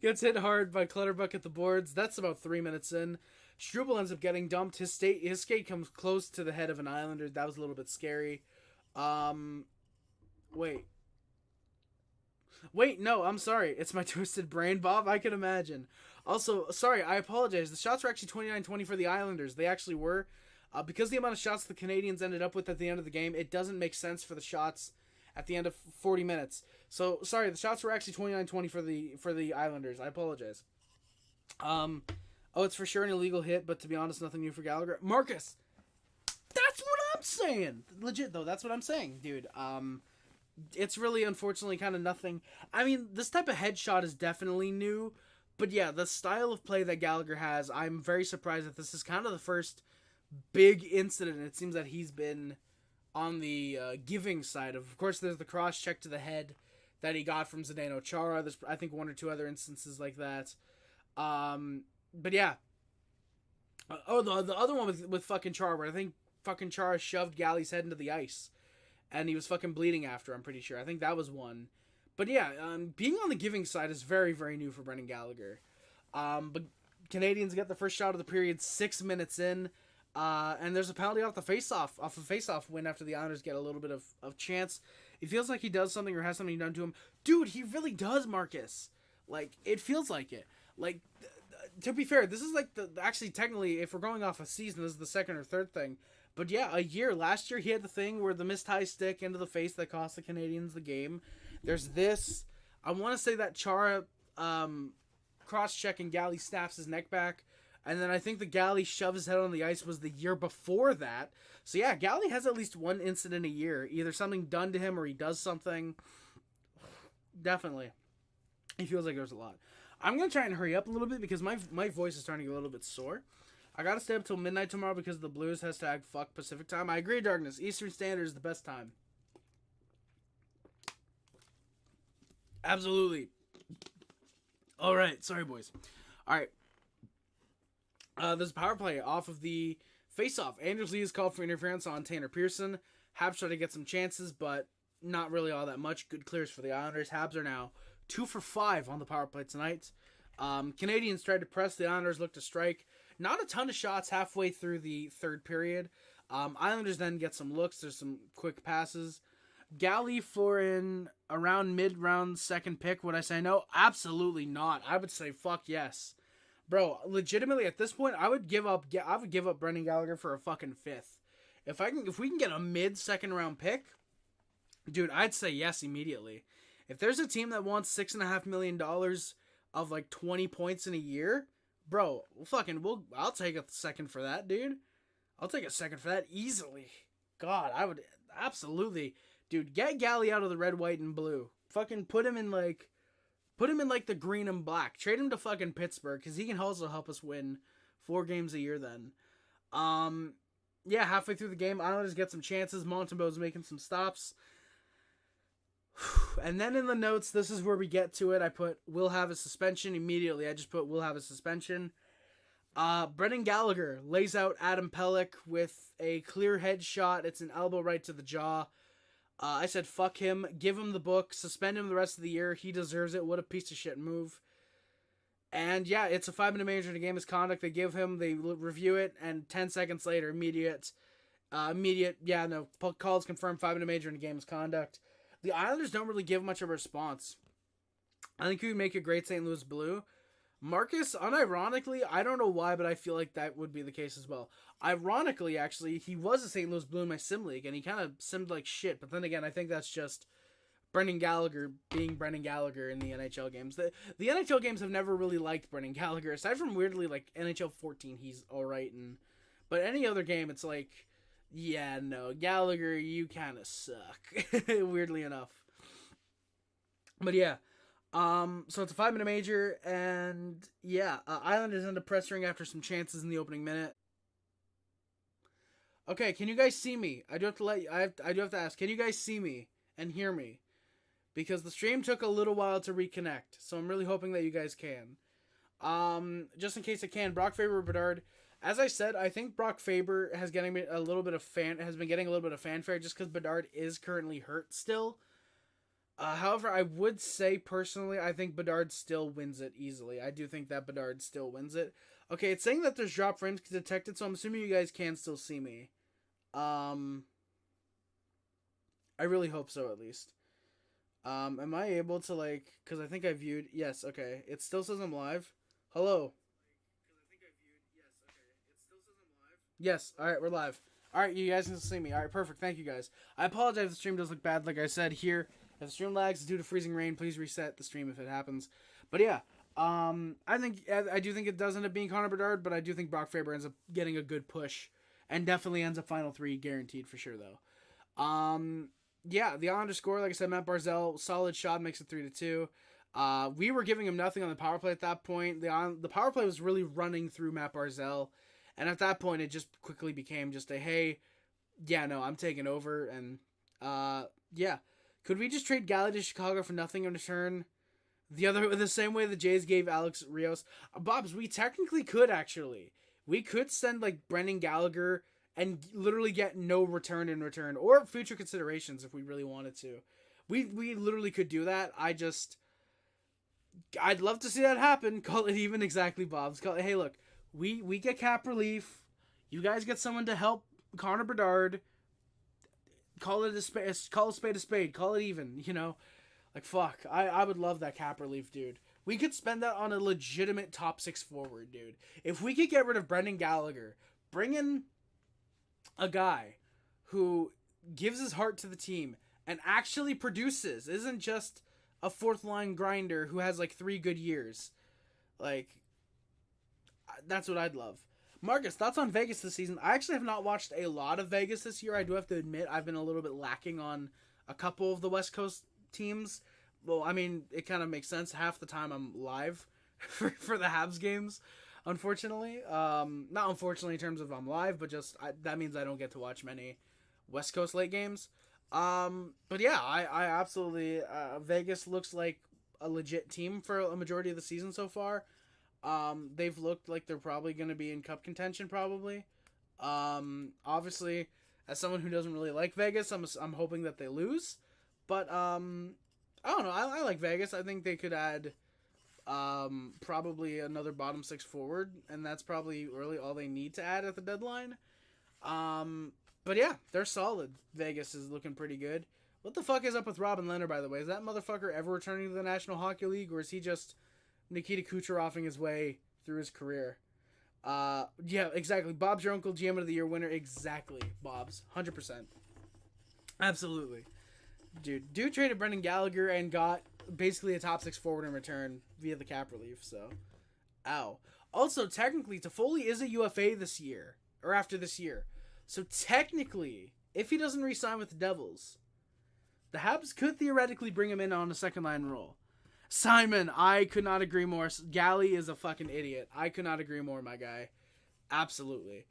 gets hit hard by Clutterbuck at the boards. That's about 3 minutes in. Struble ends up getting dumped. His skate comes close to the head of an Islander. That was a little bit scary. Wait, no, I'm sorry. It's my twisted brain, Bob. I can imagine. Also, sorry, I apologize. The shots were actually 29-20 for the Islanders. They actually were. Because the amount of shots the Canadiens ended up with at the end of the game, it doesn't make sense for the shots at the end of 40 minutes. So, sorry, the shots were actually 29-20 for the Islanders. I apologize. It's for sure an illegal hit, but to be honest, nothing new for Gallagher. Marcus! That's what I'm saying! Legit, though, that's what I'm saying, dude. It's really, unfortunately, kind of nothing. I mean, this type of headshot is definitely new, but yeah, the style of play that Gallagher has, I'm very surprised that this is kind of the first big incident. It seems that he's been on the giving side. Of course, there's the cross check to the head that he got from Zdeno Chara. There's, I think, one or two other instances like that. But yeah. The other one with fucking Chara, where I think fucking Chara shoved Galley's head into the ice, and he was fucking bleeding after, I'm pretty sure. I think that was one. But yeah, being on the giving side is very, very new for Brendan Gallagher. But Canadiens get the first shot of the period 6 minutes in. And there's a penalty off a face-off win after the Islanders get a little bit of chance. It feels like he does something or has something done to him. Dude, he really does, Marcus. Like, it feels like it. Like, to be fair, this is like actually, technically, if we're going off a season, this is the second or third thing. But yeah, last year he had the thing where the missed high stick into the face that cost the Canadiens the game. There's this. I want to say that Chara cross-check and Galley snaps his neck back. And then I think the Galley shoves his head on the ice was the year before that. So yeah, Galley has at least one incident a year. Either something done to him or he does something. Definitely. He feels like there's a lot. I'm going to try and hurry up a little bit because my voice is starting to get a little bit sore. I got to stay up till midnight tomorrow because the Blues #fuck Pacific time. I agree, Darkness. Eastern Standard is the best time. Absolutely. All right. Sorry, boys. All right. There's a power play off of the face-off. Anders Lee is called for interference on Tanner Pearson. Habs try to get some chances, but not really all that much. Good clears for the Islanders. Habs are now 2 for 5 on the power play tonight. Canadiens tried to press. The Islanders looked to strike. Not a ton of shots halfway through the third period. Islanders then get some looks. There's some quick passes. Galley for an around mid-round second pick. Would I say no? Absolutely not. I would say fuck yes. Bro, legitimately at this point, I would give up Brendan Gallagher for a fucking fifth. If we can get a mid-second round pick, dude, I'd say yes immediately. If there's a team that wants $6.5 million of like 20 points in a year, bro, I'll take a second for that, dude. I'll take a second for that easily. God, I would absolutely, dude. Get Galley out of the red, white, and blue. Fucking put him in like the green and black. Trade him to fucking Pittsburgh because he can also help us win 4 games a year. Then, yeah, halfway through the game, Islanders get some chances. Montembeau's making some stops. And then in the notes, this is where we get to it. I put, will have a suspension immediately. I just put, will have a suspension. Brendan Gallagher lays out Adam Pelech with a clear headshot. It's an elbow right to the jaw. I said, fuck him. Give him the book. Suspend him the rest of the year. He deserves it. What a piece of shit move. And yeah, it's a 5-minute major in a game misconduct. They give him, they review it, and 10 seconds later, call is confirmed, 5-minute major in a game misconduct. The Islanders don't really give much of a response. I think he would make a great St. Louis Blue. Marcus, unironically, I don't know why, but I feel like that would be the case as well. Ironically, actually, he was a St. Louis Blue in my sim league, and he kind of simmed like shit. But then again, I think that's just Brendan Gallagher being Brendan Gallagher in the NHL games. The NHL games have never really liked Brendan Gallagher. Aside from weirdly, like, NHL 14, he's alright. But any other game, it's like, yeah, no, Gallagher, you kind of suck. Weirdly enough. But yeah. So it's a 5-minute major, and yeah, Islanders end up pressuring after some chances in the opening minute. Okay, can you guys see me? I do have to ask, can you guys see me and hear me? Because the stream took a little while to reconnect, so I'm really hoping that you guys can. Just in case I can, Brock Faber or Bedard. As I said, I think Brock Faber has been getting a little bit of fanfare just because Bedard is currently hurt still. However, I would say personally, I think Bedard still wins it easily. I do think that Bedard still wins it. Okay, it's saying that there's drop frames detected, so I'm assuming you guys can still see me. I really hope so, at least. Am I able to, like, because I think I viewed, yes, okay, it still says I'm live. Hello. Yes, alright, we're live. Alright, you guys can see me. Alright, perfect, thank you guys. I apologize if the stream does look bad, like I said here. If the stream lags due to freezing rain, please reset the stream if it happens. But yeah, I do think it does end up being Connor Bedard, but I do think Brock Faber ends up getting a good push, and definitely ends up final 3 guaranteed for sure though. Yeah, the Islanders score, like I said, Matt Barzal, solid shot, makes it 3-2. We were giving him nothing on the power play at that point. The power play was really running through Matt Barzal, and at that point it just quickly became just a hey, yeah, no, I'm taking over, and yeah. Could we just trade Gallagher to Chicago for nothing in return? The same way the Jays gave Alex Rios. Bobs, we technically could, actually. We could send, like, Brendan Gallagher and literally get no return in return. Or future considerations if we really wanted to. We literally could do that. I'd love to see that happen. Call it even, exactly, Bobs. Hey, look, we get cap relief. You guys get someone to help Connor Bedard. Call it a spade a spade. Call it even, you know? Like, fuck. I would love that cap relief, dude. We could spend that on a legitimate top 6 forward, dude. If we could get rid of Brendan Gallagher, bring in a guy who gives his heart to the team and actually produces, isn't just a 4th-line grinder who has, like, 3 good years. Like, that's what I'd love. Marcus, thoughts on Vegas this season? I actually have not watched a lot of Vegas this year. I do have to admit I've been a little bit lacking on a couple of the West Coast teams. Well, I mean, it kind of makes sense. Half the time I'm live for the Habs games, unfortunately. Not unfortunately in terms of I'm live, but just that means I don't get to watch many West Coast late games. But yeah, I absolutely... Vegas looks like a legit team for a majority of the season so far. They've looked like they're probably going to be in cup contention, probably. Obviously, as someone who doesn't really like Vegas, I'm hoping that they lose. But, I don't know. I like Vegas. I think they could add, probably another bottom 6 forward, and that's probably really all they need to add at the deadline. But yeah, they're solid. Vegas is looking pretty good. What the fuck is up with Robin Lehner, by the way? Is that motherfucker ever returning to the National Hockey League, or is he just Nikita Kucheroving his way through his career? Yeah, exactly. Bob's your uncle, GM of the year winner. Exactly, Bob's. 100%. Absolutely. Dude traded Brendan Gallagher and got basically a top 6 forward in return via the cap relief, so. Ow. Also, technically, Toffoli is a UFA this year, or after this year. So technically, if he doesn't re-sign with the Devils, the Habs could theoretically bring him in on a second-line role. Simon, I could not agree more. Gally is a fucking idiot. I could not agree more, my guy. Absolutely.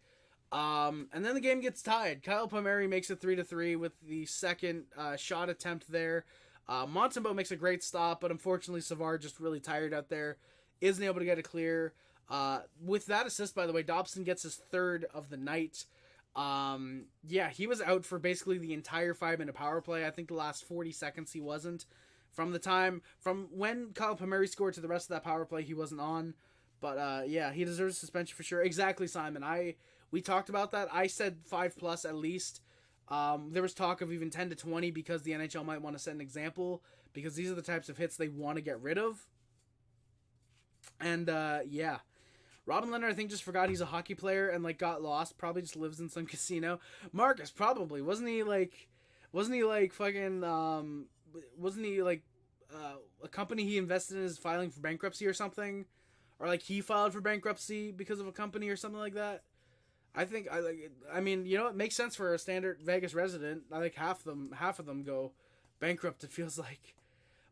And then the game gets tied. Kyle Palmieri makes it 3-3 with the second shot attempt there. Montembeault makes a great stop, but unfortunately Savard just really tired out there. Isn't able to get it clear. With that assist, by the way, Dobson gets his third of the night. Yeah, he was out for basically the entire 5-minute power play. I think the last 40 seconds he wasn't. From when Kyle Palmieri scored to the rest of that power play, he wasn't on. But yeah, he deserves suspension for sure. Exactly, Simon. We talked about that. I said 5+ at least. There was talk of even 10 to 20 because the NHL might want to set an example because these are the types of hits they want to get rid of. And yeah. Robin Leonard, I think, just forgot he's a hockey player and like got lost. Probably just lives in some casino. Marcus, probably wasn't he like fucking wasn't he like a company he invested in is filing for bankruptcy or something, or like he filed for bankruptcy because of a company or something like that. I mean, you know, it makes sense for a standard Vegas resident. I think half of them go bankrupt. It feels like.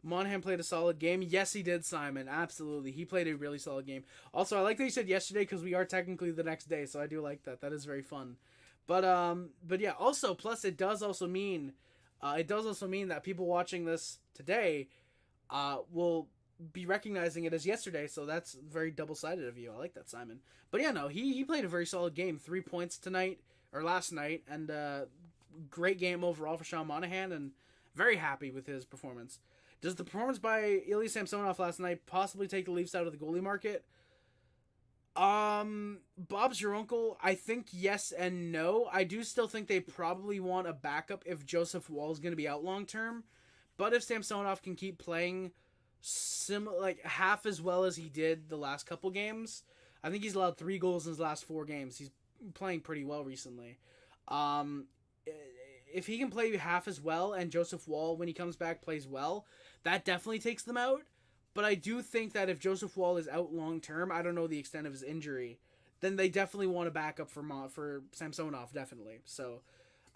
Monahan played a solid game. Yes, he did, Simon. Absolutely. He played a really solid game. Also, I like that you said yesterday because we are technically the next day, so I do like that. That is very fun. But yeah, also, plus it does also mean that people watching this today will be recognizing it as yesterday, so that's very double-sided of you. I like that, Simon. But yeah, no, he played a very solid game. 3 points last night, and great game overall for Sean Monahan, and very happy with his performance. Does the performance by Ilya Samsonov last night possibly take the Leafs out of the goalie market? Bob's your uncle. I think yes and no. I do still think they probably want a backup if Joseph Woll is going to be out long term. But if Samsonov can keep playing half as well as he did the last couple games, I think he's allowed 3 goals in his last 4 games. He's playing pretty well recently. If he can play half as well and Joseph Woll, when he comes back, plays well, that definitely takes them out. But I do think that if Joseph Woll is out long term, I don't know the extent of his injury, then they definitely want a backup for Samsonov, definitely. So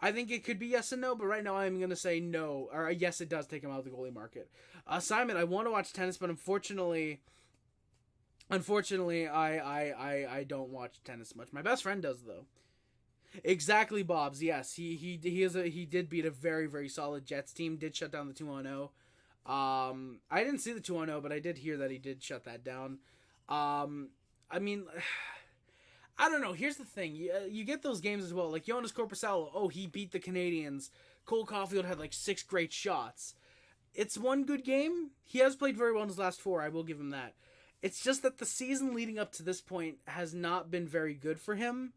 I think it could be yes and no, but right now I'm going to say no. Or yes, it does take him out of the goalie market. Simon, I want to watch tennis, but unfortunately, I don't watch tennis much. My best friend does, though. Exactly, Bob's. Yes, he did beat a very, very solid Jets team. Did shut down the 2-0. I didn't see the 2-0, but I did hear that he did shut that down. I mean, I don't know. Here's the thing: you get those games as well. Like Jonas Korpisalo, he beat the Canadiens. Cole Caulfield had like 6 great shots. It's one good game. He has played very well in his last 4. I will give him that. It's just that the season leading up to this point has not been very good for him.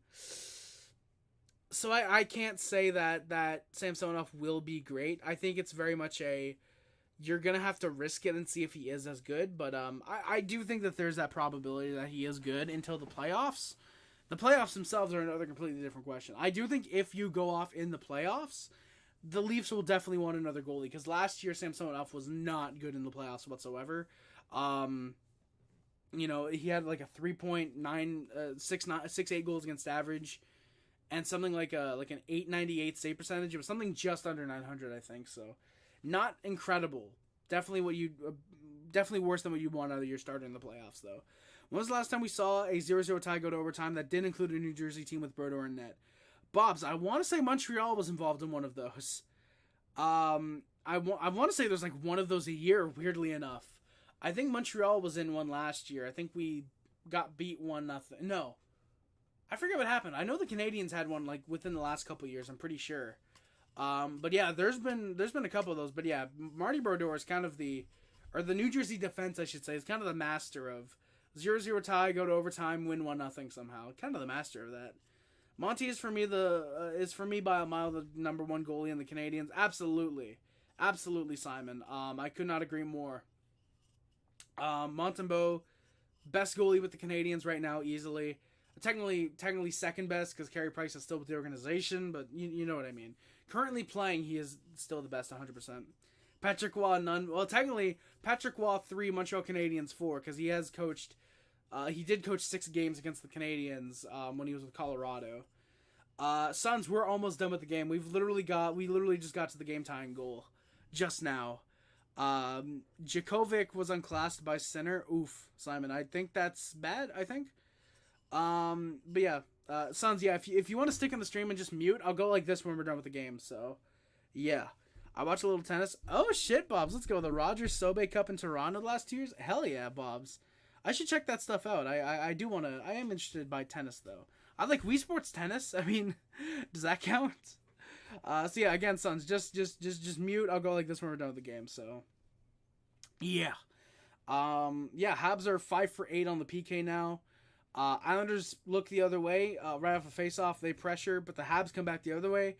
So I can't say that Samsonov will be great. I think it's very much you're going to have to risk it and see if he is as good. But I do think that there's that probability that he is good until the playoffs. The playoffs themselves are another completely different question. I do think if you go off in the playoffs, the Leafs will definitely want another goalie. Because last year, Samsonov was not good in the playoffs whatsoever. You know, he had like a 3.68 goals against average. And something like an 898 save percentage. It was something just under 900, I think. So, not incredible. Definitely worse than what you want out of your starter in the playoffs, though. When was the last time we saw a 0-0 tie go to overtime that did include a New Jersey team with Brodeur in net? Bob's, I want to say Montreal was involved in one of those. I want to say there's like one of those a year, weirdly enough. I think Montreal was in one last year. I think we got beat 1-0. No. I forget what happened. I know the Canadiens had one like within the last couple of years. I'm pretty sure. But yeah, there's been a couple of those. But yeah, Marty Brodeur is kind of the New Jersey defense, I should say, is kind of the master of 0-0 tie, go to overtime, win 1-0 somehow. Kind of the master of that. Monty is for me by a mile the number 1 goalie in the Canadiens. Absolutely, Simon. I could not agree more. Montembeault, best goalie with the Canadiens right now, easily. Technically second best because Carey Price is still with the organization, but you know what I mean. Currently playing, he is still the best, 100%. Patrick Waugh, none. Well, technically, Patrick Waugh 3, Montreal Canadiens 4, because he has coached. He did coach 6 games against the Canadiens when he was with Colorado. Suns, we're almost done with the game. We literally just got to the game tying goal just now. Djokovic was unclassed by center. Oof, Simon. I think that's bad. I think. But yeah, Suns, yeah, if you want to stick on the stream and just mute, I'll go like this when we're done with the game, so, yeah. I watched a little tennis. Oh, shit, Bobs, let's go. The Rogers Sobe Cup in Toronto the last 2 years? Hell yeah, Bobs. I should check that stuff out. I do want to. I am interested by tennis though. I like Wii Sports tennis. I mean, does that count? So yeah, again, Suns, just mute. I'll go like this when we're done with the game. So, yeah. Yeah, Habs are 5 for 8 on the PK now. Islanders look the other way. Right off a face-off, they pressure, but the Habs come back the other way.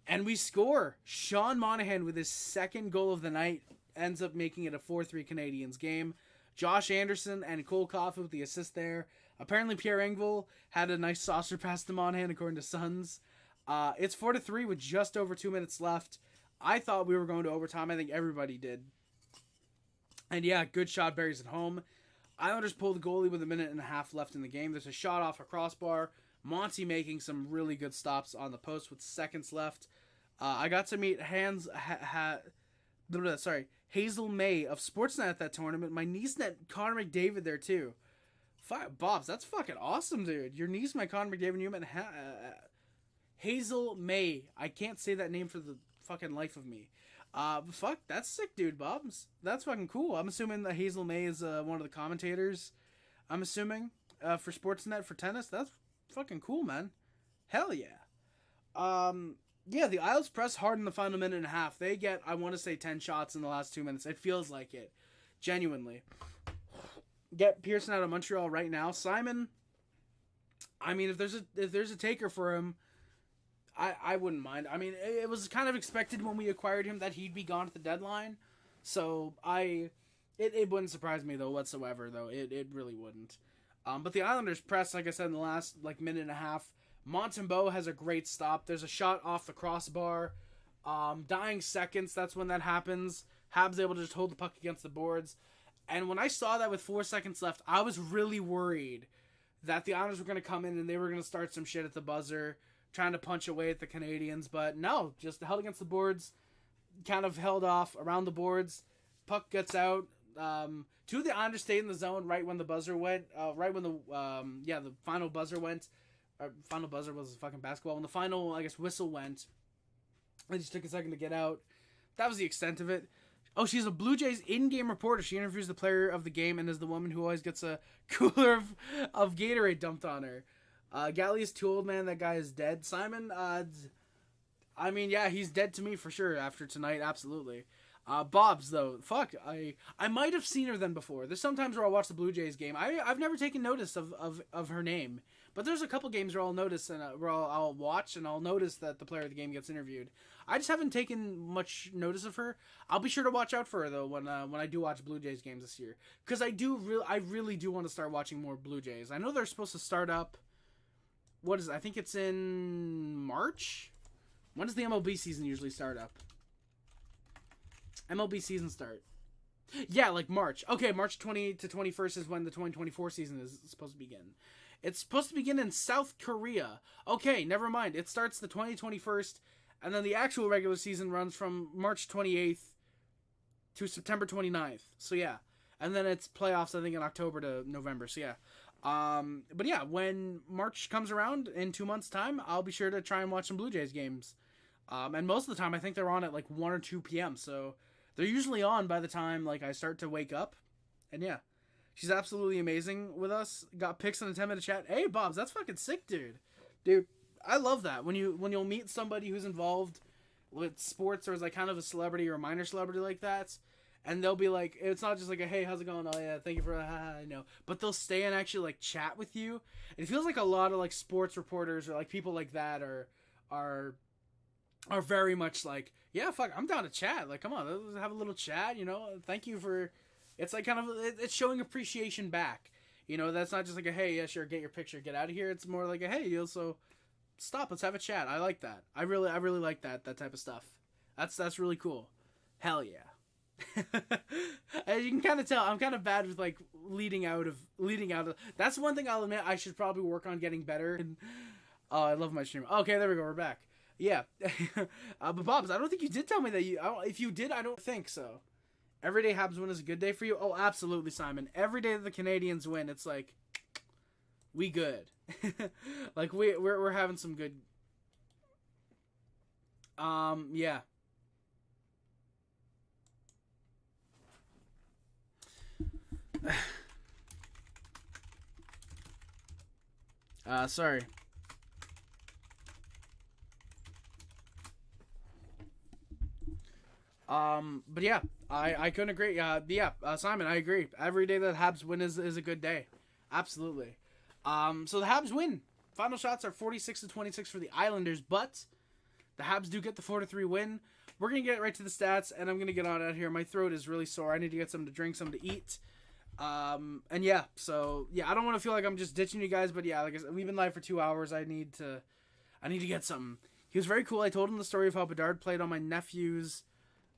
And we score. Sean Monahan with his second goal of the night ends up making it a 4-3 Canadiens game. Josh Anderson and Cole Coffey with the assist there. Apparently Pierre Engvall had a nice saucer pass to Monahan according to Suns. It's 4-3 with just over 2 minutes left. I thought we were going to overtime. I think everybody did. And yeah, good shot, buries it home. Islanders pull the goalie with a minute and a half left in the game. There's a shot off a crossbar. Monty making some really good stops on the post with seconds left. I got to meet Hazel May of Sportsnet at that tournament. My niece met Connor McDavid there too. Bobs, that's fucking awesome, dude. Your niece met Connor McDavid and you met Hazel May. I can't say that name for the fucking life of me. Fuck, that's sick, dude, Bobs. That's fucking cool. I'm assuming that Hazel May is one of the commentators. I'm assuming for Sportsnet for tennis. That's fucking cool, man. Hell yeah. Yeah, the Isles press hard in the final minute and a half. They get, I want to say, 10 shots in the last 2 minutes. It feels like it, genuinely. Get Pearson out of Montreal right now. Simon, I mean, if there's a taker for him, I wouldn't mind. I mean, it was kind of expected when we acquired him that he'd be gone at the deadline. So it wouldn't surprise me though whatsoever though. It really wouldn't. But the Islanders press, like I said, in the last minute and a half. Montembeault has a great stop. There's a shot off the crossbar. Dying seconds, that's when that happens. Habs able to just hold the puck against the boards. And when I saw that with 4 seconds left, I was really worried that the Islanders were going to come in and they were going to start some shit at the buzzer, trying to punch away at the Canadiens. But no, just held against the boards, kind of held off around the boards. Puck gets out. Two of the Islanders stayed in the zone right when the buzzer went. Right when the final buzzer went. Final buzzer was fucking basketball. When the final, I guess, whistle went, it just took a second to get out. That was the extent of it. Oh, she's a Blue Jays in-game reporter. She interviews the player of the game and is the woman who always gets a cooler of Gatorade dumped on her. Galley is too old, man. That guy is dead. Simon, I mean, yeah, he's dead to me for sure after tonight. Absolutely. Bob's, though, fuck, I might have seen her then before. There's sometimes where I'll watch the Blue Jays game. I've never taken notice of her name. But there's a couple games where I'll notice and where I'll watch and I'll notice that the player of the game gets interviewed. I just haven't taken much notice of her. I'll be sure to watch out for her though when I do watch Blue Jays games this year, because I really do want to start watching more Blue Jays. I know they're supposed to start up. What is it? I think it's in March. When does the MLB season usually start up? MLB season start. Yeah, like March. Okay, March 20 to 21st is when the 2024 season is supposed to begin. It's supposed to begin in South Korea. Okay, never mind. It starts the 2021st, and then the actual regular season runs from March 28th to September 29th. So yeah. And then it's playoffs, I think, in October to November. So yeah. But yeah, when March comes around in 2 months' time, I'll be sure to try and watch some Blue Jays games. And most of the time, I think they're on at like 1 or 2 p.m. So they're usually on by the time like I start to wake up. And yeah. She's absolutely amazing with us. Got pics in a 10-minute chat. Hey, Bobs, that's fucking sick, dude. Dude, I love that. When you'll meet somebody who's involved with sports or is like kind of a celebrity or a minor celebrity like that, and they'll be like, it's not just like a, hey, how's it going? Oh, yeah, thank you for, I know. But they'll stay and actually like chat with you. And it feels like a lot of like sports reporters or like people like that are very much like, yeah, fuck, I'm down to chat. Like, come on, let's have a little chat, you know? Thank you for... It's like kind of, it's showing appreciation back. You know, that's not just like a, hey, yeah, sure, get your picture, get out of here. It's more like a, hey, you also stop, let's have a chat. I like that. I really like that type of stuff. That's really cool. Hell yeah. As you can kind of tell, I'm kind of bad with like leading out of. That's one thing I'll admit I should probably work on getting better. And, oh, I love my stream. Okay, there we go. We're back. Yeah. But Bobs, I don't think you did tell me that if you did, I don't think so. Every day Habs win is a good day for you? Oh, absolutely, Simon. Every day that the Canadiens win, it's like, we good. Like, we're having some good... yeah. Sorry. But yeah, I couldn't agree. Simon, I agree. Every day that Habs win is a good day. Absolutely. So the Habs win. Final shots are 46-26 for the Islanders, but the Habs do get the 4-3 win. We're going to get right to the stats, and I'm going to get on out here. My throat is really sore. I need to get something to drink, something to eat. And yeah, so yeah, I don't want to feel like I'm just ditching you guys, but yeah, like I said, we've been live for 2 hours. I need to get something. He was very cool. I told him the story of how Bedard played on my nephew's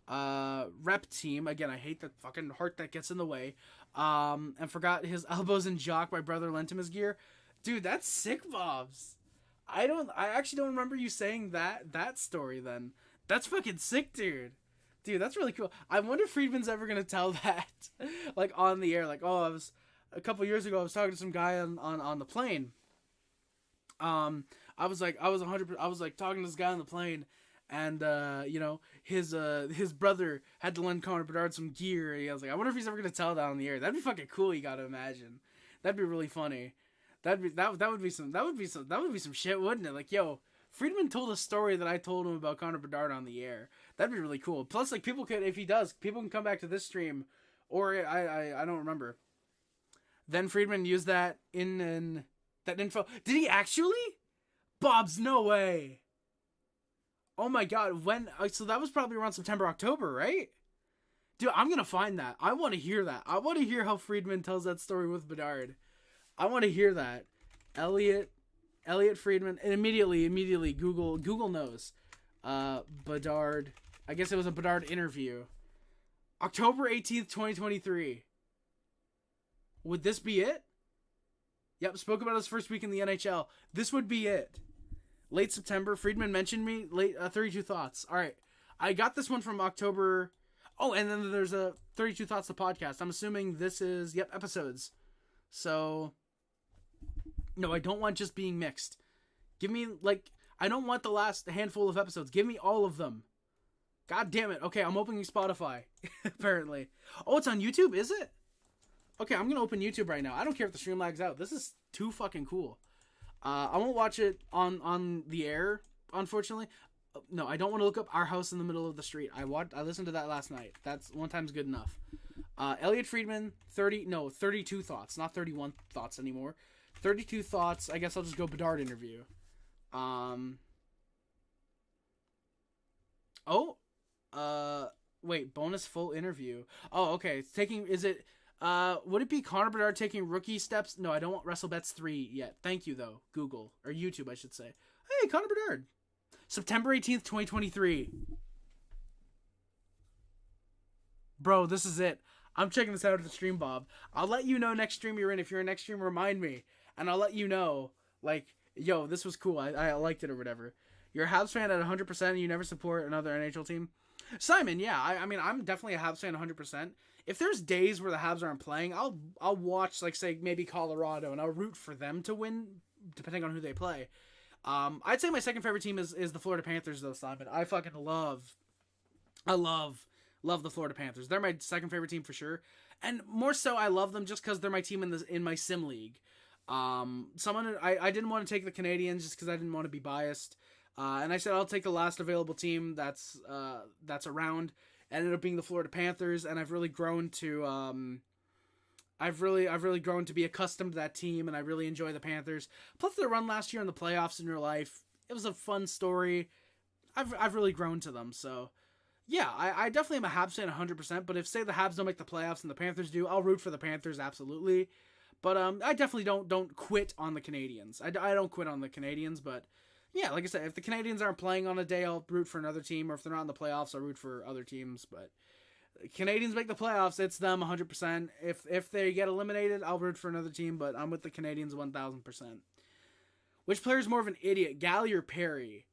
rep team. Again, I hate the fucking heart that gets in the way. And forgot his elbows and jock. My brother lent him his gear. Dude, that's sick, Bobs. I actually don't remember you saying that story then. That's fucking sick, dude. Dude, that's really cool. I wonder if Friedman's ever gonna tell that, like, on the air. Like, oh, a couple years ago, I was talking to some guy on the plane. I was talking to this guy on the plane, and his brother had to lend Connor Bedard some gear. And I was like, I wonder if he's ever gonna tell that on the air. That'd be fucking cool. You gotta imagine. That'd be really funny. That would be some shit, wouldn't it? Like, yo, Friedman told a story that I told him about Connor Bedard on the air. That'd be really cool. Plus, like, people can come back to this stream, or I don't remember. Then Friedman used that in that info. Did he actually? Bob's, no way. Oh my god, so that was probably around September, October, right? Dude, I'm gonna find that. I want to hear that. I want to hear how Friedman tells that story with Bedard. I want to hear that. Elliot Friedman, and immediately Google knows. Bedard. I guess it was a Bedard interview. October 18th, 2023. Would this be it? Yep, spoke about his first week in the NHL. This would be it. Late September, Friedman mentioned me. 32 Thoughts. All right. I got this one from October. Oh, and then there's a 32 Thoughts, the podcast. I'm assuming this is, episodes. So, no, I don't want just being mixed. Give me, I don't want the last handful of episodes. Give me all of them. God damn it. Okay, I'm opening Spotify, apparently. Oh, it's on YouTube, is it? Okay, I'm going to open YouTube right now. I don't care if the stream lags out. This is too fucking cool. I won't watch it on the air, unfortunately. No, I don't want to look up Our House in the Middle of the Street. I listened to that last night. That's one time's good enough. Elliot Friedman, 32 Thoughts. Not 31 Thoughts anymore. 32 Thoughts. I guess I'll just go Bedard interview. Wait, bonus full interview. Oh, okay. Would it be Connor Bedard taking rookie steps? No, I don't want WrestleBets 3 yet. Thank you, though. Google. Or YouTube, I should say. Hey, Connor Bedard. September 18th, 2023. Bro, this is it. I'm checking this out at the stream, Bob. I'll let you know next stream you're in. If you're in next stream, remind me. And I'll let you know, yo, this was cool. I liked it or whatever. You're a Habs fan at 100% and you never support another NHL team? Simon, yeah. I mean, I'm definitely a Habs fan 100%. If there's days where the Habs aren't playing, I'll watch, say, maybe Colorado, and I'll root for them to win, depending on who they play. I'd say my second favorite team is the Florida Panthers, though, Simon. I fucking love the Florida Panthers. They're my second favorite team for sure. And more so, I love them just because they're my team in my sim league. I didn't want to take the Canadiens just because I didn't want to be biased. And I said I'll take the last available team that's around. Ended up being the Florida Panthers, and I've really grown to I've really grown to be accustomed to that team, and I really enjoy the Panthers. Plus their run last year in the playoffs in real life, it was a fun story. I've really grown to them, so yeah, I definitely am a Habs fan 100%. But if say the Habs don't make the playoffs and the Panthers do, I'll root for the Panthers absolutely. But I definitely don't quit on the Canadiens. I don't quit on the Canadiens, but yeah, like I said, if the Canadiens aren't playing on a day, I'll root for another team, or if they're not in the playoffs, I'll root for other teams. But Canadiens make the playoffs, it's them 100%. If they get eliminated, I'll root for another team, but I'm with the Canadiens 1,000%. Which player is more of an idiot, Gallagher or Perry?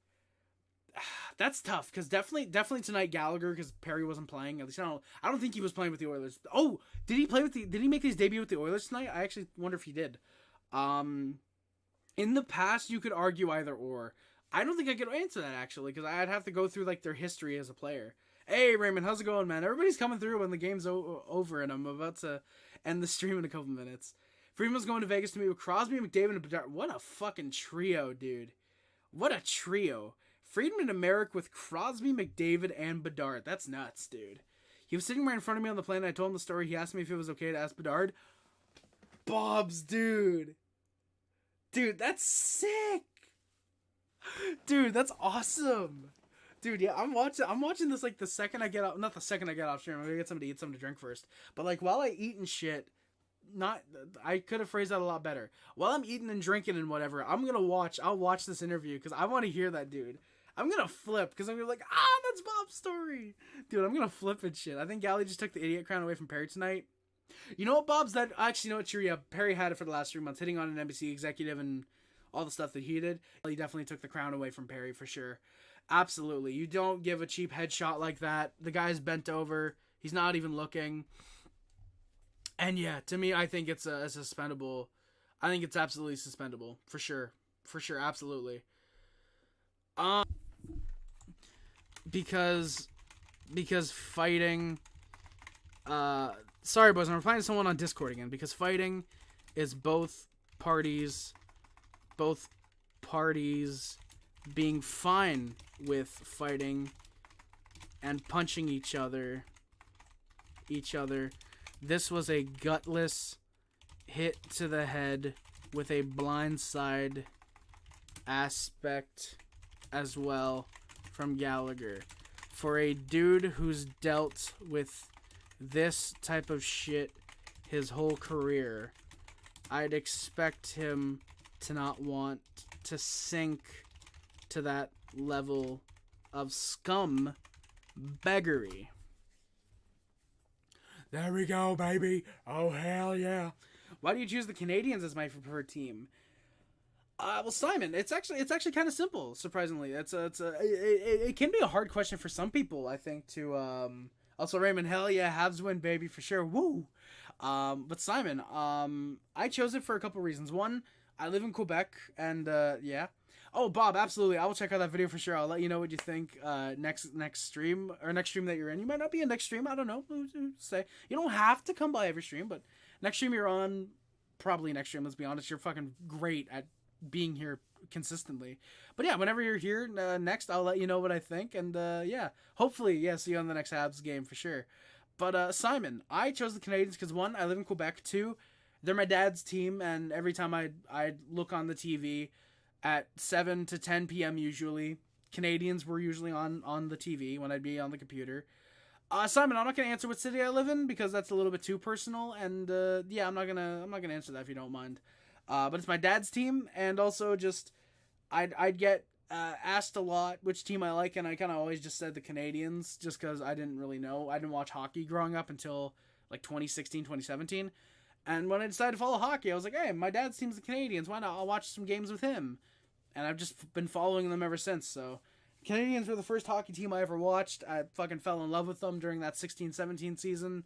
That's tough, because definitely tonight Gallagher, because Perry wasn't playing. At least I don't think he was playing with the Oilers. Oh, did he make his debut with the Oilers tonight? I actually wonder if he did. In the past, you could argue either or. I don't think I could answer that, actually, because I'd have to go through their history as a player. Hey, Raymond, how's it going, man? Everybody's coming through when the game's over, and I'm about to end the stream in a couple minutes. Friedman's going to Vegas to meet with Crosby, McDavid, and Bedard. What a fucking trio, dude. What a trio. Friedman and Merrick with Crosby, McDavid, and Bedard. That's nuts, dude. He was sitting right in front of me on the plane. I told him the story. He asked me if it was okay to ask Bedard. Bob's, dude. Dude, that's sick. Dude, that's awesome. Dude, yeah, I'm watching this like the second I get out. Not the second I get off stream. I'm gonna get something to eat, something to drink first. But like while I eat and shit, I could have phrased that a lot better. While I'm eating and drinking and whatever, I'll watch this interview because I want to hear that, dude. I'm gonna flip because I'm gonna be like, that's Bob's story. Dude, I'm gonna flip and shit. I think Gally just took the idiot crown away from Perry tonight. You know what, Bob's that actually, you know what, true, yeah, Perry had it for the last 3 months, hitting on an NBC executive and all the stuff that he did. He definitely took the crown away from Perry for sure. Absolutely. You don't give a cheap headshot like that. The guy's bent over. He's not even looking. And yeah, to me, I think it's a suspendable. I think it's absolutely suspendable. For sure. For sure, absolutely. Because fighting... sorry, boys, I'm replying to someone on Discord again. Because fighting is both parties being fine with fighting and punching each other. This was a gutless hit to the head with a blindside aspect as well from Gallagher. For a dude who's dealt with this type of shit his whole career, I'd expect him to not want to sink to that level of scum beggary. There we go, baby. Oh, hell yeah. Why do you choose the Canadiens as my preferred team? Well, Simon, it's actually kind of simple. Surprisingly, it can be a hard question for some people, I think. To also Raymond, hell yeah, Habs win, baby, for sure. Woo. But Simon, I chose it for a couple reasons. One, I live in Quebec, and yeah. Oh, Bob, absolutely. I will check out that video for sure. I'll let you know what you think next stream that you're in. You might not be in next stream. I don't know. Say you don't have to come by every stream, but next stream you're on, probably next stream. Let's be honest. You're fucking great at being here consistently. But yeah, whenever you're here next, I'll let you know what I think. And yeah, hopefully, yeah, see you on the next Habs game for sure. But Simon, I chose the Canadiens because one, I live in Quebec. Two, they're my dad's team, and every time I'd look on the TV at 7 to 10 p.m. usually, Canadiens were usually on the TV when I'd be on the computer. Simon, I'm not gonna answer what city I live in because that's a little bit too personal, and yeah, I'm not gonna answer that if you don't mind. But it's my dad's team, and also just I'd get asked a lot which team I like, and I kind of always just said the Canadiens just because I didn't really know. I didn't watch hockey growing up until like 2016, 2017. And when I decided to follow hockey, I was like, hey, my dad's team's the Canadiens. Why not? I'll watch some games with him. And I've just been following them ever since. So Canadiens were the first hockey team I ever watched. I fucking fell in love with them during that 16-17 season.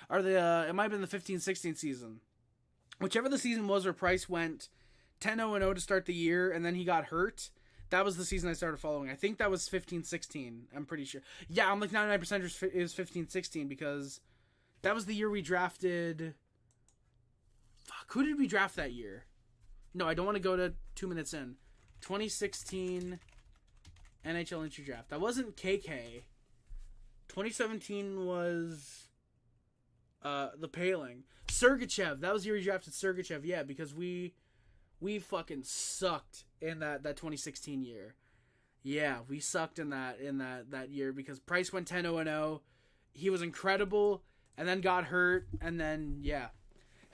Or it might have been the 15-16 season. Whichever the season was where Price went 10-0-0 to start the year, and then he got hurt. That was the season I started following. I think that was 15-16. I'm pretty sure. Yeah, I'm like 99% it was 15-16 because that was the year we drafted... Fuck, who did we draft that year? No, I don't want to go to 2 minutes in. 2016 NHL entry draft. That wasn't KK. 2017 was the Paling. Sergachev. That was the year we drafted Sergachev. Yeah, because we fucking sucked in that 2016 year. Yeah, we sucked in that year because Price went 10-0-0. He was incredible and then got hurt, and then yeah.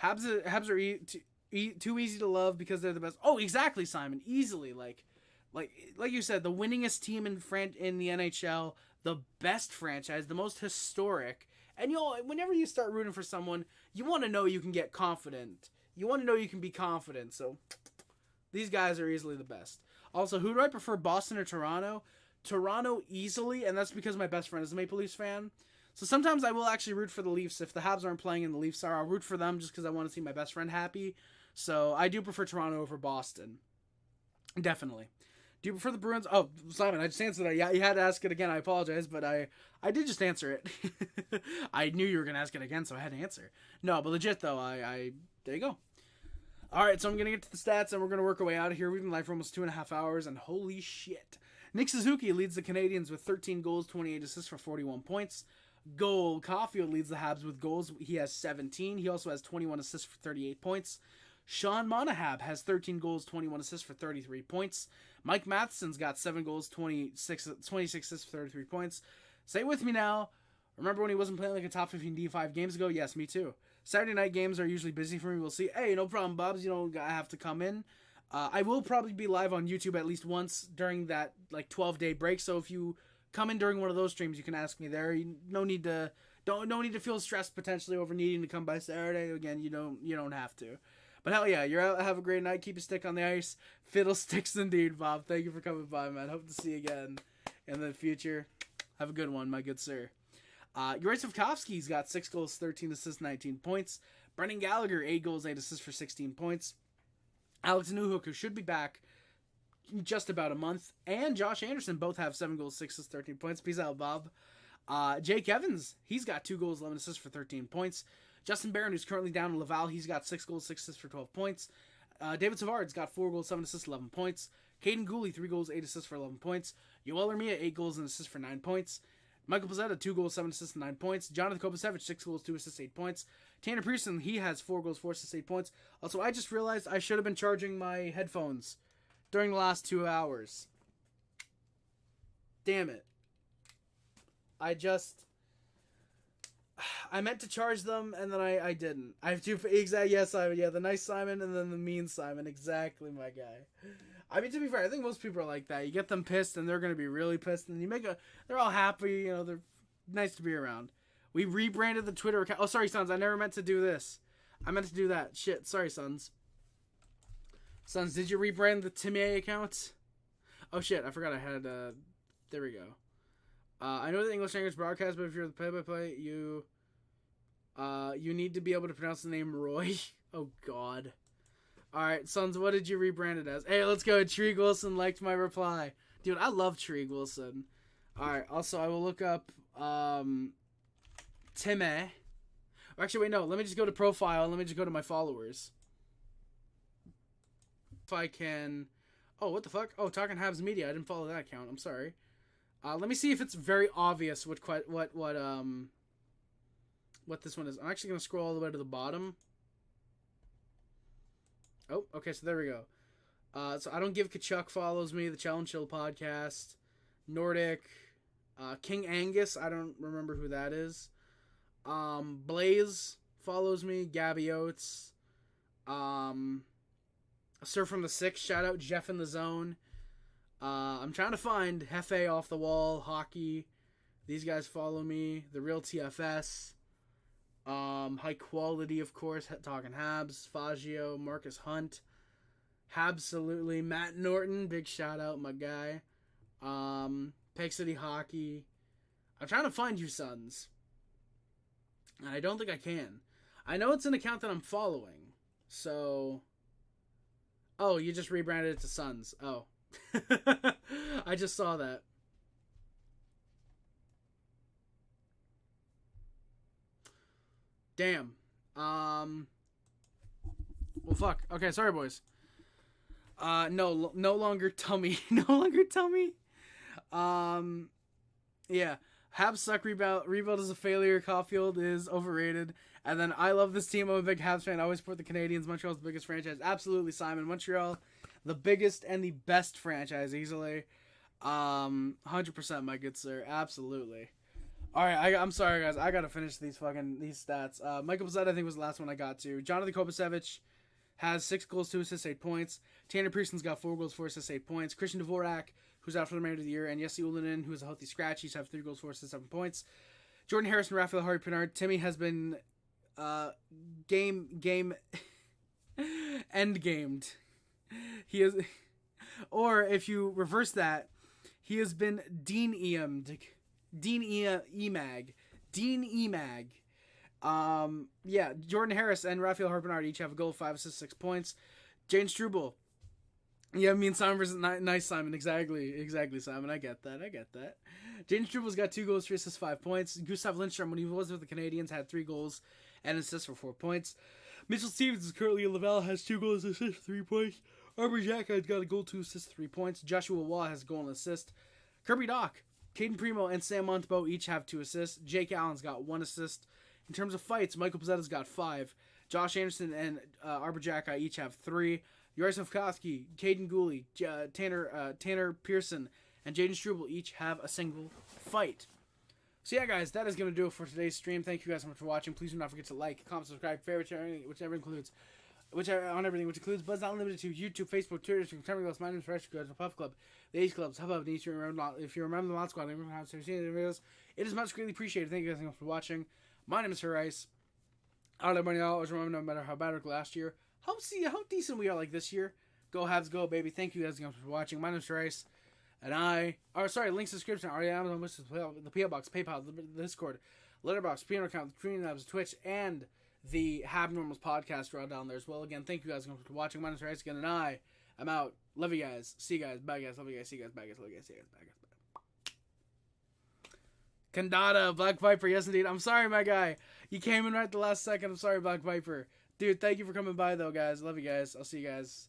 Habs are too easy to love because they're the best. Oh, exactly, Simon. Easily, like you said, the winningest team in the NHL, the best franchise, the most historic. And whenever you start rooting for someone, you want to know you can get confident. You want to know you can be confident. So these guys are easily the best. Also, who do I prefer, Boston or Toronto? Toronto easily, and that's because my best friend is a Maple Leafs fan. So sometimes I will actually root for the Leafs. If the Habs aren't playing and the Leafs are, I'll root for them just because I want to see my best friend happy. So I do prefer Toronto over Boston. Definitely. Do you prefer the Bruins? Oh, Simon, I just answered that. Yeah, you had to ask it again. I apologize, but I did just answer it. I knew you were going to ask it again, so I had to answer. No, but legit, though, there you go. All right, so I'm going to get to the stats, and we're going to work our way out of here. We've been live for almost 2.5 hours, and holy shit. Nick Suzuki leads the Canadiens with 13 goals, 28 assists for 41 points. Cole Caulfield leads the Habs with goals. He has 17. He also has 21 assists for 38 points. Sean Monahan has 13 goals, 21 assists for 33 points. Mike Matheson's got 7 goals, 26 assists for 33 points. Say it with me now. Remember when he wasn't playing like a top 15 D5 games ago? Yes, me too. Saturday night games are usually busy for me. We'll see. Hey, no problem, Bobs. You don't have to come in. I will probably be live on YouTube at least once during that like 12-day break. So if you come in during one of those streams, you can ask me there. No need to feel stressed potentially over needing to come by Saturday. Again, you don't have to. But hell yeah, you're out. Have a great night. Keep your stick on the ice. Fiddlesticks indeed, Bob. Thank you for coming by, man. Hope to see you again in the future. Have a good one, my good sir. Yuroslavkovsky's got 6 goals, 13 assists, 19 points. Brendan Gallagher, 8 goals, 8 assists for 16 points. Alex Newhook, who should be back in just about a month, and Josh Anderson both have 7 goals, 6 assists, 13 points. Peace out, Bob. Jake Evans, he's got 2 goals, 11 assists for 13 points. Justin Barron, who's currently down in Laval, he's got 6 goals, 6 assists for 12 points. David Savard's got 4 goals, 7 assists, 11 points. Caden Gooley, 3 goals, 8 assists for 11 points. Yoel Armia, 8 goals and assists for 9 points. Michael Pizzetta, 2 goals, 7 assists, 9 points. Jonathan Kovacevic, 6 goals, 2 assists, 8 points. Tanner Pearson, he has 4 goals, 4 assists, 8 points. Also, I just realized I should have been charging my headphones during the last 2 hours. Damn it. I meant to charge them, and then I didn't. I have 2, yes, Simon, yeah, the nice Simon, and then the mean Simon. Exactly, my guy. I mean, to be fair, I think most people are like that. You get them pissed, and they're going to be really pissed, and they're all happy, they're nice to be around. We rebranded the Twitter account. Oh, sorry, Sons, I never meant to do this. I meant to do that. Shit, sorry, Sons. Sons, did you rebrand the Timmy account? Oh, shit, I forgot I had, there we go. I know the English language broadcast, but if you're the play-by-play, you need to be able to pronounce the name Roy. Oh, God. Alright, Sons, what did you rebrand it as? Hey, let's go. Trig Wilson liked my reply. Dude, I love Trig Wilson. Alright, also, I will look up, Timmy. Actually, wait, no. Let me just go to profile, and let me just go to my followers. If I can... Oh, what the fuck? Oh, Talking Habs Media. I didn't follow that account. I'm sorry. Let me see if it's very obvious what this one is. I'm actually going to scroll all the way to the bottom. Oh, okay, so there we go. So I Don't Give Kachuk follows me, the Challenge Chill podcast, Nordic, King Angus, I don't remember who that is. Blaze follows me, Gabby Oates, Sir from the Six, shout out Jeff in the Zone. I'm trying to find Hefe Off the Wall, Hockey. These guys follow me. The Real TFS. High Quality, of course. Talking Habs. Faggio. Marcus Hunt. Habsolutely. Matt Norton. Big shout out, my guy. Peg City Hockey. I'm trying to find you, Sons. And I don't think I can. I know it's an account that I'm following. So... Oh, you just rebranded it to Sons. Oh. I just saw that. Damn. Well, fuck. Okay, sorry, boys. No longer tummy. No longer tummy. Yeah. Habs suck. Rebuild is a failure. Caulfield is overrated. And then I love this team. I'm a big Habs fan. I always support the Canadiens. Montreal's the biggest franchise. Absolutely, Simon. Montreal, the biggest and the best franchise, easily. 100%, my good sir. Absolutely. All right, I'm sorry, guys. I gotta finish these stats. Michael Pizzetta, I think, was the last one I got to. Jonathan Kovacevic has 6 goals, 2 assists, 8 points. Tanner Pearson's got 4 goals, 4 assists, 8 points. Christian Dvorak, who's out for the remainder of the year, and Jesse Ullinen, who's a healthy scratch, each have 3 goals, 4 assists, 7 points. Jordan Harrison, Raphael Harry Pinard. Timmy has been end-gamed. He is, or if you reverse that, he has been Dean Emag. Yeah, Jordan Harris and Raphael Harpenard each have a goal, 5 assists, 6 points. Jane Struble. Yeah, me and Simon versus nice Simon. Exactly, Simon. I get that. Jane Struble's got 2 goals, 3 assists, 5 points. Gustav Lindstrom, when he was with the Canadiens, had 3 goals and assists for 4 points. Mitchell Stevens is currently in Laval, has 2 goals, assists, 3 points. Arbor Jack has got a goal, 2 assists, 3 points. Joshua Waugh has a goal and assist. Kirby Doc, Caden Primo, and Sam Montebo each have 2 assists. Jake Allen's got 1 assist. In terms of fights, Michael Pizzetta's got 5. Josh Anderson and Arbor Jack each have 3. Yaroslav Koski, Caden Gooley, Tanner Pearson, and Jaden Struble each have a single fight. So yeah, guys, that is going to do it for today's stream. Thank you guys so much for watching. Please do not forget to like, comment, subscribe, favorite, whichever includes but it's not limited to YouTube, Facebook, Twitter, Instagram, My name is Fresh Goods, the Puff Club, the Ace Clubs, Hub Hub, if you remember the Mod Squad, videos, it is much greatly appreciated. Thank you guys so much for watching. My name is Sir Ice. I don't know, always remember, no matter how bad we were last year, how decent we are like this year. Go Habs, go, baby. Thank you guys so much for watching. My name is Sir Ice. And links in the description are Amazon, the PO Box, PayPal, the Discord, Letterboxd, Piano account, the Green Labs, Twitch, and the Hab Normals podcast are all down there as well. Again, thank you guys for watching. My name is Rice again, and I am out. Love you guys. See you guys. Bye guys. Love you guys. See you guys. Bye guys. Love you guys. See you guys. Bye guys. Kandada, Black Viper. Yes, indeed. I'm sorry, my guy. You came in right at the last second. I'm sorry, Black Viper. Dude, thank you for coming by, though, guys. Love you guys. I'll see you guys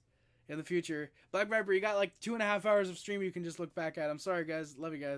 in the future. Black Viper, you got like 2.5 hours of stream you can just look back at. I'm sorry, guys. Love you guys.